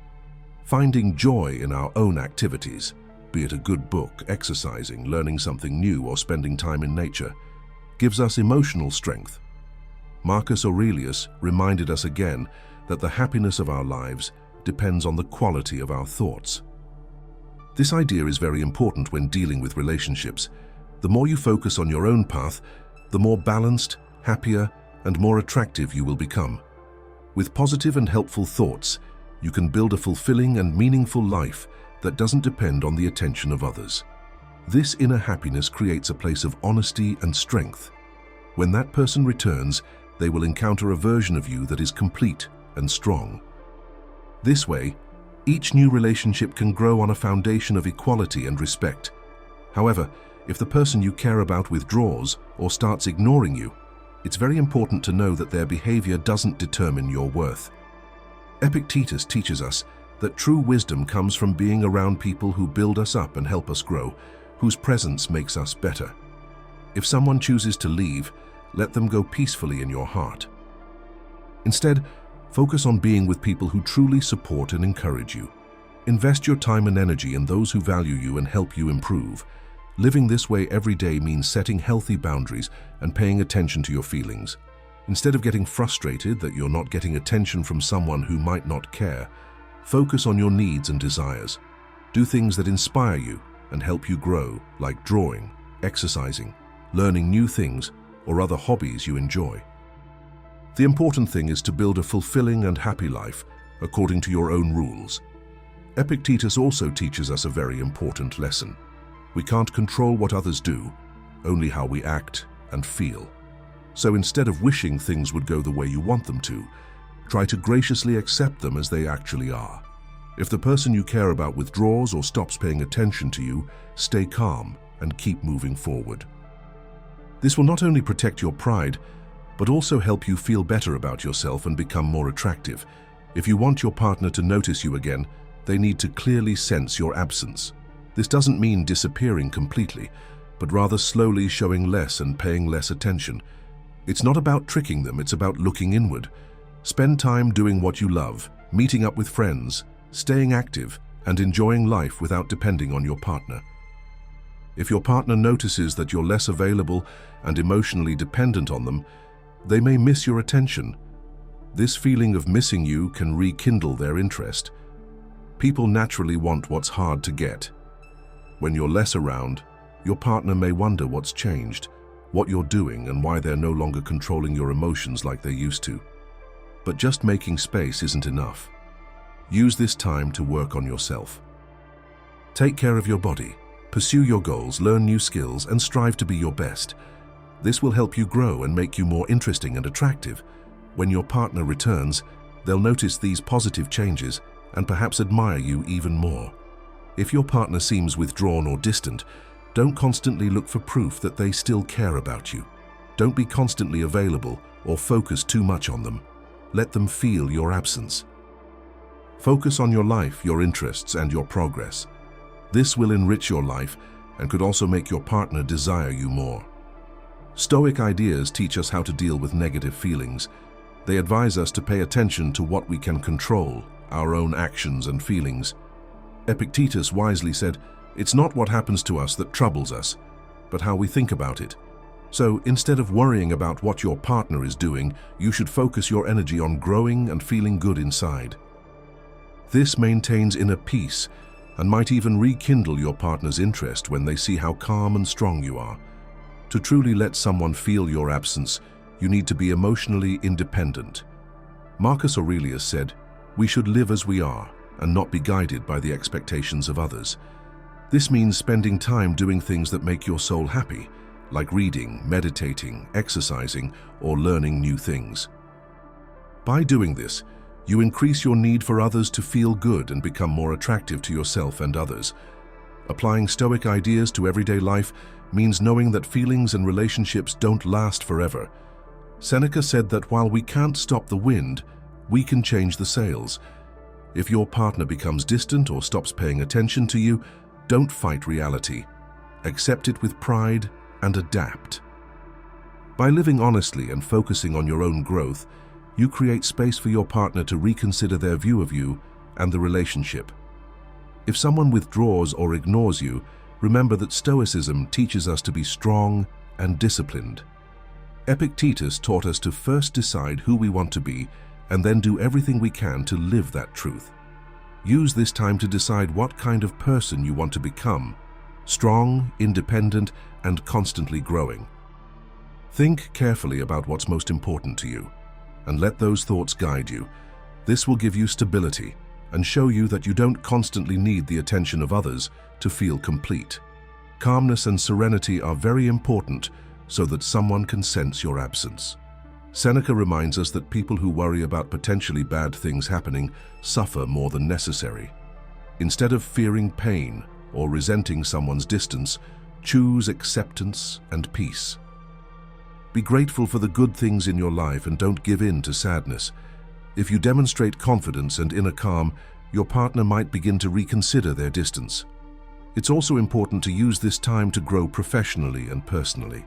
Finding joy in our own activities, be it a good book, exercising, learning something new, or spending time in nature, gives us emotional strength. Marcus Aurelius reminded us again that the happiness of our lives depends on the quality of our thoughts. This idea is very important when dealing with relationships. The more you focus on your own path, the more balanced, happier, and more attractive you will become. With positive and helpful thoughts, you can build a fulfilling and meaningful life that doesn't depend on the attention of others. This inner happiness creates a place of honesty and strength. When that person returns, they will encounter a version of you that is complete and strong. This way, each new relationship can grow on a foundation of equality and respect. However, if the person you care about withdraws or starts ignoring you, it's very important to know that their behavior doesn't determine your worth. Epictetus teaches us that true wisdom comes from being around people who build us up and help us grow, whose presence makes us better. If someone chooses to leave, let them go peacefully in your heart. Instead, focus on being with people who truly support and encourage you. Invest your time and energy in those who value you and help you improve. Living this way every day means setting healthy boundaries and paying attention to your feelings. Instead of getting frustrated that you're not getting attention from someone who might not care, focus on your needs and desires. Do things that inspire you and help you grow, like drawing, exercising, learning new things, or other hobbies you enjoy. The important thing is to build a fulfilling and happy life according to your own rules. Epictetus also teaches us a very important lesson. We can't control what others do, only how we act and feel. So instead of wishing things would go the way you want them to, try to graciously accept them as they actually are. If the person you care about withdraws or stops paying attention to you, stay calm and keep moving forward. This will not only protect your pride, but also help you feel better about yourself and become more attractive. If you want your partner to notice you again, they need to clearly sense your absence. This doesn't mean disappearing completely, but rather slowly showing less and paying less attention. It's not about tricking them, it's about looking inward. Spend time doing what you love, meeting up with friends, staying active, and enjoying life without depending on your partner. If your partner notices that you're less available and emotionally dependent on them, they may miss your attention. This feeling of missing you can rekindle their interest. People naturally want what's hard to get. When you're less around, your partner may wonder what's changed, what you're doing, and why they're no longer controlling your emotions like they used to. But just making space isn't enough. Use this time to work on yourself. Take care of your body, pursue your goals, learn new skills, and strive to be your best. This will help you grow and make you more interesting and attractive. When your partner returns, they'll notice these positive changes and perhaps admire you even more. If your partner seems withdrawn or distant, don't constantly look for proof that they still care about you. Don't be constantly available or focus too much on them. Let them feel your absence. Focus on your life, your interests, and your progress. This will enrich your life and could also make your partner desire you more. Stoic ideas teach us how to deal with negative feelings. They advise us to pay attention to what we can control, our own actions and feelings. Epictetus wisely said, "It's not what happens to us that troubles us, but how we think about it." So instead of worrying about what your partner is doing, you should focus your energy on growing and feeling good inside. This maintains inner peace and might even rekindle your partner's interest when they see how calm and strong you are. To truly let someone feel your absence, you need to be emotionally independent. Marcus Aurelius said, "We should live as we are and not be guided by the expectations of others." This means spending time doing things that make your soul happy, like reading, meditating, exercising, or learning new things. By doing this, you increase your need for others to feel good and become more attractive to yourself and others. Applying Stoic ideas to everyday life means knowing that feelings and relationships don't last forever. Seneca said that while we can't stop the wind, we can change the sails. If your partner becomes distant or stops paying attention to you, don't fight reality. Accept it with pride and adapt. By living honestly and focusing on your own growth, you create space for your partner to reconsider their view of you and the relationship. If someone withdraws or ignores you, remember that Stoicism teaches us to be strong and disciplined. Epictetus taught us to first decide who we want to be and then do everything we can to live that truth. Use this time to decide what kind of person you want to become: strong, independent, and constantly growing. Think carefully about what's most important to you, and let those thoughts guide you. This will give you stability and show you that you don't constantly need the attention of others to feel complete. Calmness and serenity are very important so that someone can sense your absence. Seneca reminds us that people who worry about potentially bad things happening suffer more than necessary. Instead of fearing pain or resenting someone's distance, choose acceptance and peace. Be grateful for the good things in your life and don't give in to sadness. If you demonstrate confidence and inner calm, your partner might begin to reconsider their distance. It's also important to use this time to grow professionally and personally.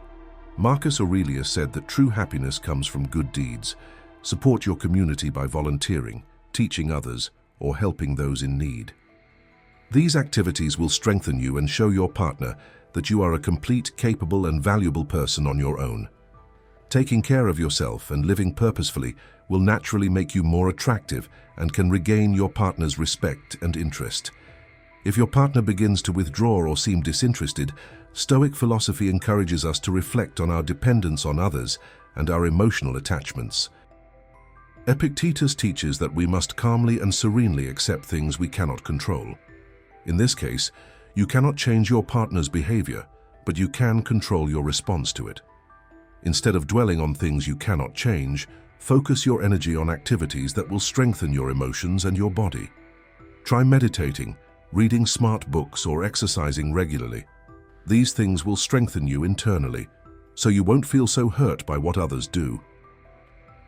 Marcus Aurelius said that true happiness comes from good deeds. Support your community by volunteering, teaching others, or helping those in need. These activities will strengthen you and show your partner that you are a complete, capable, and valuable person on your own. Taking care of yourself and living purposefully will naturally make you more attractive and can regain your partner's respect and interest. If your partner begins to withdraw or seem disinterested, Stoic philosophy encourages us to reflect on our dependence on others and our emotional attachments. Epictetus teaches that we must calmly and serenely accept things we cannot control. In this case, you cannot change your partner's behavior, but you can control your response to it. Instead of dwelling on things you cannot change, focus your energy on activities that will strengthen your emotions and your body. Try meditating, reading smart books, or exercising regularly. These things will strengthen you internally, so you won't feel so hurt by what others do.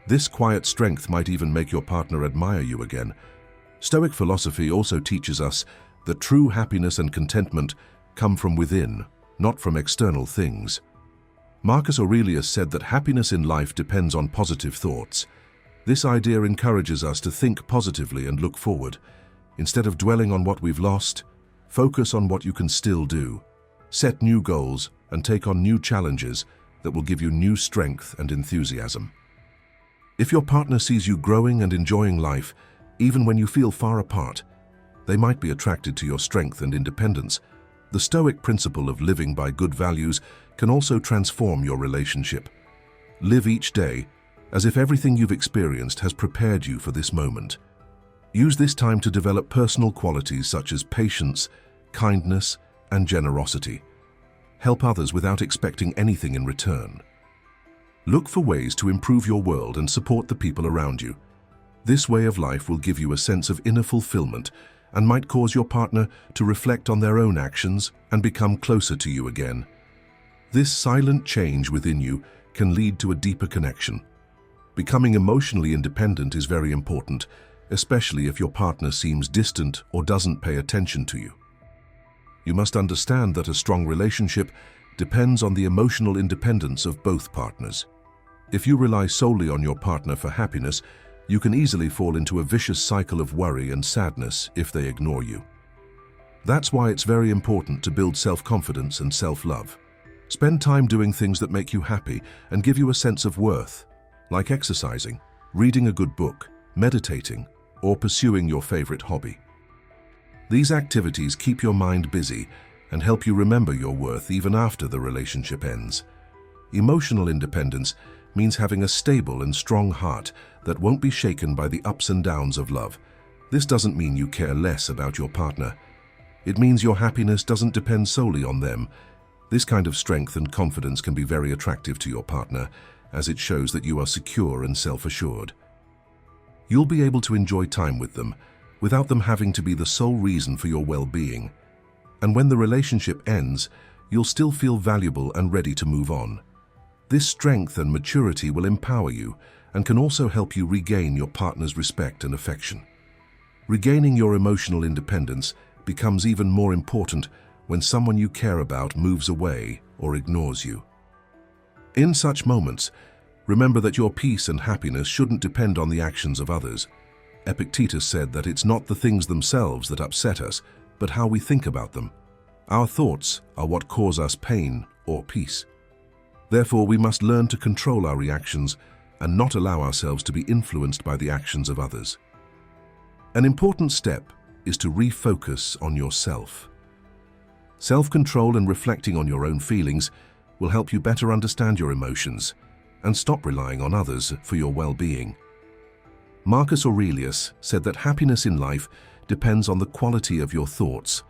This quiet strength might even make your partner admire you again. Stoic philosophy also teaches us that true happiness and contentment come from within, not from external things. Marcus Aurelius said that happiness in life depends on positive thoughts. This idea encourages us to think positively and look forward. Instead of dwelling on what we've lost, focus on what you can still do. Set new goals and take on new challenges that will give you new strength and enthusiasm. If your partner sees you growing and enjoying life, even when you feel far apart, they might be attracted to your strength and independence. The Stoic principle of living by good values can also transform your relationship. Live each day as if everything you've experienced has prepared you for this moment. Use this time to develop personal qualities such as patience, kindness, and generosity. Help others without expecting anything in return. Look for ways to improve your world and support the people around you. This way of life will give you a sense of inner fulfillment and might cause your partner to reflect on their own actions and become closer to you again. This silent change within you can lead to a deeper connection. Becoming emotionally independent is very important, especially if your partner seems distant or doesn't pay attention to you. You must understand that a strong relationship depends on the emotional independence of both partners. If you rely solely on your partner for happiness, you can easily fall into a vicious cycle of worry and sadness if they ignore you. That's why it's very important to build self-confidence and self-love. Spend time doing things that make you happy and give you a sense of worth, like exercising, reading a good book, meditating, or pursuing your favorite hobby. These activities keep your mind busy and help you remember your worth even after the relationship ends. Emotional independence means having a stable and strong heart that won't be shaken by the ups and downs of love. This doesn't mean you care less about your partner. It means your happiness doesn't depend solely on them. This kind of strength and confidence can be very attractive to your partner, as it shows that you are secure and self-assured. You'll be able to enjoy time with them without them having to be the sole reason for your well-being. And when the relationship ends, you'll still feel valuable and ready to move on. This strength and maturity will empower you and can also help you regain your partner's respect and affection. Regaining your emotional independence becomes even more important when someone you care about moves away or ignores you. In such moments, remember that your peace and happiness shouldn't depend on the actions of others. Epictetus said that it's not the things themselves that upset us, but how we think about them. Our thoughts are what cause us pain or peace. Therefore, we must learn to control our reactions and not allow ourselves to be influenced by the actions of others. An important step is to refocus on yourself. Self-control and reflecting on your own feelings will help you better understand your emotions and stop relying on others for your well-being. Marcus Aurelius said that happiness in life depends on the quality of your thoughts.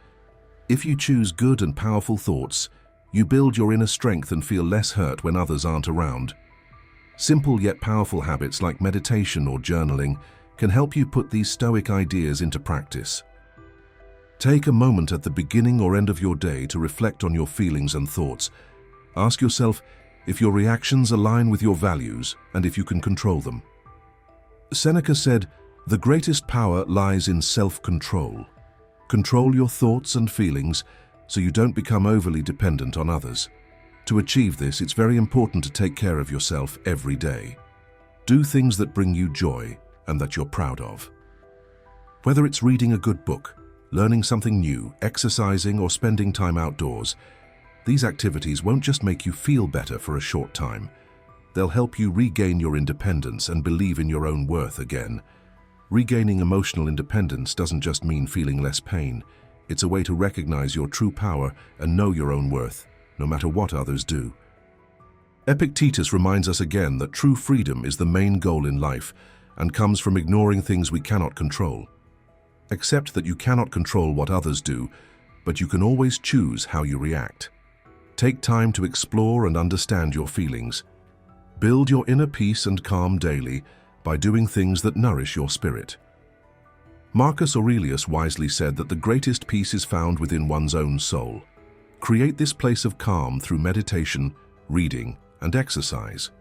If you choose good and powerful thoughts, you build your inner strength and feel less hurt when others aren't around. Simple yet powerful habits like meditation or journaling can help you put these Stoic ideas into practice. Take a moment at the beginning or end of your day to reflect on your feelings and thoughts. Ask yourself if your reactions align with your values and if you can control them. Seneca said, "The greatest power lies in self-control." Control your thoughts and feelings so you don't become overly dependent on others. To achieve this, it's very important to take care of yourself every day. Do things that bring you joy and that you're proud of. Whether it's reading a good book, learning something new, exercising, or spending time outdoors, these activities won't just make you feel better for a short time. They'll help you regain your independence and believe in your own worth again. Regaining emotional independence doesn't just mean feeling less pain. It's a way to recognize your true power and know your own worth. no matter what others do. Epictetus reminds us again that true freedom is the main goal in life and comes from ignoring things we cannot control. Accept that you cannot control what others do, but you can always choose how you react. Take time to explore and understand your feelings. Build your inner peace and calm daily by doing things that nourish your spirit. Marcus Aurelius wisely said that the greatest peace is found within one's own soul. Create this place of calm through meditation, reading, and exercise.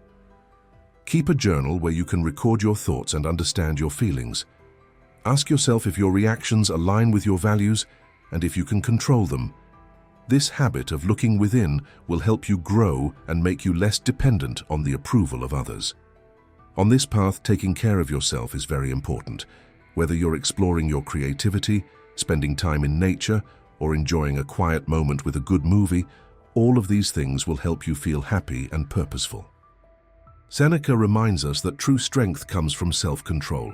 Keep a journal where you can record your thoughts and understand your feelings. Ask yourself if your reactions align with your values and if you can control them. This habit of looking within will help you grow and make you less dependent on the approval of others. On this path, taking care of yourself is very important. Whether you're exploring your creativity, spending time in nature, or enjoying a quiet moment with a good movie, all of these things will help you feel happy and purposeful. Seneca reminds us that true strength comes from self-control.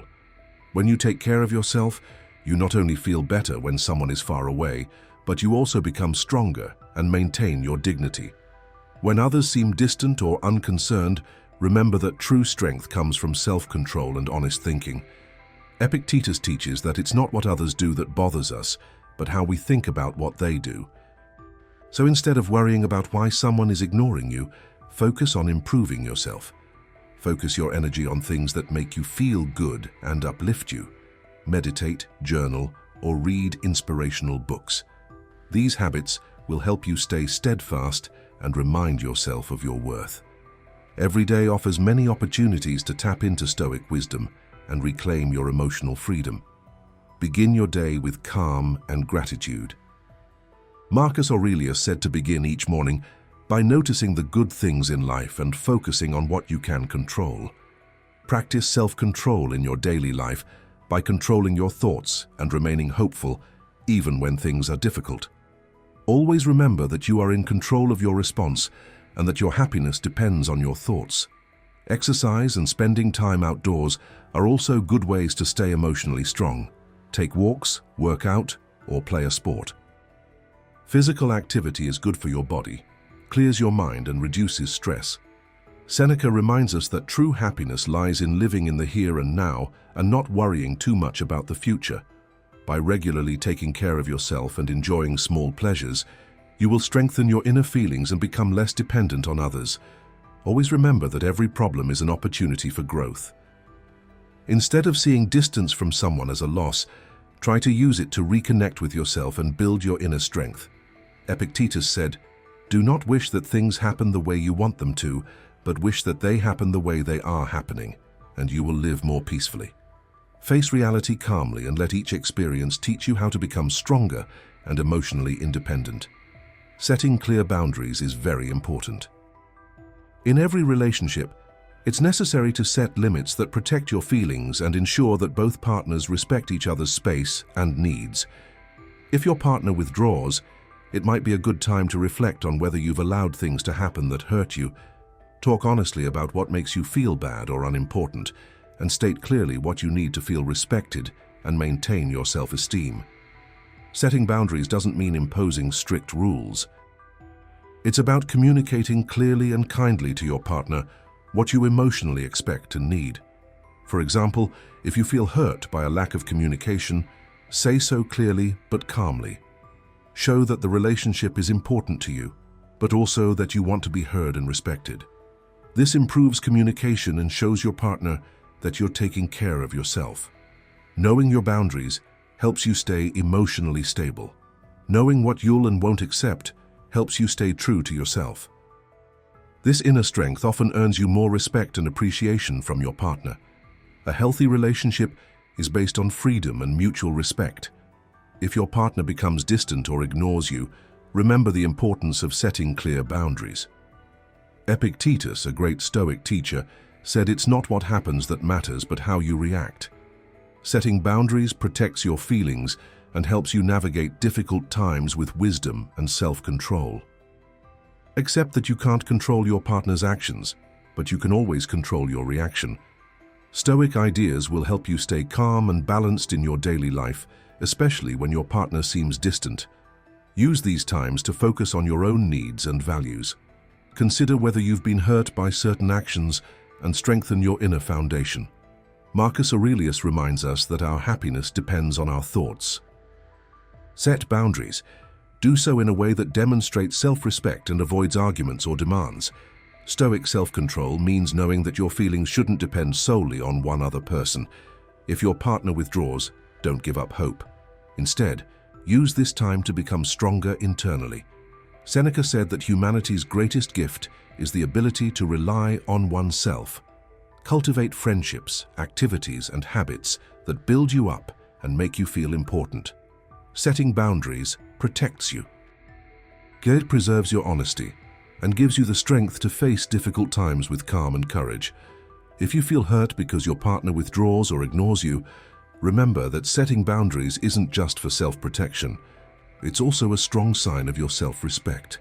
When you take care of yourself, you not only feel better when someone is far away, but you also become stronger and maintain your dignity. When others seem distant or unconcerned, remember that true strength comes from self-control and honest thinking. Epictetus teaches that it's not what others do that bothers us, but how we think about what they do. So instead of worrying about why someone is ignoring you, focus on improving yourself. Focus your energy on things that make you feel good and uplift you. Meditate, journal, or read inspirational books. These habits will help you stay steadfast and remind yourself of your worth. Every day offers many opportunities to tap into Stoic wisdom and reclaim your emotional freedom. Begin your day with calm and gratitude. Marcus Aurelius said to begin each morning by noticing the good things in life and focusing on what you can control. Practice self-control in your daily life by controlling your thoughts and remaining hopeful even when things are difficult. Always remember that you are in control of your response and that your happiness depends on your thoughts. Exercise and spending time outdoors are also good ways to stay emotionally strong. Take walks, work out, or play a sport. Physical activity is good for your body, clears your mind, and reduces stress. Seneca reminds us that true happiness lies in living in the here and now and not worrying too much about the future. By regularly taking care of yourself and enjoying small pleasures, you will strengthen your inner feelings and become less dependent on others. Always remember that every problem is an opportunity for growth. Instead of seeing distance from someone as a loss, try to use it to reconnect with yourself and build your inner strength. Epictetus said, "Do not wish that things happen the way you want them to, but wish that they happen the way they are happening, and you will live more peacefully." Face reality calmly and let each experience teach you how to become stronger and emotionally independent. Setting clear boundaries is very important. In every relationship, it's necessary to set limits that protect your feelings and ensure that both partners respect each other's space and needs. If your partner withdraws, it might be a good time to reflect on whether you've allowed things to happen that hurt you. Talk honestly about what makes you feel bad or unimportant, and state clearly what you need to feel respected and maintain your self-esteem. Setting boundaries doesn't mean imposing strict rules. It's about communicating clearly and kindly to your partner what you emotionally expect and need. For example, if you feel hurt by a lack of communication, say so clearly but calmly. Show that the relationship is important to you, but also that you want to be heard and respected. This improves communication and shows your partner that you're taking care of yourself. Knowing your boundaries helps you stay emotionally stable. Knowing what you'll and won't accept helps you stay true to yourself. This inner strength often earns you more respect and appreciation from your partner. A healthy relationship is based on freedom and mutual respect. If your partner becomes distant or ignores you, remember the importance of setting clear boundaries. Epictetus, a great Stoic teacher, said it's not what happens that matters but how you react. Setting boundaries protects your feelings and helps you navigate difficult times with wisdom and self-control. Accept that you can't control your partner's actions, but you can always control your reaction. Stoic ideas will help you stay calm and balanced in your daily life, especially when your partner seems distant. Use these times to focus on your own needs and values. Consider whether you've been hurt by certain actions and strengthen your inner foundation. Marcus Aurelius reminds us that our happiness depends on our thoughts. Set boundaries. Do so in a way that demonstrates self-respect and avoids arguments or demands. Stoic self-control means knowing that your feelings shouldn't depend solely on one other person. If your partner withdraws, don't give up hope. Instead, use this time to become stronger internally. Seneca said that humanity's greatest gift is the ability to rely on oneself. Cultivate friendships, activities, and habits that build you up and make you feel important. Setting boundaries protects you. It preserves your honesty and gives you the strength to face difficult times with calm and courage. If you feel hurt because your partner withdraws or ignores you, remember that setting boundaries isn't just for self-protection. It's also a strong sign of your self-respect.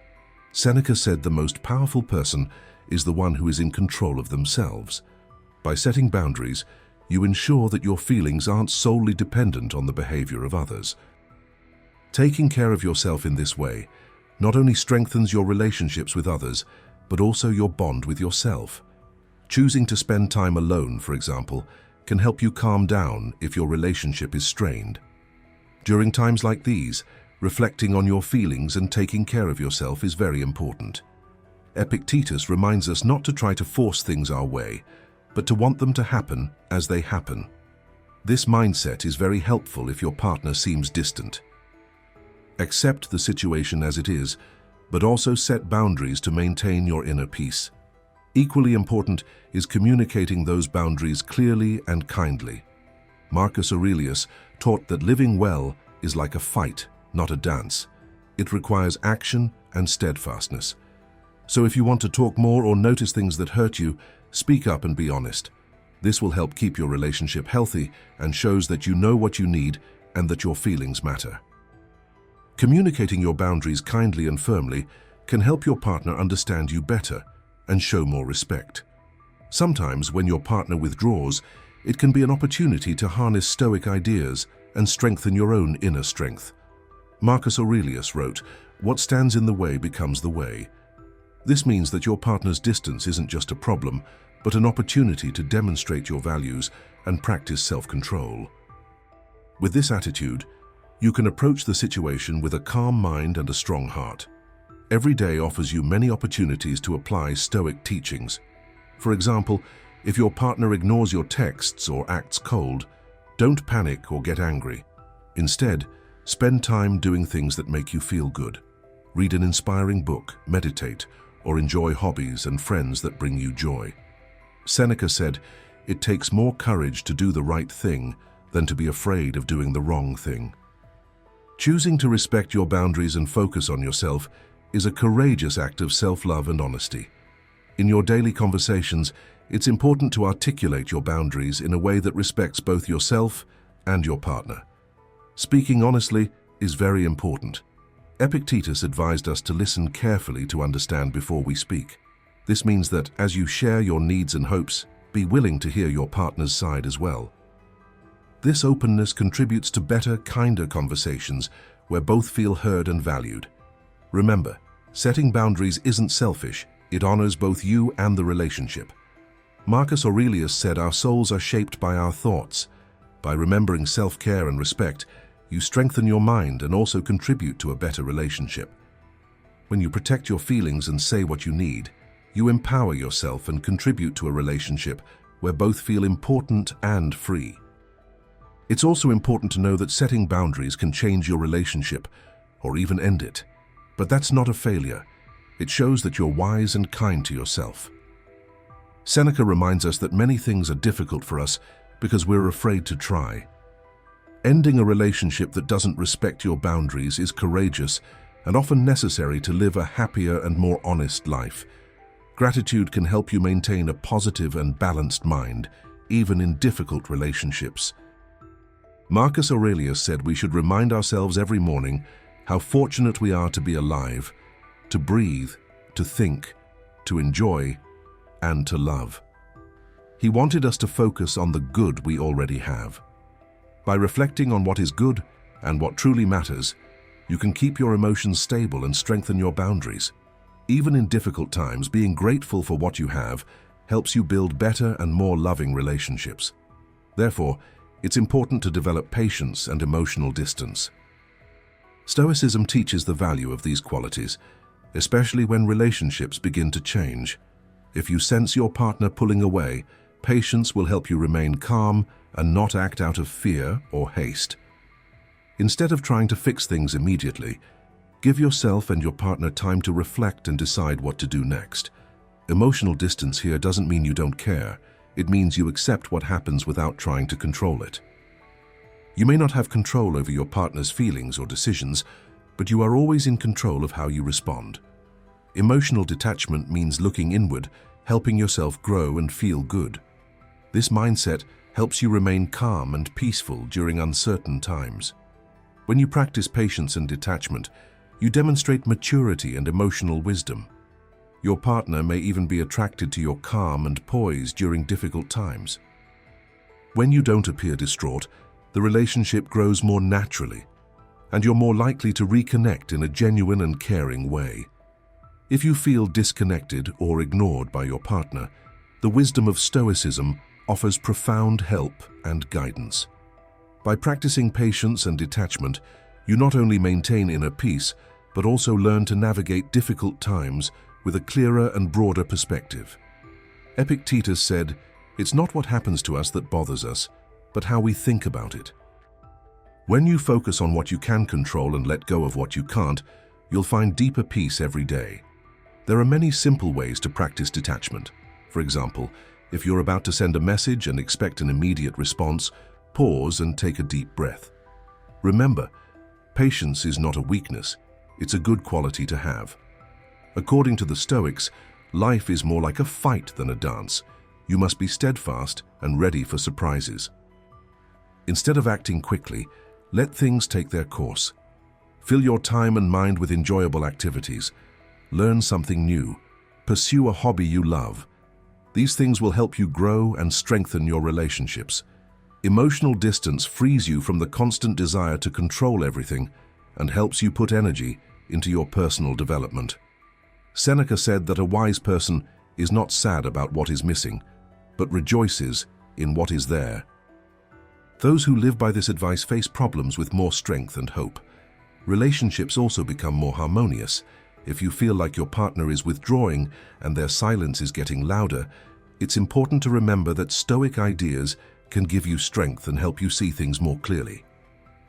Seneca said the most powerful person is the one who is in control of themselves. By setting boundaries, you ensure that your feelings aren't solely dependent on the behavior of others. Taking care of yourself in this way not only strengthens your relationships with others, but also your bond with yourself. Choosing to spend time alone, for example, can help you calm down if your relationship is strained. During times like these, reflecting on your feelings and taking care of yourself is very important. Epictetus reminds us not to try to force things our way, but to want them to happen as they happen. This mindset is very helpful if your partner seems distant. Accept the situation as it is, but also set boundaries to maintain your inner peace. Equally important is communicating those boundaries clearly and kindly. Marcus Aurelius taught that living well is like a fight, not a dance. It requires action and steadfastness. So if you want to talk more or notice things that hurt you, speak up and be honest. This will help keep your relationship healthy and shows that you know what you need and that your feelings matter. Communicating your boundaries kindly and firmly can help your partner understand you better and show more respect. Sometimes when your partner withdraws, it can be an opportunity to harness Stoic ideas and strengthen your own inner strength. Marcus Aurelius wrote, "What stands in the way becomes the way." This means that your partner's distance isn't just a problem, but an opportunity to demonstrate your values and practice self-control. With this attitude, you can approach the situation with a calm mind and a strong heart. Every day offers you many opportunities to apply Stoic teachings. For example, if your partner ignores your texts or acts cold, don't panic or get angry. Instead, spend time doing things that make you feel good. Read an inspiring book, meditate, or enjoy hobbies and friends that bring you joy. Seneca said, "It takes more courage to do the right thing than to be afraid of doing the wrong thing." Choosing to respect your boundaries and focus on yourself is a courageous act of self-love and honesty. In your daily conversations, it's important to articulate your boundaries in a way that respects both yourself and your partner. Speaking honestly is very important. Epictetus advised us to listen carefully to understand before we speak. This means that as you share your needs and hopes, be willing to hear your partner's side as well. This openness contributes to better, kinder conversations where both feel heard and valued. Remember, setting boundaries isn't selfish, it honors both you and the relationship. Marcus Aurelius said our souls are shaped by our thoughts. By remembering self-care and respect, you strengthen your mind and also contribute to a better relationship. When you protect your feelings and say what you need, you empower yourself and contribute to a relationship where both feel important and free. It's also important to know that setting boundaries can change your relationship or even end it. But that's not a failure. It shows that you're wise and kind to yourself. Seneca reminds us that many things are difficult for us because we're afraid to try. Ending a relationship that doesn't respect your boundaries is courageous and often necessary to live a happier and more honest life. Gratitude can help you maintain a positive and balanced mind, even in difficult relationships. Marcus Aurelius said we should remind ourselves every morning how fortunate we are to be alive, to breathe, to think, to enjoy, and to love. He wanted us to focus on the good we already have. By reflecting on what is good and what truly matters, You can keep your emotions stable and strengthen your boundaries. Even in difficult times, being grateful for what you have helps you build better and more loving relationships. Therefore, it's important to develop patience and emotional distance. Stoicism teaches the value of these qualities, especially when relationships begin to change. If you sense your partner pulling away, patience will help you remain calm and not act out of fear or haste. Instead of trying to fix things immediately, give yourself and your partner time to reflect and decide what to do next. Emotional distance here doesn't mean you don't care. It means you accept what happens without trying to control it. You may not have control over your partner's feelings or decisions, but you are always in control of how you respond. Emotional detachment means looking inward, helping yourself grow and feel good. This mindset helps you remain calm and peaceful during uncertain times. When you practice patience and detachment, you demonstrate maturity and emotional wisdom. Your partner may even be attracted to your calm and poise during difficult times. When you don't appear distraught, the relationship grows more naturally, and you're more likely to reconnect in a genuine and caring way. If you feel disconnected or ignored by your partner, the wisdom of Stoicism offers profound help and guidance. By practicing patience and detachment, you not only maintain inner peace, but also learn to navigate difficult times with a clearer and broader perspective. Epictetus said, "It's not what happens to us that bothers us, but how we think about it." When you focus on what you can control and let go of what you can't, you'll find deeper peace every day. There are many simple ways to practice detachment. For example, if you're about to send a message and expect an immediate response, pause and take a deep breath. Remember, patience is not a weakness, it's a good quality to have. According to the Stoics, life is more like a fight than a dance. You must be steadfast and ready for surprises. Instead of acting quickly, let things take their course. Fill your time and mind with enjoyable activities. Learn something new. Pursue a hobby you love. These things will help you grow and strengthen your relationships. Emotional distance frees you from the constant desire to control everything and helps you put energy into your personal development. Seneca said that a wise person is not sad about what is missing, but rejoices in what is there. Those who live by this advice face problems with more strength and hope. Relationships also become more harmonious. If you feel like your partner is withdrawing and their silence is getting louder, it's important to remember that Stoic ideas can give you strength and help you see things more clearly.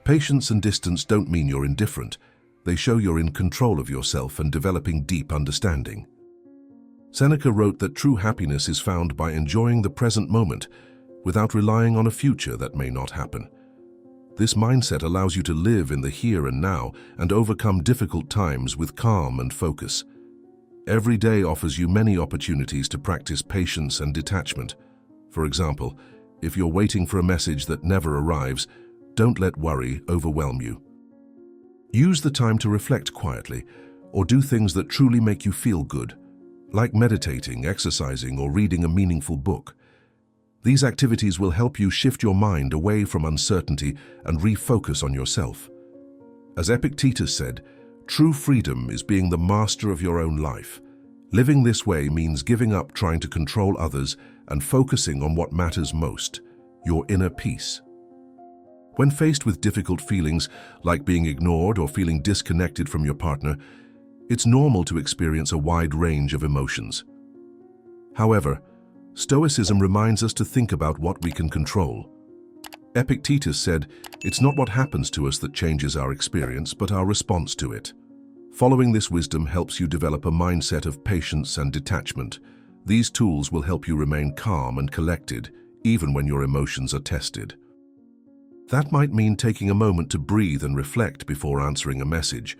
Patience and distance don't mean you're indifferent. They show you're in control of yourself and developing deep understanding. Seneca wrote that true happiness is found by enjoying the present moment without relying on a future that may not happen. This mindset allows you to live in the here and now and overcome difficult times with calm and focus. Every day offers you many opportunities to practice patience and detachment. For example, if you're waiting for a message that never arrives, don't let worry overwhelm you. Use the time to reflect quietly or do things that truly make you feel good, like meditating, exercising, or reading a meaningful book. These activities will help you shift your mind away from uncertainty and refocus on yourself. As Epictetus said, true freedom is being the master of your own life. Living this way means giving up trying to control others and focusing on what matters most, your inner peace. When faced with difficult feelings like being ignored or feeling disconnected from your partner, it's normal to experience a wide range of emotions. However, Stoicism reminds us to think about what we can control. Epictetus said, "It's not what happens to us that changes our experience, but our response to it." Following this wisdom helps you develop a mindset of patience and detachment. These tools will help you remain calm and collected, even when your emotions are tested. That might mean taking a moment to breathe and reflect before answering a message,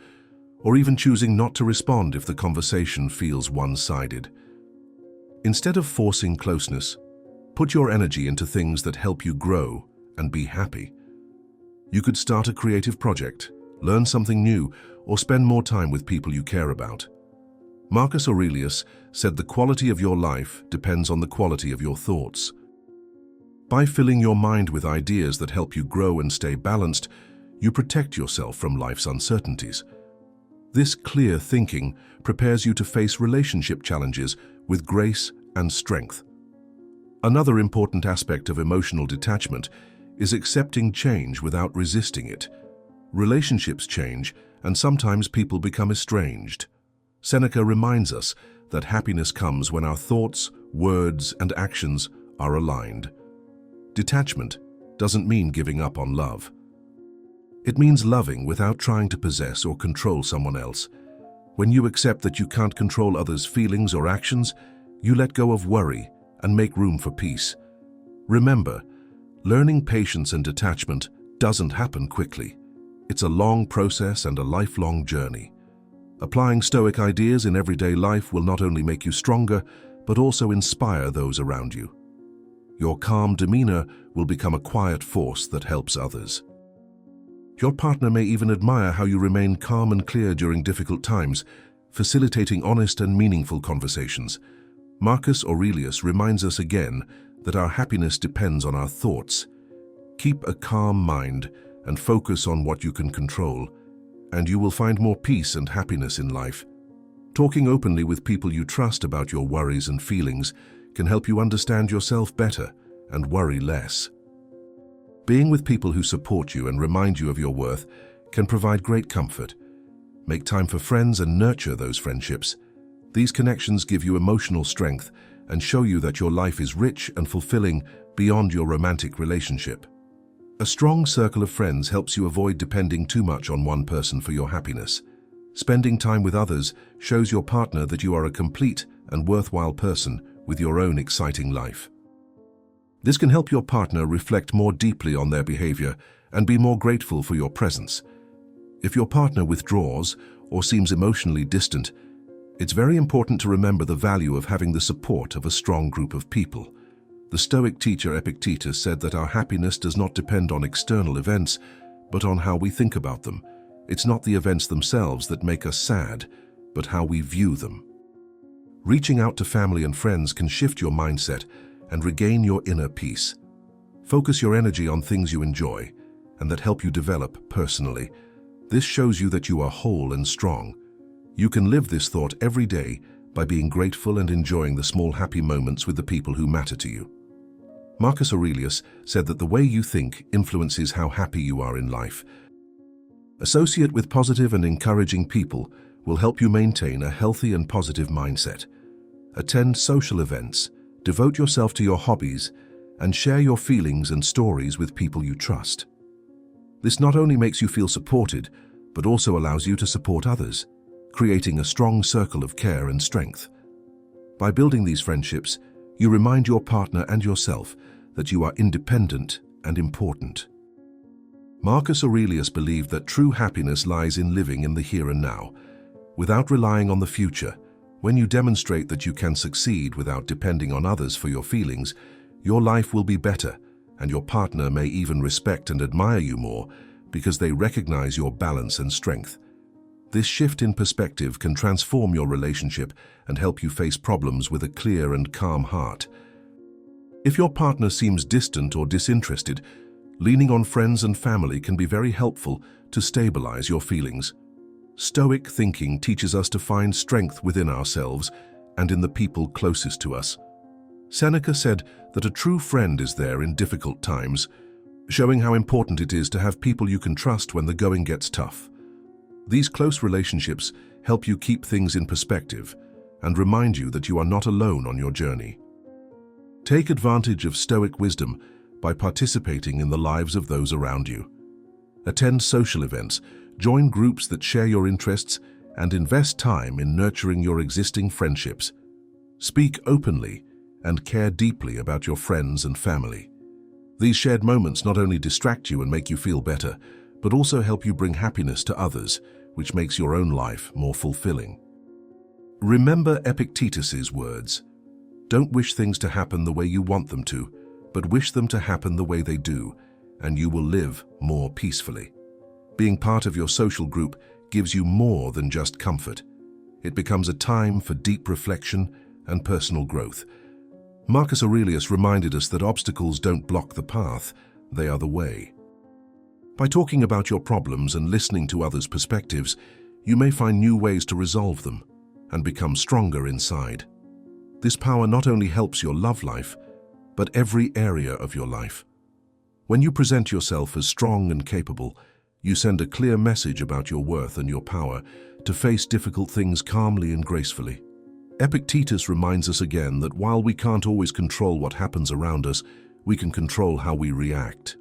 or even choosing not to respond if the conversation feels one-sided. Instead of forcing closeness, put your energy into things that help you grow and be happy. You could start a creative project, learn something new, or spend more time with people you care about. Marcus Aurelius said the quality of your life depends on the quality of your thoughts. By filling your mind with ideas that help you grow and stay balanced, You protect yourself from life's uncertainties. This clear thinking prepares you to face relationship challenges with grace and strength. Another important aspect of emotional detachment is accepting change without resisting it. Relationships change, and sometimes people become estranged. Seneca reminds us that happiness comes when our thoughts, words, and actions are aligned. Detachment doesn't mean giving up on love. It means loving without trying to possess or control someone else. When you accept that you can't control others' feelings or actions, you let go of worry and make room for peace. Remember, learning patience and detachment doesn't happen quickly. It's a long process and a lifelong journey. Applying Stoic ideas in everyday life will not only make you stronger, but also inspire those around you. Your calm demeanor will become a quiet force that helps others. Your partner may even admire how you remain calm and clear during difficult times, facilitating honest and meaningful conversations. Marcus Aurelius reminds us again that our happiness depends on our thoughts. Keep a calm mind and focus on what you can control, and you will find more peace and happiness in life. Talking openly with people you trust about your worries and feelings can help you understand yourself better and worry less. Being with people who support you and remind you of your worth can provide great comfort. Make time for friends and nurture those friendships. These connections give you emotional strength and show you that your life is rich and fulfilling beyond your romantic relationship. A strong circle of friends helps you avoid depending too much on one person for your happiness. Spending time with others shows your partner that you are a complete and worthwhile person with your own exciting life. This can help your partner reflect more deeply on their behavior and be more grateful for your presence. If your partner withdraws or seems emotionally distant, it's very important to remember the value of having the support of a strong group of people. The Stoic teacher Epictetus said that our happiness does not depend on external events, but on how we think about them. It's not the events themselves that make us sad, but how we view them. Reaching out to family and friends can shift your mindset and regain your inner peace. Focus your energy on things you enjoy and that help you develop personally. This shows you that you are whole and strong. You can live this thought every day by being grateful and enjoying the small happy moments with the people who matter to you. Marcus Aurelius said that the way you think influences how happy you are in life. Associate with positive and encouraging people will help you maintain a healthy and positive mindset. Attend social events, devote yourself to your hobbies, and share your feelings and stories with people you trust. This not only makes you feel supported, but also allows you to support others, creating a strong circle of care and strength. By building these friendships, you remind your partner and yourself that you are independent and important. Marcus Aurelius believed that true happiness lies in living in the here and now, without relying on the future. When you demonstrate that you can succeed without depending on others for your feelings, your life will be better, and your partner may even respect and admire you more because they recognize your balance and strength. This shift in perspective can transform your relationship and help you face problems with a clear and calm heart. If your partner seems distant or disinterested, leaning on friends and family can be very helpful to stabilize your feelings. Stoic thinking teaches us to find strength within ourselves and in the people closest to us. Seneca said that a true friend is there in difficult times, showing how important it is to have people you can trust when the going gets tough. These close relationships help you keep things in perspective and remind you that you are not alone on your journey. Take advantage of Stoic wisdom by participating in the lives of those around you. Attend social events, join groups that share your interests, and invest time in nurturing your existing friendships. Speak openly and care deeply about your friends and family. These shared moments not only distract you and make you feel better, but also help you bring happiness to others, which makes your own life more fulfilling. Remember Epictetus's words: "Don't wish things to happen the way you want them to, but wish them to happen the way they do, and you will live more peacefully." Being part of your social group gives you more than just comfort. It becomes a time for deep reflection and personal growth. Marcus Aurelius reminded us that obstacles don't block the path, they are the way. By talking about your problems and listening to others' perspectives, you may find new ways to resolve them and become stronger inside. This power not only helps your love life, but every area of your life. When you present yourself as strong and capable, you send a clear message about your worth and your power to face difficult things calmly and gracefully. Epictetus reminds us again that while we can't always control what happens around us, we can control how we react.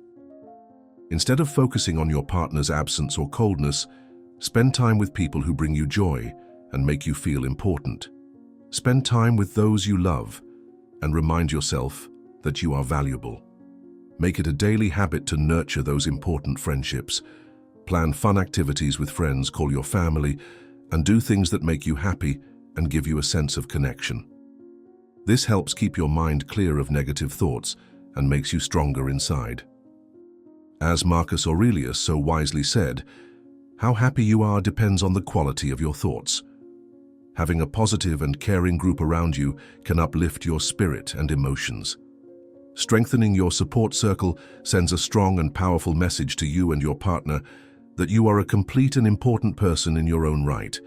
Instead of focusing on your partner's absence or coldness, spend time with people who bring you joy and make you feel important. Spend time with those you love and remind yourself that you are valuable. Make it a daily habit to nurture those important friendships. Plan fun activities with friends, call your family, and do things that make you happy and give you a sense of connection. This helps keep your mind clear of negative thoughts and makes you stronger inside. As Marcus Aurelius so wisely said, how happy you are depends on the quality of your thoughts. Having a positive and caring group around you can uplift your spirit and emotions. Strengthening your support circle sends a strong and powerful message to you and your partner that you are a complete and important person in your own right.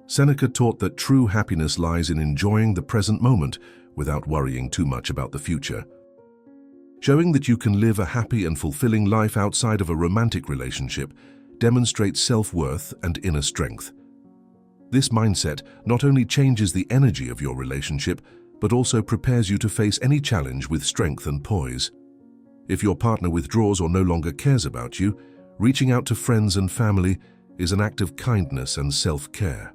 Seneca taught that true happiness lies in enjoying the present moment without worrying too much about the future. Showing that you can live a happy and fulfilling life outside of a romantic relationship demonstrates self-worth and inner strength. This mindset not only changes the energy of your relationship, but also prepares you to face any challenge with strength and poise. If your partner withdraws or no longer cares about you, reaching out to friends and family is an act of kindness and self-care.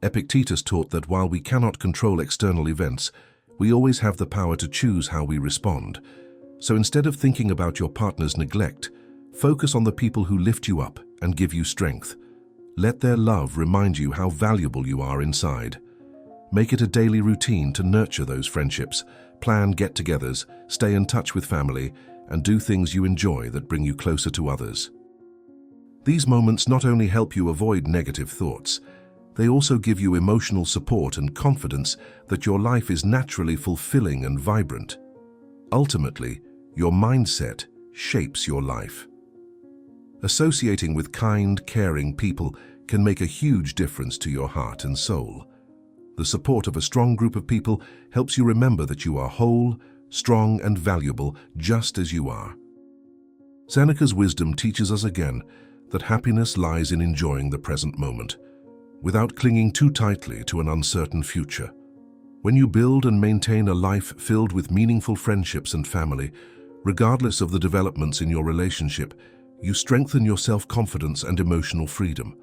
Epictetus taught that while we cannot control external events, we always have the power to choose how we respond. So instead of thinking about your partner's neglect, focus on the people who lift you up and give you strength. Let their love remind you how valuable you are inside. Make it a daily routine to nurture those friendships, plan get-togethers, stay in touch with family, and do things you enjoy that bring you closer to others. These moments not only help you avoid negative thoughts, they also give you emotional support and confidence that your life is naturally fulfilling and vibrant. Ultimately, your mindset shapes your life. Associating with kind, caring people can make a huge difference to your heart and soul. The support of a strong group of people helps you remember that you are whole, strong, and valuable just as you are. Seneca's wisdom teaches us again that happiness lies in enjoying the present moment, without clinging too tightly to an uncertain future. When you build and maintain a life filled with meaningful friendships and family, regardless of the developments in your relationship, you strengthen your self-confidence and emotional freedom.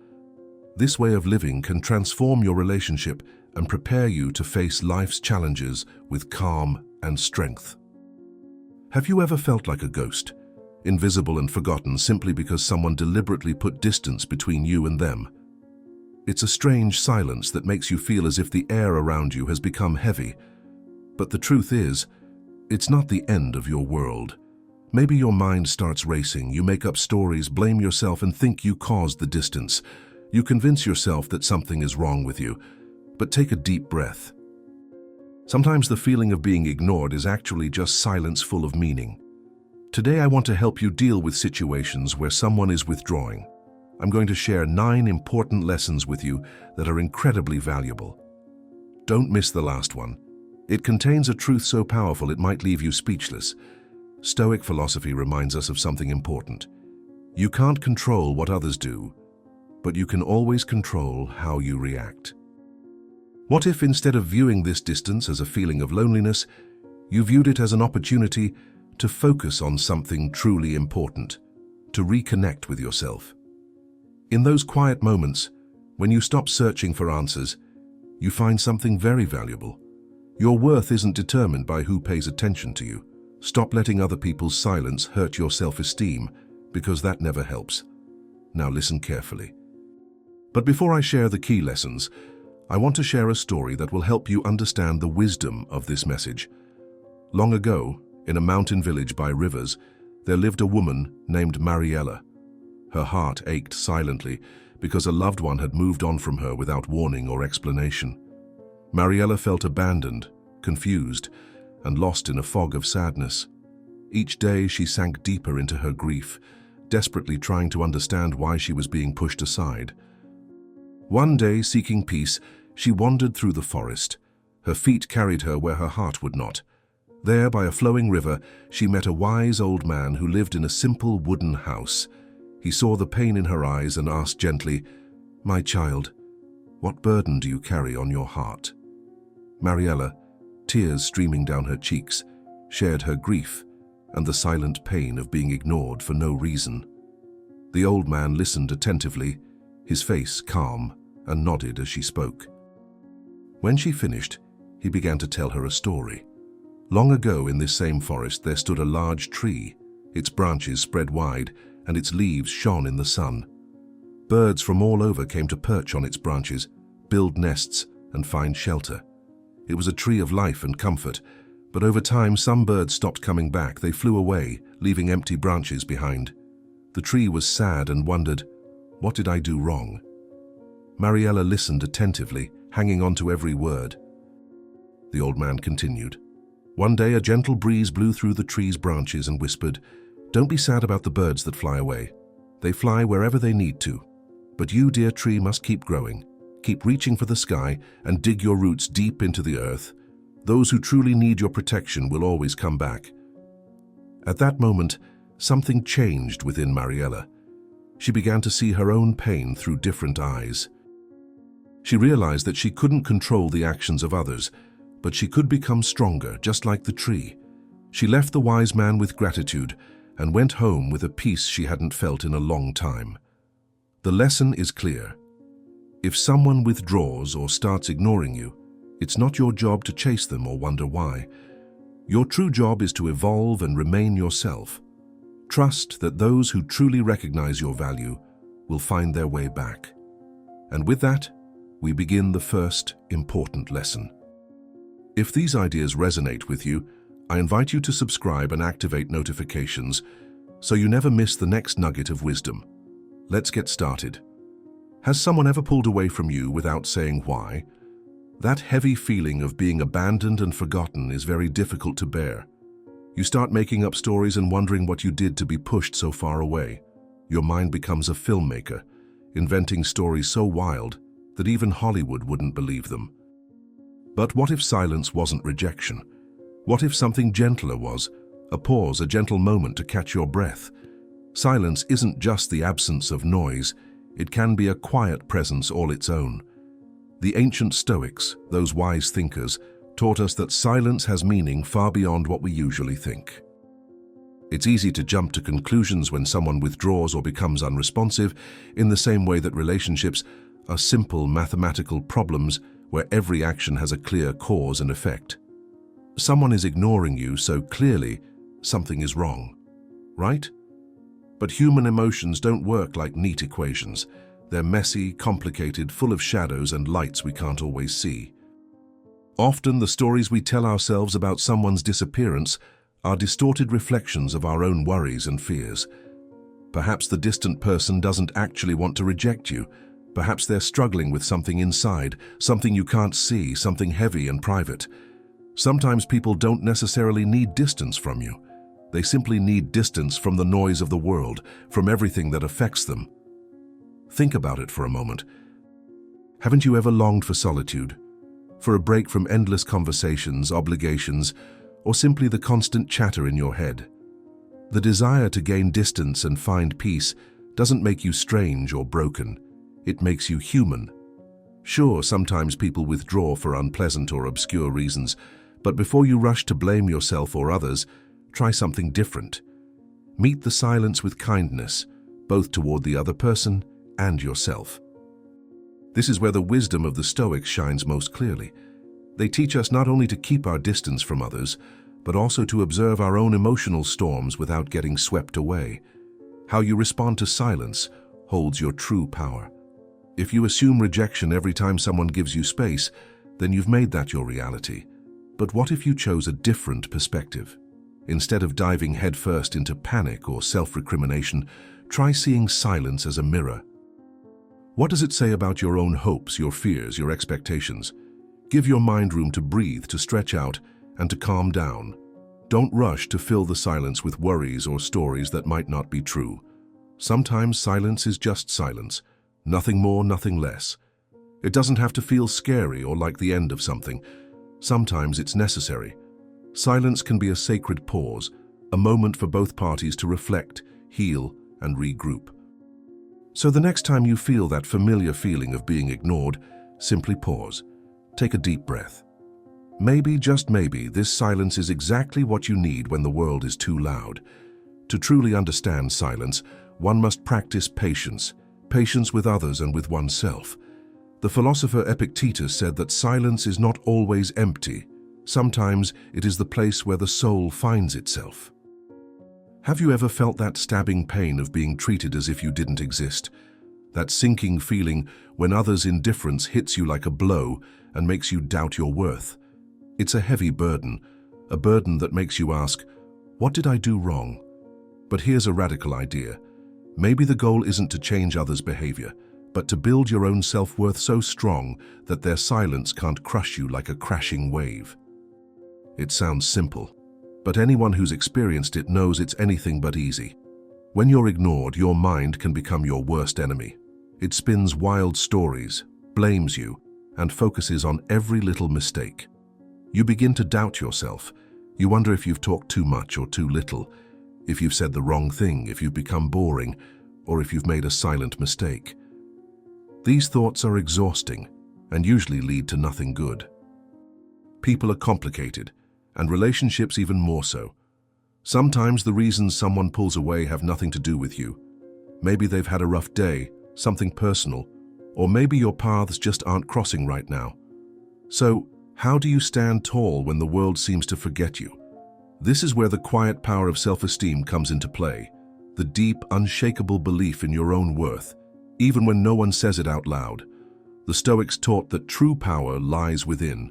This way of living can transform your relationship and prepare you to face life's challenges with calm and strength. Have you ever felt like a ghost, invisible and forgotten simply because someone deliberately put distance between you and them? It's a strange silence that makes you feel as if the air around you has become heavy. But the truth is, it's not the end of your world. Maybe your mind starts racing, you make up stories, blame yourself, and think you caused the distance. You convince yourself that something is wrong with you. But take a deep breath. Sometimes the feeling of being ignored is actually just silence full of meaning. Today I want to help you deal with situations where someone is withdrawing. I'm going to share 9 important lessons with you that are incredibly valuable. Don't miss the last one. It contains a truth so powerful it might leave you speechless. Stoic philosophy reminds us of something important. You can't control what others do, but you can always control how you react. What if instead of viewing this distance as a feeling of loneliness, you viewed it as an opportunity to focus on something truly important, to reconnect with yourself? In those quiet moments, when you stop searching for answers, you find something very valuable. Your worth isn't determined by who pays attention to you. Stop letting other people's silence hurt your self-esteem, because that never helps. Now listen carefully. But before I share the key lessons, I want to share a story that will help you understand the wisdom of this message. Long ago, in a mountain village by rivers, there lived a woman named Mariella. Her heart ached silently because a loved one had moved on from her without warning or explanation. Mariella felt abandoned, confused, and lost in a fog of sadness. Each day she sank deeper into her grief, desperately trying to understand why she was being pushed aside. One day, seeking peace, she wandered through the forest. Her feet carried her where her heart would not. There, by a flowing river, she met a wise old man who lived in a simple wooden house. He saw the pain in her eyes and asked gently, "My child, what burden do you carry on your heart?" Mariella, tears streaming down her cheeks, shared her grief and the silent pain of being ignored for no reason. The old man listened attentively, his face calm, and nodded as she spoke. When she finished, he began to tell her a story. Long ago in this same forest there stood a large tree. Its branches spread wide, and its leaves shone in the sun. Birds from all over came to perch on its branches, build nests, and find shelter. It was a tree of life and comfort, but over time some birds stopped coming back. They flew away, leaving empty branches behind. The tree was sad and wondered, "What did I do wrong?" Mariella listened attentively, hanging on to every word. The old man continued. One day a gentle breeze blew through the tree's branches and whispered, "Don't be sad about the birds that fly away. They fly wherever they need to. But you, dear tree, must keep growing. Keep reaching for the sky and dig your roots deep into the earth. Those who truly need your protection will always come back." At that moment, something changed within Mariella. She began to see her own pain through different eyes. She realized that she couldn't control the actions of others, but she could become stronger, just like the tree. She left the wise man with gratitude and went home with a peace she hadn't felt in a long time. The lesson is clear. If someone withdraws or starts ignoring you, it's not your job to chase them or wonder why. Your true job is to evolve and remain yourself. Trust that those who truly recognize your value will find their way back. And with that, we begin the first important lesson. If these ideas resonate with you, I invite you to subscribe and activate notifications so you never miss the next nugget of wisdom. Let's get started. Has someone ever pulled away from you without saying why? That heavy feeling of being abandoned and forgotten is very difficult to bear. You start making up stories and wondering what you did to be pushed so far away. Your mind becomes a filmmaker, inventing stories so wild that even Hollywood wouldn't believe them. But what if silence wasn't rejection? What if something gentler was? A pause, a gentle moment to catch your breath. Silence isn't just the absence of noise. It can be a quiet presence all its own. The ancient Stoics, those wise thinkers, taught us that silence has meaning far beyond what we usually think. It's easy to jump to conclusions when someone withdraws or becomes unresponsive, in the same way that relationships are simple mathematical problems where every action has a clear cause and effect. Someone is ignoring you, so clearly something is wrong, right? But human emotions don't work like neat equations. They're messy, complicated, full of shadows and lights we can't always see. Often the stories we tell ourselves about someone's disappearance are distorted reflections of our own worries and fears. Perhaps the distant person doesn't actually want to reject you. Perhaps they're struggling with something inside, something you can't see, something heavy and private. Sometimes people don't necessarily need distance from you. They simply need distance from the noise of the world, from everything that affects them. Think about it for a moment. Haven't you ever longed for solitude? For a break from endless conversations, obligations, or simply the constant chatter in your head? The desire to gain distance and find peace doesn't make you strange or broken. It makes you human. Sure, sometimes people withdraw for unpleasant or obscure reasons, but before you rush to blame yourself or others, try something different. Meet the silence with kindness, both toward the other person and yourself. This is where the wisdom of the Stoics shines most clearly. They teach us not only to keep our distance from others, but also to observe our own emotional storms without getting swept away. How you respond to silence holds your true power. If you assume rejection every time someone gives you space, then you've made that your reality. But what if you chose a different perspective? Instead of diving headfirst into panic or self-recrimination, try seeing silence as a mirror. What does it say about your own hopes, your fears, your expectations? Give your mind room to breathe, to stretch out, and to calm down. Don't rush to fill the silence with worries or stories that might not be true. Sometimes silence is just silence, nothing more, nothing less. It doesn't have to feel scary or like the end of something. Sometimes it's necessary. Silence can be a sacred pause, a moment for both parties to reflect, heal, and regroup. So the next time you feel that familiar feeling of being ignored, simply pause. Take a deep breath. Maybe, just maybe, this silence is exactly what you need when the world is too loud. To truly understand silence, one must practice patience, patience with others and with oneself. The philosopher Epictetus said that silence is not always empty. Sometimes it is the place where the soul finds itself. Have you ever felt that stabbing pain of being treated as if you didn't exist? That sinking feeling when others' indifference hits you like a blow and makes you doubt your worth? It's a heavy burden, a burden that makes you ask, what did I do wrong? But here's a radical idea. Maybe the goal isn't to change others' behavior, but to build your own self-worth so strong that their silence can't crush you like a crashing wave. It sounds simple, but anyone who's experienced it knows it's anything but easy. When you're ignored, your mind can become your worst enemy. It spins wild stories, blames you, and focuses on every little mistake. You begin to doubt yourself. You wonder if you've talked too much or too little, if you've said the wrong thing, if you've become boring, or if you've made a silent mistake. These thoughts are exhausting and usually lead to nothing good. People are complicated, and relationships even more so. Sometimes the reasons someone pulls away have nothing to do with you. Maybe they've had a rough day, something personal, or maybe your paths just aren't crossing right now. So, how do you stand tall when the world seems to forget you? This is where the quiet power of self-esteem comes into play, the deep, unshakable belief in your own worth, even when no one says it out loud. The Stoics taught that true power lies within.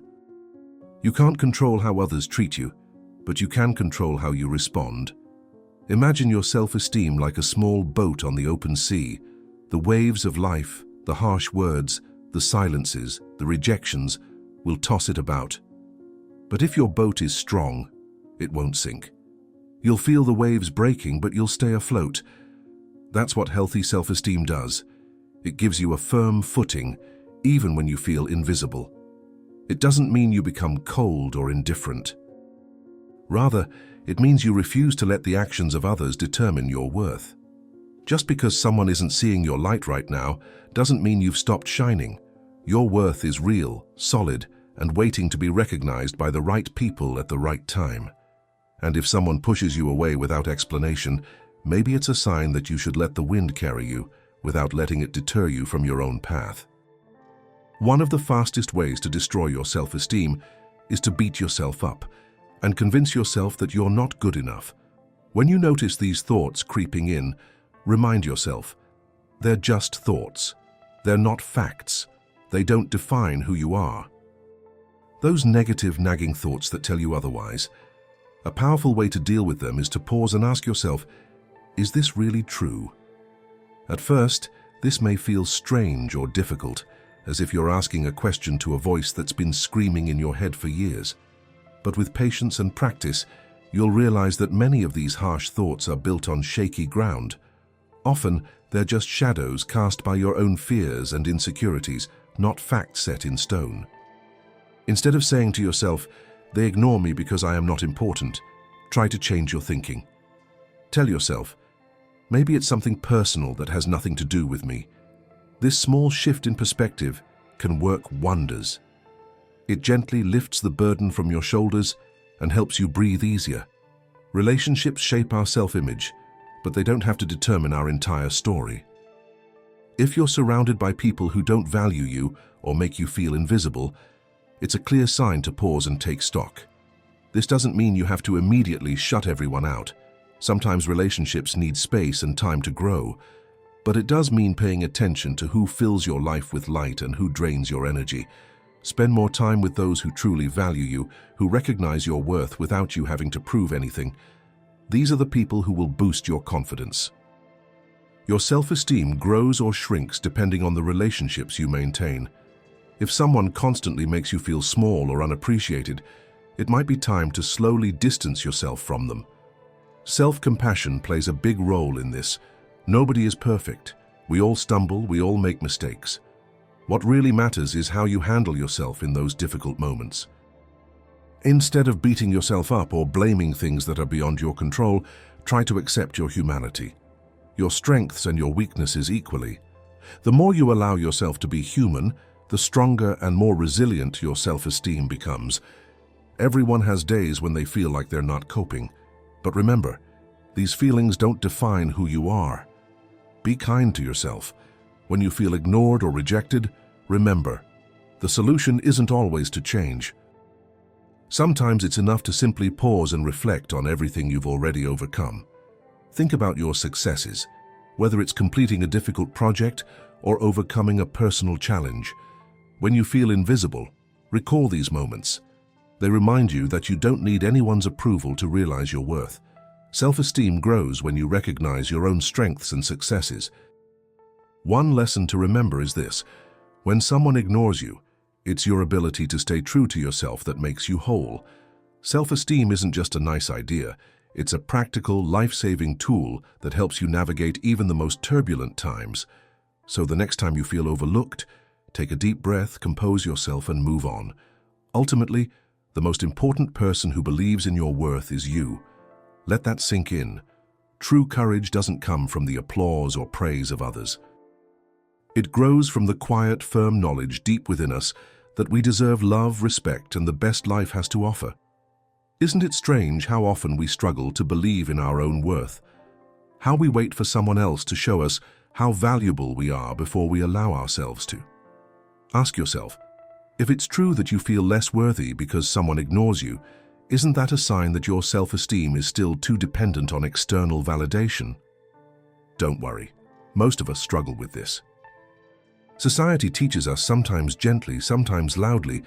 You can't control how others treat you, but you can control how you respond. Imagine your self-esteem like a small boat on the open sea. The waves of life, the harsh words, the silences, the rejections will toss it about. But if your boat is strong, it won't sink. You'll feel the waves breaking, but you'll stay afloat. That's what healthy self-esteem does. It gives you a firm footing, even when you feel invisible. It doesn't mean you become cold or indifferent. Rather, it means you refuse to let the actions of others determine your worth. Just because someone isn't seeing your light right now doesn't mean you've stopped shining. Your worth is real, solid, and waiting to be recognized by the right people at the right time. And if someone pushes you away without explanation, maybe it's a sign that you should let the wind carry you without letting it deter you from your own path. One of the fastest ways to destroy your self-esteem is to beat yourself up and convince yourself that you're not good enough. When you notice these thoughts creeping in, remind yourself, they're just thoughts. They're not facts. They don't define who you are. Those negative, nagging thoughts that tell you otherwise, a powerful way to deal with them is to pause and ask yourself, is this really true? At first, this may feel strange or difficult, as if you're asking a question to a voice that's been screaming in your head for years. But with patience and practice, you'll realize that many of these harsh thoughts are built on shaky ground. Often, they're just shadows cast by your own fears and insecurities, not facts set in stone. Instead of saying to yourself, they ignore me because I am not important, try to change your thinking. Tell yourself, maybe it's something personal that has nothing to do with me. This small shift in perspective can work wonders. It gently lifts the burden from your shoulders and helps you breathe easier. Relationships shape our self-image, but they don't have to determine our entire story. If you're surrounded by people who don't value you or make you feel invisible, it's a clear sign to pause and take stock. This doesn't mean you have to immediately shut everyone out. Sometimes relationships need space and time to grow, but it does mean paying attention to who fills your life with light and who drains your energy. Spend more time with those who truly value you, who recognize your worth without you having to prove anything. These are the people who will boost your confidence. Your self-esteem grows or shrinks depending on the relationships you maintain. If someone constantly makes you feel small or unappreciated, it might be time to slowly distance yourself from them. Self-compassion plays a big role in this. Nobody is perfect. We all stumble, we all make mistakes. What really matters is how you handle yourself in those difficult moments. Instead of beating yourself up or blaming things that are beyond your control, try to accept your humanity, your strengths and your weaknesses equally. The more you allow yourself to be human, the stronger and more resilient your self-esteem becomes. Everyone has days when they feel like they're not coping. But remember, these feelings don't define who you are. Be kind to yourself. When you feel ignored or rejected, remember, the solution isn't always to change. Sometimes it's enough to simply pause and reflect on everything you've already overcome. Think about your successes, whether it's completing a difficult project or overcoming a personal challenge. When you feel invisible, recall these moments. They remind you that you don't need anyone's approval to realize your worth. Self-esteem grows when you recognize your own strengths and successes. One lesson to remember is this: when someone ignores you, it's your ability to stay true to yourself that makes you whole. Self-esteem isn't just a nice idea. It's a practical, life-saving tool that helps you navigate even the most turbulent times. So the next time you feel overlooked, take a deep breath, compose yourself, and move on. Ultimately, the most important person who believes in your worth is you. Let that sink in. True courage doesn't come from the applause or praise of others. It grows from the quiet, firm knowledge deep within us that we deserve love, respect, and the best life has to offer. Isn't it strange how often we struggle to believe in our own worth? How we wait for someone else to show us how valuable we are before we allow ourselves to? Ask yourself, if it's true that you feel less worthy because someone ignores you, isn't that a sign that your self-esteem is still too dependent on external validation? Don't worry, most of us struggle with this. Society teaches us, sometimes gently, sometimes loudly,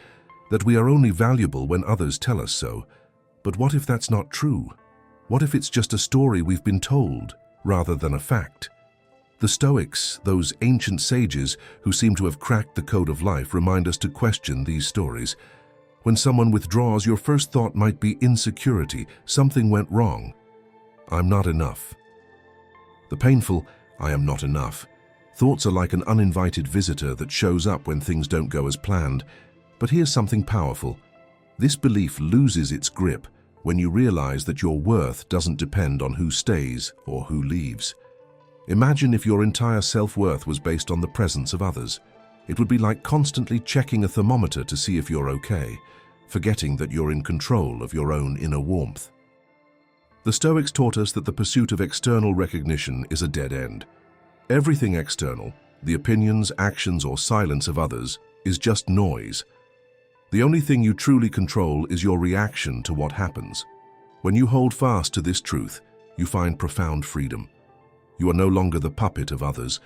that we are only valuable when others tell us so. But what if that's not true? What if it's just a story we've been told, rather than a fact? The Stoics, those ancient sages who seem to have cracked the code of life, remind us to question these stories. When someone withdraws, your first thought might be insecurity, something went wrong. I'm not enough. The painful, I am not enough. Thoughts are like an uninvited visitor that shows up when things don't go as planned. But here's something powerful. This belief loses its grip when you realize that your worth doesn't depend on who stays or who leaves. Imagine if your entire self-worth was based on the presence of others. It would be like constantly checking a thermometer to see if you're okay, forgetting that you're in control of your own inner warmth. The Stoics taught us that the pursuit of external recognition is a dead end. Everything external, the opinions, actions, or silence of others, is just noise. The only thing you truly control is your reaction to what happens. When you hold fast to this truth, you find profound freedom. You are no longer the puppet of others,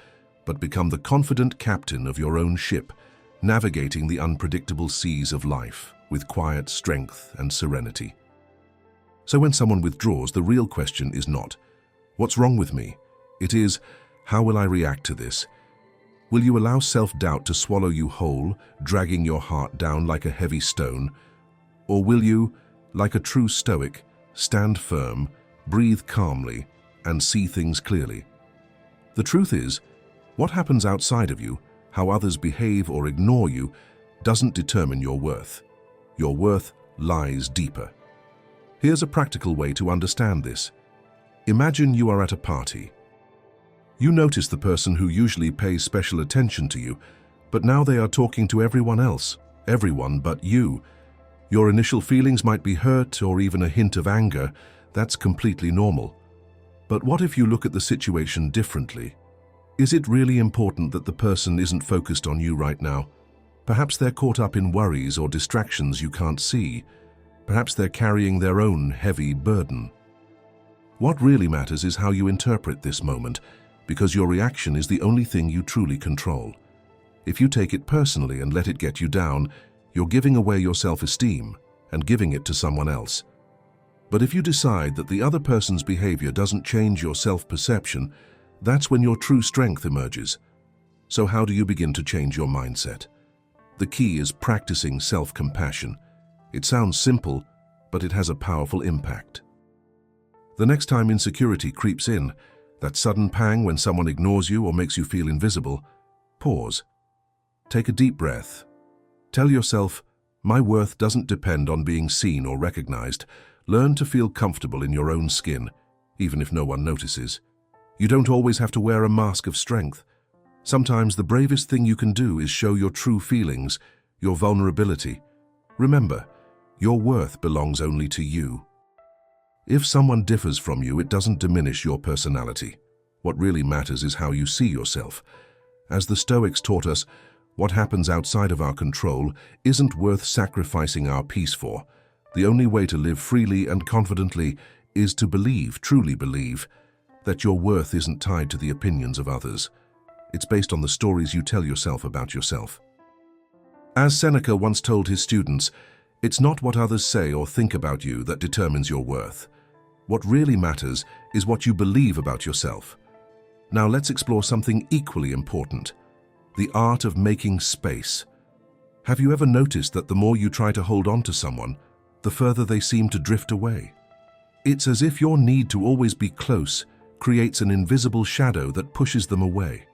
but become the confident captain of your own ship, navigating the unpredictable seas of life with quiet strength and serenity. So when someone withdraws, the real question is not, "What's wrong with me?" It is, "How will I react to this?" Will you allow self-doubt to swallow you whole, dragging your heart down like a heavy stone? Or will you, like a true Stoic, stand firm, breathe calmly, and see things clearly? The truth is, what happens outside of you, how others behave or ignore you, doesn't determine your worth. Your worth lies deeper. Here's a practical way to understand this. Imagine you are at a party. You notice the person who usually pays special attention to you, but now they are talking to everyone else, everyone but you. Your initial feelings might be hurt or even a hint of anger. That's completely normal. But what if you look at the situation differently? Is it really important that the person isn't focused on you right now? Perhaps they're caught up in worries or distractions you can't see. Perhaps they're carrying their own heavy burden. What really matters is how you interpret this moment, because your reaction is the only thing you truly control. If you take it personally and let it get you down, you're giving away your self-esteem and giving it to someone else. But if you decide that the other person's behavior doesn't change your self-perception, that's when your true strength emerges. So how do you begin to change your mindset? The key is practicing self-compassion. It sounds simple, but it has a powerful impact. The next time insecurity creeps in, That sudden pang when someone ignores you or makes you feel invisible, pause. Take a deep breath. Tell yourself, my worth doesn't depend on being seen or recognized. Learn to feel comfortable in your own skin, even if no one notices. You don't always have to wear a mask of strength. Sometimes the bravest thing you can do is show your true feelings, your vulnerability. Remember, your worth belongs only to you. If someone differs from you, it doesn't diminish your personality. What really matters is how you see yourself. As the Stoics taught us, what happens outside of our control isn't worth sacrificing our peace for. The only way to live freely and confidently is to believe, truly believe, that your worth isn't tied to the opinions of others. It's based on the stories you tell yourself about yourself. As Seneca once told his students, it's not what others say or think about you that determines your worth. What really matters is what you believe about yourself. Now let's explore something equally important: the art of making space. Have you ever noticed that the more you try to hold on to someone, the further they seem to drift away? It's as if your need to always be close creates an invisible shadow that pushes them away.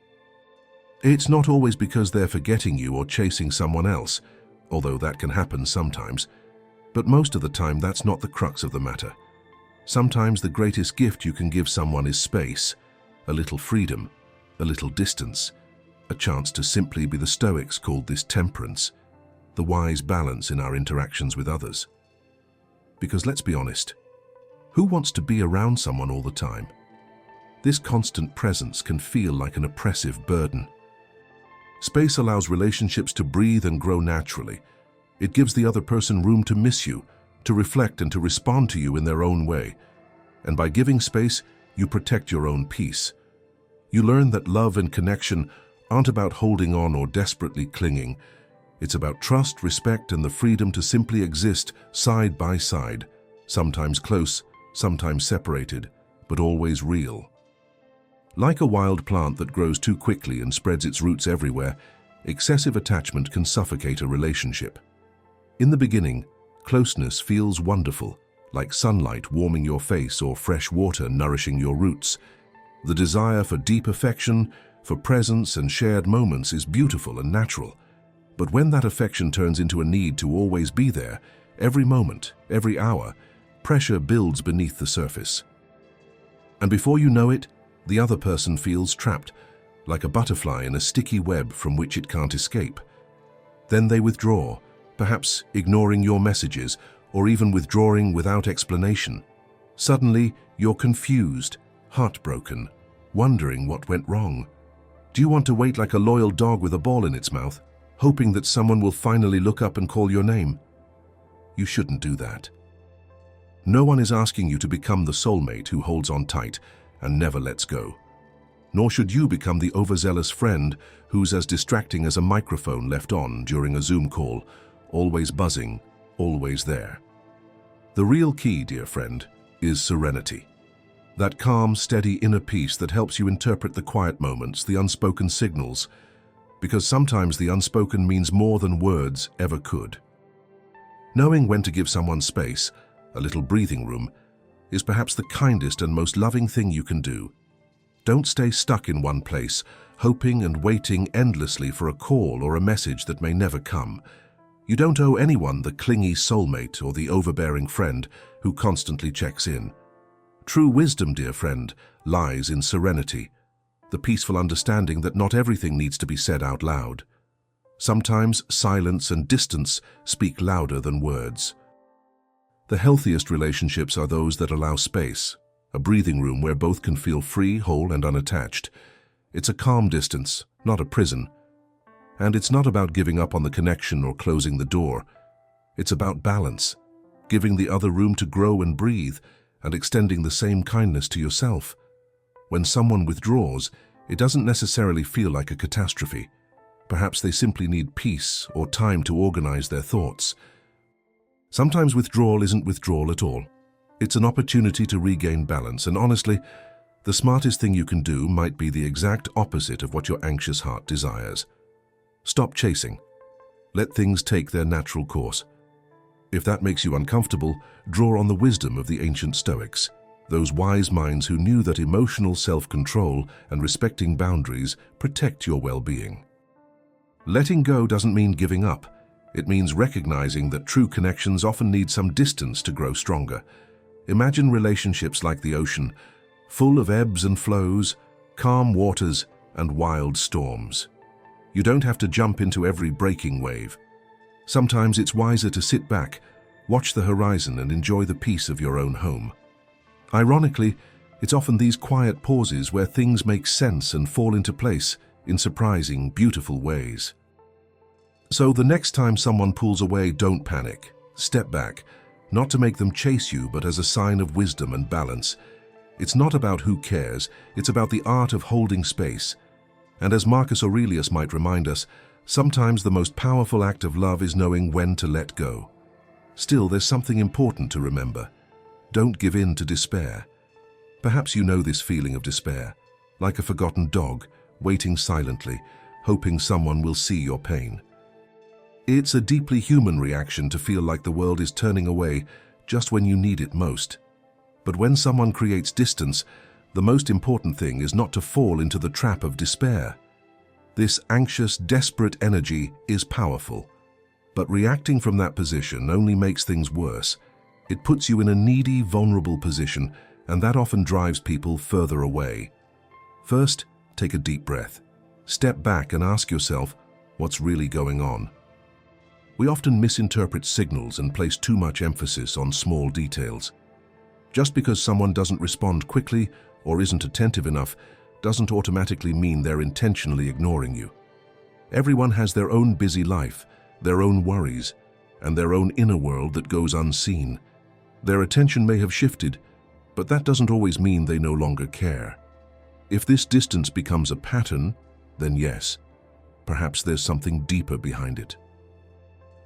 It's not always because they're forgetting you or chasing someone else, although that can happen sometimes. But most of the time, that's not the crux of the matter. Sometimes the greatest gift you can give someone is space, a little freedom, a little distance, a chance to simply be. The Stoics called this temperance, the wise balance in our interactions with others. Because let's be honest, who wants to be around someone all the time? This constant presence can feel like an oppressive burden. Space allows relationships to breathe and grow naturally. It gives the other person room to miss you, to reflect and to respond to you in their own way. And by giving space, you protect your own peace. You learn that love and connection aren't about holding on or desperately clinging. It's about trust, respect, and the freedom to simply exist side by side, sometimes close, sometimes separated, but always real. Like a wild plant that grows too quickly and spreads its roots everywhere, excessive attachment can suffocate a relationship. In the beginning, closeness feels wonderful, like sunlight warming your face or fresh water nourishing your roots. The desire for deep affection, for presence and shared moments is beautiful and natural. But when that affection turns into a need to always be there, every moment, every hour, pressure builds beneath the surface. And before you know it, the other person feels trapped, like a butterfly in a sticky web from which it can't escape. Then they withdraw, perhaps ignoring your messages, or even withdrawing without explanation. Suddenly, you're confused, heartbroken, wondering what went wrong. Do you want to wait like a loyal dog with a ball in its mouth, hoping that someone will finally look up and call your name? You shouldn't do that. No one is asking you to become the soulmate who holds on tight and never lets go. Nor should you become the overzealous friend who's as distracting as a microphone left on during a Zoom call, always buzzing, always there. The real key, dear friend, is serenity. That calm, steady inner peace that helps you interpret the quiet moments, the unspoken signals, because sometimes the unspoken means more than words ever could. Knowing when to give someone space, a little breathing room, is perhaps the kindest and most loving thing you can do. Don't stay stuck in one place, hoping and waiting endlessly for a call or a message that may never come. You don't owe anyone the clingy soulmate or the overbearing friend who constantly checks in. True wisdom, dear friend, lies in serenity, the peaceful understanding that not everything needs to be said out loud. Sometimes silence and distance speak louder than words. The healthiest relationships are those that allow space, a breathing room where both can feel free, whole, and unattached. It's a calm distance, not a prison. And it's not about giving up on the connection or closing the door. It's about balance, giving the other room to grow and breathe, and extending the same kindness to yourself. When someone withdraws, it doesn't necessarily feel like a catastrophe. Perhaps they simply need peace or time to organize their thoughts. Sometimes withdrawal isn't withdrawal at all. It's an opportunity to regain balance, and honestly, the smartest thing you can do might be the exact opposite of what your anxious heart desires. Stop chasing. Let things take their natural course. If that makes you uncomfortable, draw on the wisdom of the ancient Stoics. those wise minds who knew that emotional self-control and respecting boundaries protect your well-being. Letting go doesn't mean giving up. It means recognizing that true connections often need some distance to grow stronger. Imagine relationships like the ocean, full of ebbs and flows, calm waters, and wild storms. You don't have to jump into every breaking wave. Sometimes it's wiser to sit back, watch the horizon, and enjoy the peace of your own home. Ironically, it's often these quiet pauses where things make sense and fall into place in surprising, beautiful ways. So the next time someone pulls away, don't panic. Step back, not to make them chase you, but as a sign of wisdom and balance. It's not about who cares, it's about the art of holding space. And as Marcus Aurelius might remind us, sometimes the most powerful act of love is knowing when to let go. Still, there's something important to remember. Don't give in to despair. Perhaps you know this feeling of despair, like a forgotten dog, waiting silently, hoping someone will see your pain. It's a deeply human reaction to feel like the world is turning away just when you need it most. But when someone creates distance, the most important thing is not to fall into the trap of despair. This anxious, desperate energy is powerful, but reacting from that position only makes things worse. It puts you in a needy, vulnerable position, and that often drives people further away. First, take a deep breath. Step back and ask yourself, what's really going on? We often misinterpret signals and place too much emphasis on small details. Just because someone doesn't respond quickly or isn't attentive enough doesn't automatically mean they're intentionally ignoring you. Everyone has their own busy life, their own worries, and their own inner world that goes unseen. Their attention may have shifted, but that doesn't always mean they no longer care. If this distance becomes a pattern, then yes, perhaps there's something deeper behind it.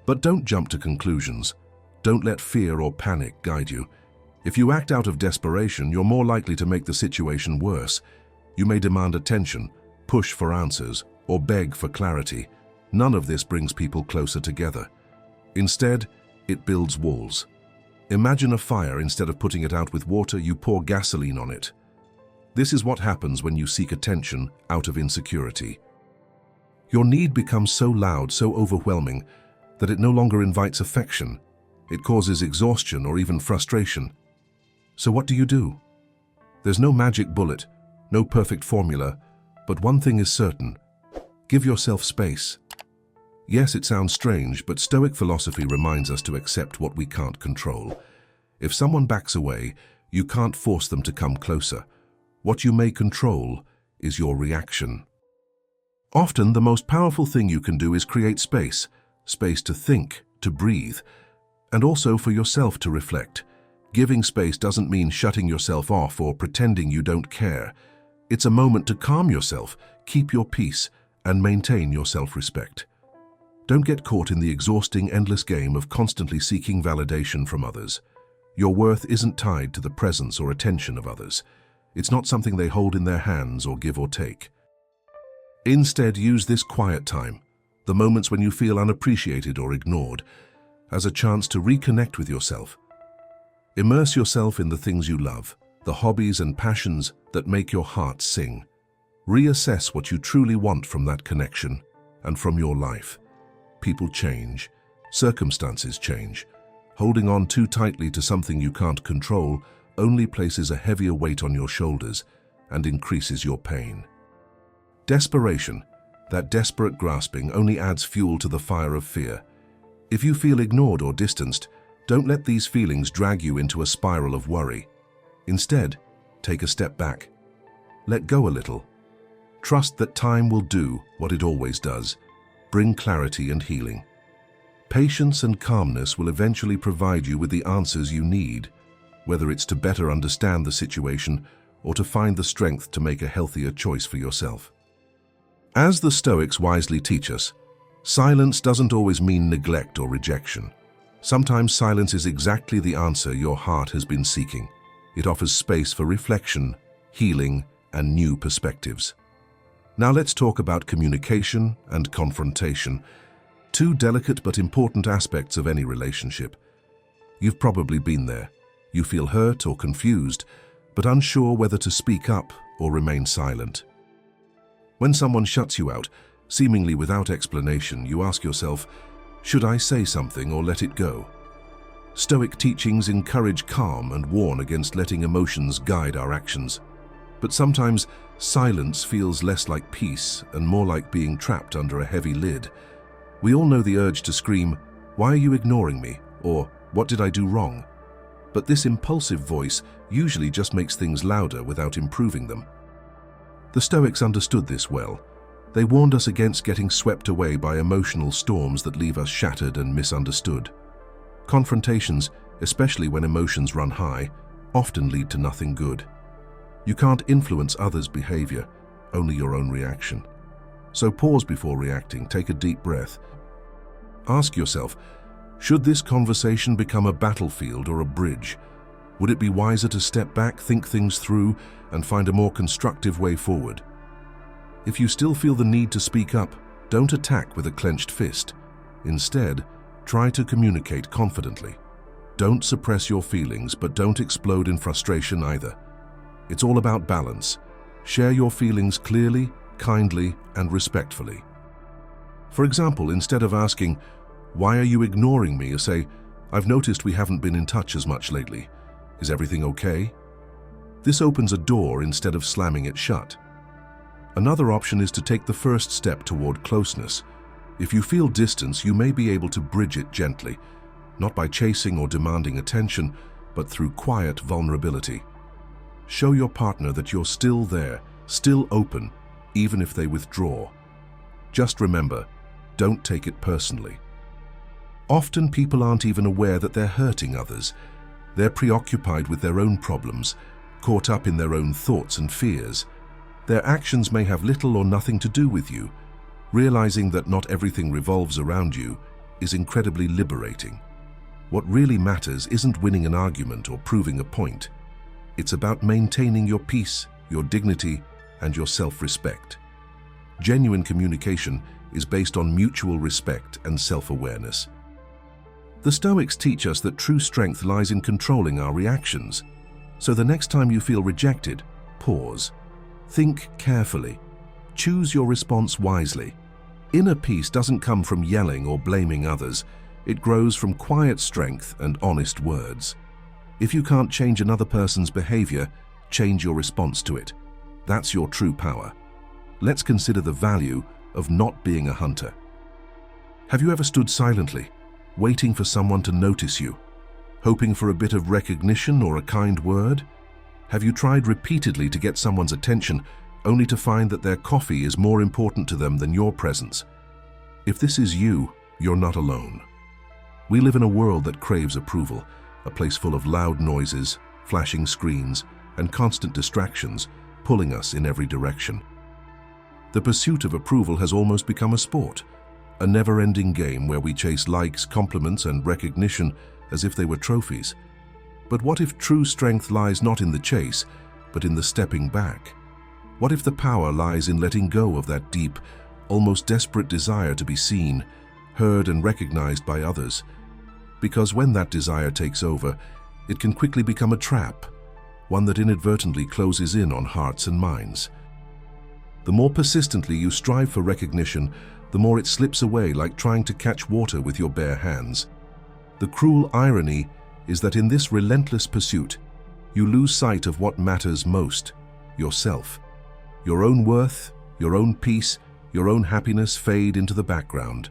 But don't jump to conclusions. Don't let fear or panic guide you. If you act out of desperation, you're more likely to make the situation worse. You may demand attention, push for answers, or beg for clarity. None of this brings people closer together. Instead, it builds walls. Imagine a fire. Instead of putting it out with water, you pour gasoline on it. This is what happens when you seek attention out of insecurity. Your need becomes so loud, so overwhelming, that it no longer invites affection. It causes exhaustion or even frustration. So what do? There's no magic bullet, no perfect formula, but one thing is certain: give yourself space. Yes, it sounds strange, but Stoic philosophy reminds us to accept what we can't control. If someone backs away, you can't force them to come closer. What you may control is your reaction. Often, the most powerful thing you can do is create space. Space to think, to breathe, and also for yourself to reflect. Giving space doesn't mean shutting yourself off or pretending you don't care. It's a moment to calm yourself, keep your peace, and maintain your self-respect. Don't get caught in the exhausting, endless game of constantly seeking validation from others. Your worth isn't tied to the presence or attention of others. It's not something they hold in their hands or give or take. Instead, use this quiet time, the moments when you feel unappreciated or ignored, as a chance to reconnect with yourself. Immerse yourself in the things you love, the hobbies and passions that make your heart sing. Reassess what you truly want from that connection and from your life. People change, circumstances change. Holding on too tightly to something you can't control only places a heavier weight on your shoulders and increases your pain. Desperation, that desperate grasping, only adds fuel to the fire of fear. If you feel ignored or distanced, don't let these feelings drag you into a spiral of worry. Instead, take a step back. Let go a little. Trust that time will do what it always does, bring clarity and healing. Patience and calmness will eventually provide you with the answers you need, whether it's to better understand the situation or to find the strength to make a healthier choice for yourself. As the Stoics wisely teach us, silence doesn't always mean neglect or rejection. Sometimes silence is exactly the answer your heart has been seeking. It offers space for reflection, healing, and new perspectives. Now let's talk about communication and confrontation, two delicate but important aspects of any relationship. You've probably been there. You feel hurt or confused, but unsure whether to speak up or remain silent. When someone shuts you out, seemingly without explanation, you ask yourself, should I say something or let it go? Stoic teachings encourage calm and warn against letting emotions guide our actions. But sometimes silence feels less like peace and more like being trapped under a heavy lid. We all know the urge to scream, "Why are you ignoring me?" or "What did I do wrong?" But this impulsive voice usually just makes things louder without improving them. The Stoics understood this well. They warned us against getting swept away by emotional storms that leave us shattered and misunderstood. Confrontations, especially when emotions run high, often lead to nothing good. You can't influence others' behavior, only your own reaction. So pause before reacting, take a deep breath. Ask yourself, should this conversation become a battlefield or a bridge? Would it be wiser to step back, think things through, and find a more constructive way forward? If you still feel the need to speak up, don't attack with a clenched fist. Instead, try to communicate confidently. Don't suppress your feelings, but don't explode in frustration either. It's all about balance. Share your feelings clearly, kindly, and respectfully. For example, instead of asking, "Why are you ignoring me?" say, "I've noticed we haven't been in touch as much lately. Is everything okay?" This opens a door instead of slamming it shut. Another option is to take the first step toward closeness. If you feel distance, you may be able to bridge it gently, not by chasing or demanding attention, but through quiet vulnerability. Show your partner that you're still there, still open, even if they withdraw. Just remember, don't take it personally. Often people aren't even aware that they're hurting others. They're preoccupied with their own problems, caught up in their own thoughts and fears. Their actions may have little or nothing to do with you. Realizing that not everything revolves around you is incredibly liberating. What really matters isn't winning an argument or proving a point. It's about maintaining your peace, your dignity, and your self-respect. Genuine communication is based on mutual respect and self-awareness. The Stoics teach us that true strength lies in controlling our reactions. So the next time you feel rejected, pause. Think carefully. Choose your response wisely. Inner peace doesn't come from yelling or blaming others. It grows from quiet strength and honest words. If you can't change another person's behavior, change your response to it. That's your true power. Let's consider the value of not being a hunter. Have you ever stood silently, waiting for someone to notice you, hoping for a bit of recognition or a kind word? Have you tried repeatedly to get someone's attention, only to find that their coffee is more important to them than your presence? If this is you, you're not alone. We live in a world that craves approval, a place full of loud noises, flashing screens, and constant distractions, pulling us in every direction. The pursuit of approval has almost become a sport, a never-ending game where we chase likes, compliments, and recognition as if they were trophies. But what if true strength lies not in the chase, but in the stepping back? What if the power lies in letting go of that deep, almost desperate desire to be seen, heard, and recognized by others? Because when that desire takes over, it can quickly become a trap, one that inadvertently closes in on hearts and minds. The more persistently you strive for recognition, the more it slips away like trying to catch water with your bare hands. The cruel irony is that in this relentless pursuit, you lose sight of what matters most: yourself. Your own worth, your own peace, your own happiness fade into the background.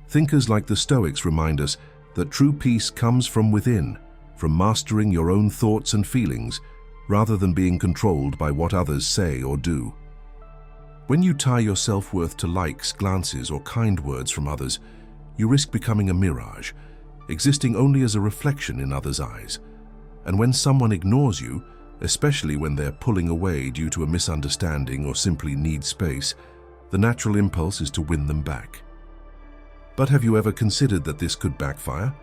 Thinkers like the Stoics remind us that true peace comes from within, from mastering your own thoughts and feelings, rather than being controlled by what others say or do. When you tie your self-worth to likes, glances, or kind words from others, you risk becoming a mirage, existing only as a reflection in others' eyes. And when someone ignores you, especially when they're pulling away due to a misunderstanding or simply need space, the natural impulse is to win them back. But have you ever considered that this could backfire?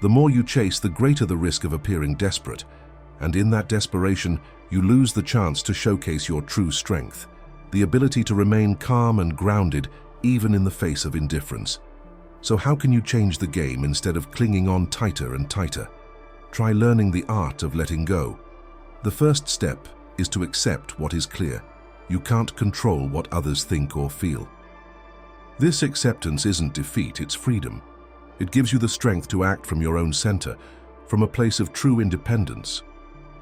The more you chase, the greater the risk of appearing desperate, and in that desperation, you lose the chance to showcase your true strength, the ability to remain calm and grounded even in the face of indifference. So how can you change the game instead of clinging on tighter and tighter? Try learning the art of letting go. The first step is to accept what is clear. You can't control what others think or feel. This acceptance isn't defeat, it's freedom. It gives you the strength to act from your own center, from a place of true independence.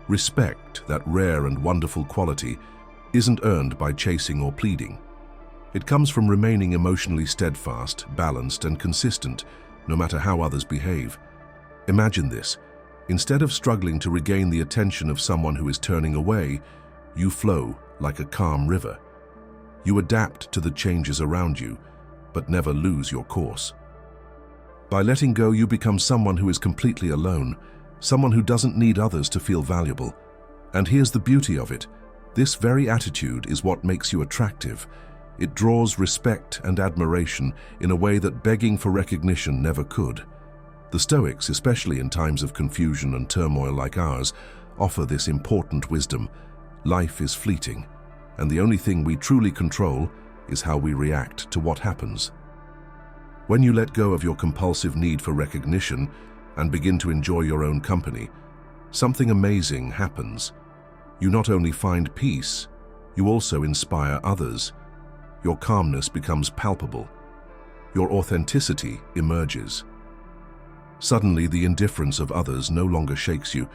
Respect, that rare and wonderful quality, isn't earned by chasing or pleading. It comes from remaining emotionally steadfast, balanced, and consistent, no matter how others behave. Imagine this. Instead of struggling to regain the attention of someone who is turning away, you flow like a calm river. You adapt to the changes around you, but never lose your course. By letting go, you become someone who is completely alone, someone who doesn't need others to feel valuable. And here's the beauty of it. This very attitude is what makes you attractive. It draws respect and admiration in a way that begging for recognition never could. The Stoics, especially in times of confusion and turmoil like ours, offer this important wisdom. Life is fleeting, and the only thing we truly control is how we react to what happens. When you let go of your compulsive need for recognition and begin to enjoy your own company, something amazing happens. You not only find peace, you also inspire others. Your calmness becomes palpable. Your authenticity emerges. Suddenly, the indifference of others no longer shakes you.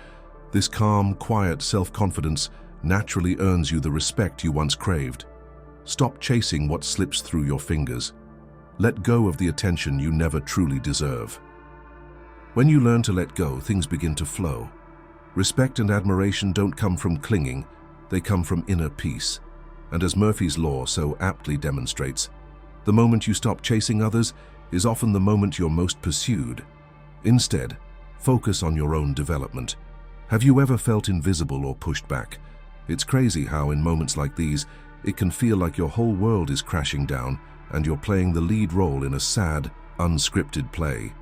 This calm, quiet self-confidence naturally earns you the respect you once craved. Stop chasing what slips through your fingers. Let go of the attention you never truly deserve. When you learn to let go, things begin to flow. Respect and admiration don't come from clinging, they come from inner peace. And as Murphy's Law so aptly demonstrates, the moment you stop chasing others is often the moment you're most pursued. Instead, focus on your own development. Have you ever felt invisible or pushed back? It's crazy how in moments like these, it can feel like your whole world is crashing down and you're playing the lead role in a sad, unscripted play.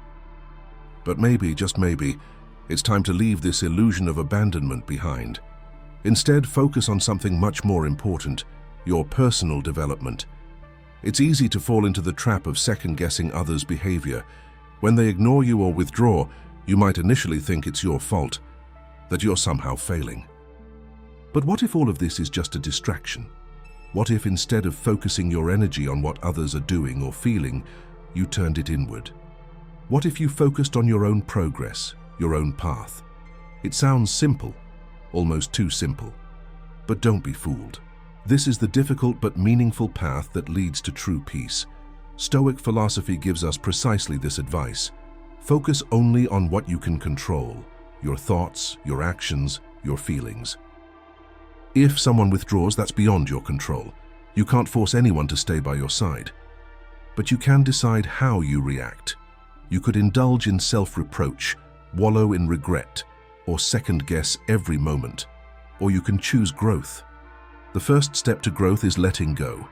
But maybe, just maybe, it's time to leave this illusion of abandonment behind. Instead, focus on something much more important, your personal development. It's easy to fall into the trap of second-guessing others' behavior. When they ignore you or withdraw, you might initially think it's your fault, that you're somehow failing. But what if all of this is just a distraction? What if instead of focusing your energy on what others are doing or feeling, you turned it inward? What if you focused on your own progress, your own path? It sounds simple, almost too simple. But don't be fooled. This is the difficult but meaningful path that leads to true peace. Stoic philosophy gives us precisely this advice. Focus only on what you can control, your thoughts, your actions, your feelings. If someone withdraws, that's beyond your control. You can't force anyone to stay by your side. But you can decide how you react. You could indulge in self-reproach, wallow in regret, or second-guess every moment. Or you can choose growth. The first step to growth is letting go.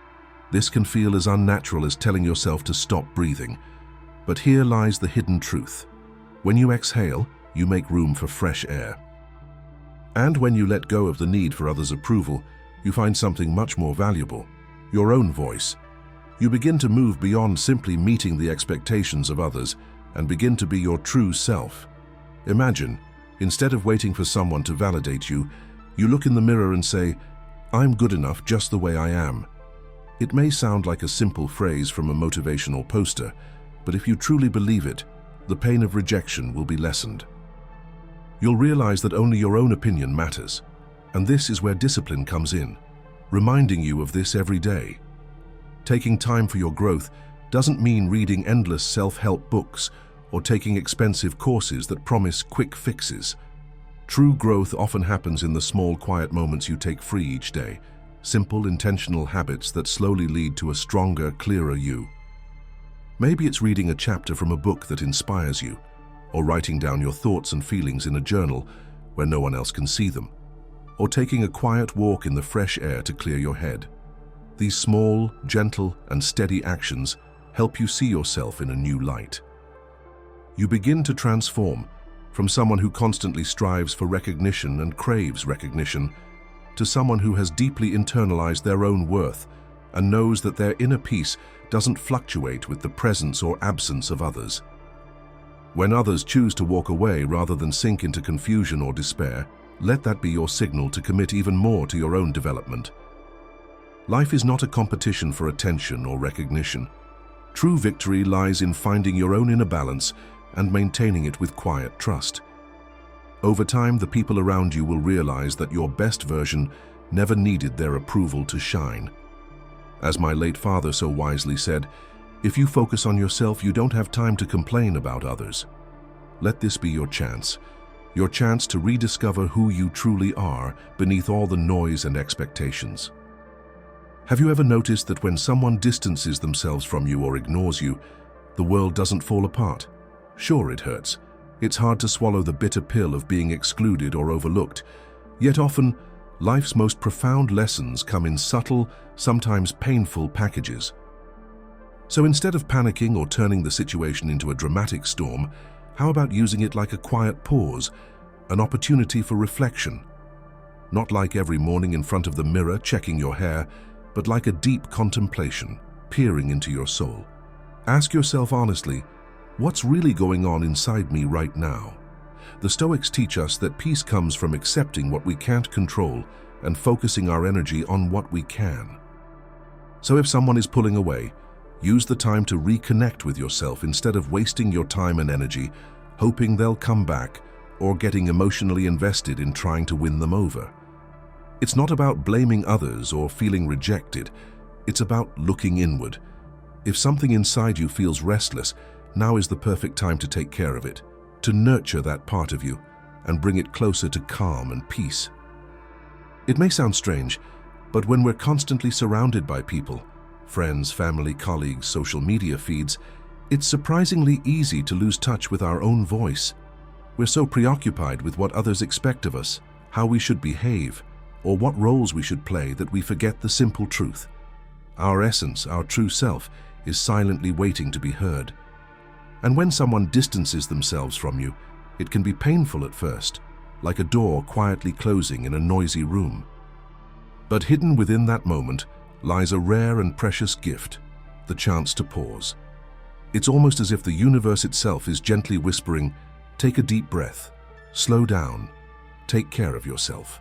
This can feel as unnatural as telling yourself to stop breathing. But here lies the hidden truth. When you exhale, you make room for fresh air. And when you let go of the need for others' approval, you find something much more valuable, your own voice. You begin to move beyond simply meeting the expectations of others and begin to be your true self. Imagine, instead of waiting for someone to validate you, you look in the mirror and say, "I'm good enough just the way I am." It may sound like a simple phrase from a motivational poster, but if you truly believe it, the pain of rejection will be lessened. You'll realize that only your own opinion matters, and this is where discipline comes in, reminding you of this every day. Taking time for your growth doesn't mean reading endless self-help books or taking expensive courses that promise quick fixes. True growth often happens in the small, quiet moments you take free each day, simple, intentional habits that slowly lead to a stronger, clearer you. Maybe it's reading a chapter from a book that inspires you, or writing down your thoughts and feelings in a journal where no one else can see them, or taking a quiet walk in the fresh air to clear your head. These small, gentle, and steady actions help you see yourself in a new light. You begin to transform from someone who constantly strives for recognition and craves recognition to someone who has deeply internalized their own worth and knows that their inner peace doesn't fluctuate with the presence or absence of others. When others choose to walk away rather than sink into confusion or despair, let that be your signal to commit even more to your own development. Life is not a competition for attention or recognition. True victory lies in finding your own inner balance and maintaining it with quiet trust. Over time, the people around you will realize that your best version never needed their approval to shine. As my late father so wisely said, if you focus on yourself, you don't have time to complain about others. Let this be your chance to rediscover who you truly are beneath all the noise and expectations. Have you ever noticed that when someone distances themselves from you or ignores you, the world doesn't fall apart? Sure, it hurts. It's hard to swallow the bitter pill of being excluded or overlooked. Yet often, life's most profound lessons come in subtle, sometimes painful packages. So instead of panicking or turning the situation into a dramatic storm, how about using it like a quiet pause, an opportunity for reflection? Not like every morning in front of the mirror checking your hair, but like a deep contemplation, peering into your soul. Ask yourself honestly, what's really going on inside me right now? The Stoics teach us that peace comes from accepting what we can't control and focusing our energy on what we can. So if someone is pulling away, use the time to reconnect with yourself instead of wasting your time and energy hoping they'll come back or getting emotionally invested in trying to win them over. It's not about blaming others or feeling rejected. It's about looking inward. If something inside you feels restless, now is the perfect time to take care of it, to nurture that part of you and bring it closer to calm and peace. It may sound strange, but when we're constantly surrounded by people, friends, family, colleagues, social media feeds, it's surprisingly easy to lose touch with our own voice. We're so preoccupied with what others expect of us, how we should behave, or what roles we should play that we forget the simple truth. Our essence, our true self, is silently waiting to be heard. And when someone distances themselves from you, it can be painful at first, like a door quietly closing in a noisy room. But hidden within that moment lies a rare and precious gift, the chance to pause. It's almost as if the universe itself is gently whispering, take a deep breath, slow down, take care of yourself.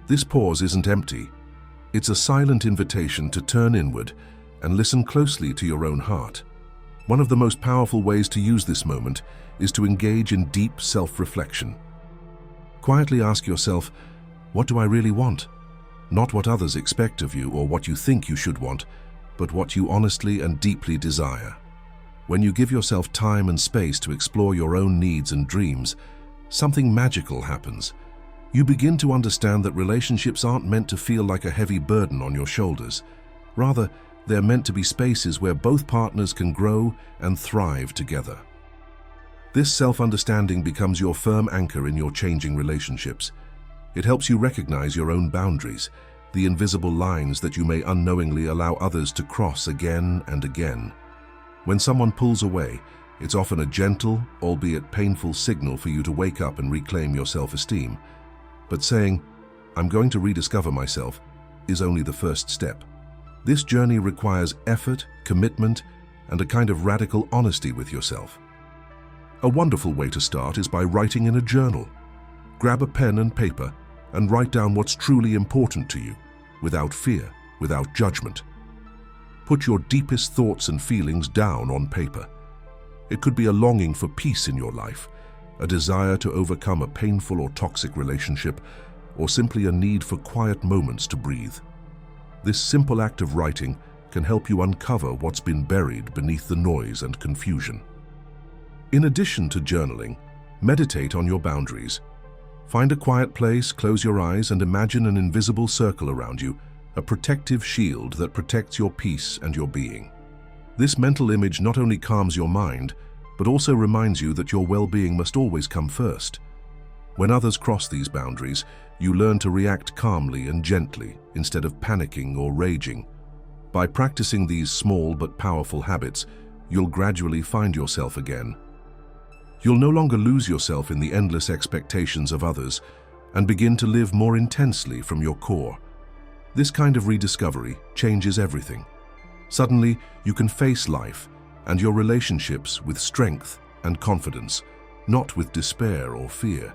This pause isn't empty. It's a silent invitation to turn inward and listen closely to your own heart. One of the most powerful ways to use this moment is to engage in deep self-reflection. Quietly ask yourself, what do I really want? Not what others expect of you or what you think you should want, but what you honestly and deeply desire. When you give yourself time and space to explore your own needs and dreams, something magical happens. You begin to understand that relationships aren't meant to feel like a heavy burden on your shoulders. Rather, they're meant to be spaces where both partners can grow and thrive together. This self-understanding becomes your firm anchor in your changing relationships. It helps you recognize your own boundaries, the invisible lines that you may unknowingly allow others to cross again and again. When someone pulls away, it's often a gentle, albeit painful signal for you to wake up and reclaim your self-esteem. But saying, I'm going to rediscover myself, is only the first step. This journey requires effort, commitment, and a kind of radical honesty with yourself. A wonderful way to start is by writing in a journal. Grab a pen and paper and write down what's truly important to you, without fear, without judgment. Put your deepest thoughts and feelings down on paper. It could be a longing for peace in your life, a desire to overcome a painful or toxic relationship, or simply a need for quiet moments to breathe. This simple act of writing can help you uncover what's been buried beneath the noise and confusion. In addition to journaling, meditate on your boundaries. Find a quiet place, close your eyes, and imagine an invisible circle around you, a protective shield that protects your peace and your being. This mental image not only calms your mind, but also reminds you that your well-being must always come first. When others cross these boundaries, you learn to react calmly and gently instead of panicking or raging. By practicing these small but powerful habits, you'll gradually find yourself again. You'll no longer lose yourself in the endless expectations of others and begin to live more intensely from your core. This kind of rediscovery changes everything. Suddenly, you can face life and your relationships with strength and confidence, not with despair or fear.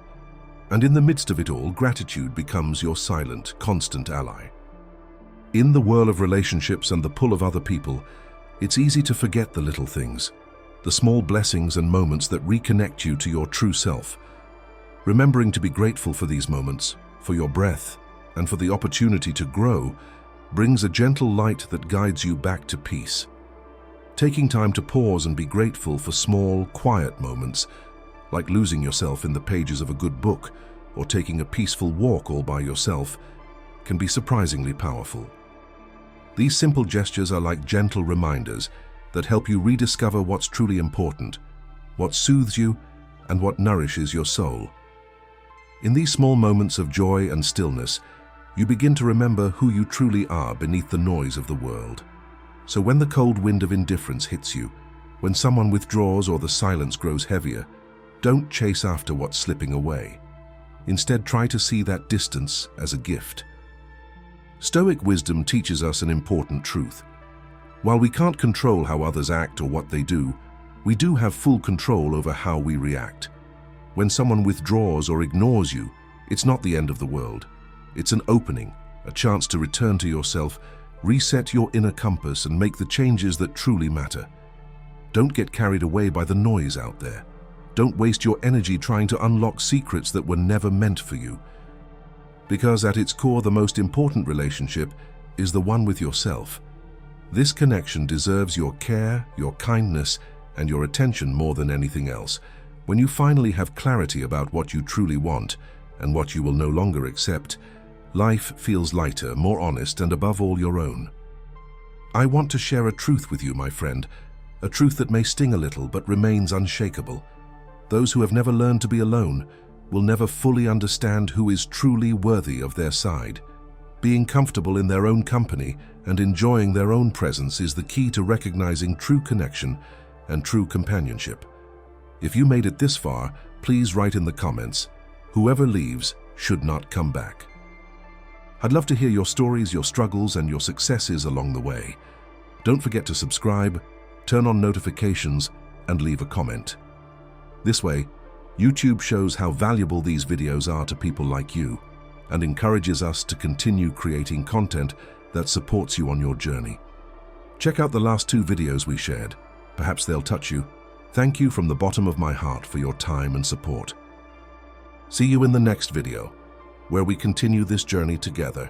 And in the midst of it all, gratitude becomes your silent, constant ally. In the whirl of relationships and the pull of other people, it's easy to forget the little things, the small blessings and moments that reconnect you to your true self. Remembering to be grateful for these moments, for your breath, and for the opportunity to grow, brings a gentle light that guides you back to peace. Taking time to pause and be grateful for small, quiet moments, like losing yourself in the pages of a good book or taking a peaceful walk all by yourself, can be surprisingly powerful. These simple gestures are like gentle reminders that help you rediscover what's truly important, what soothes you, and what nourishes your soul. In these small moments of joy and stillness, you begin to remember who you truly are beneath the noise of the world. So when the cold wind of indifference hits you, when someone withdraws or the silence grows heavier, don't chase after what's slipping away. Instead, try to see that distance as a gift. Stoic wisdom teaches us an important truth. While we can't control how others act or what they do, we do have full control over how we react. When someone withdraws or ignores you, it's not the end of the world. It's an opening, a chance to return to yourself, reset your inner compass, and make the changes that truly matter. Don't get carried away by the noise out there. Don't waste your energy trying to unlock secrets that were never meant for you. Because at its core, the most important relationship is the one with yourself. This connection deserves your care, your kindness, and your attention more than anything else. When you finally have clarity about what you truly want and what you will no longer accept, life feels lighter, more honest, and above all your own. I want to share a truth with you, my friend, a truth that may sting a little but remains unshakable. Those who have never learned to be alone will never fully understand who is truly worthy of their side. Being comfortable in their own company and enjoying their own presence is the key to recognizing true connection and true companionship. If you made it this far, please write in the comments, "Whoever leaves should not come back." I'd love to hear your stories, your struggles, and your successes along the way. Don't forget to subscribe, turn on notifications, and leave a comment. This way, YouTube shows how valuable these videos are to people like you and encourages us to continue creating content that supports you on your journey. Check out the last 2 videos we shared. Perhaps they'll touch you. Thank you from the bottom of my heart for your time and support. See you in the next video, where we continue this journey together.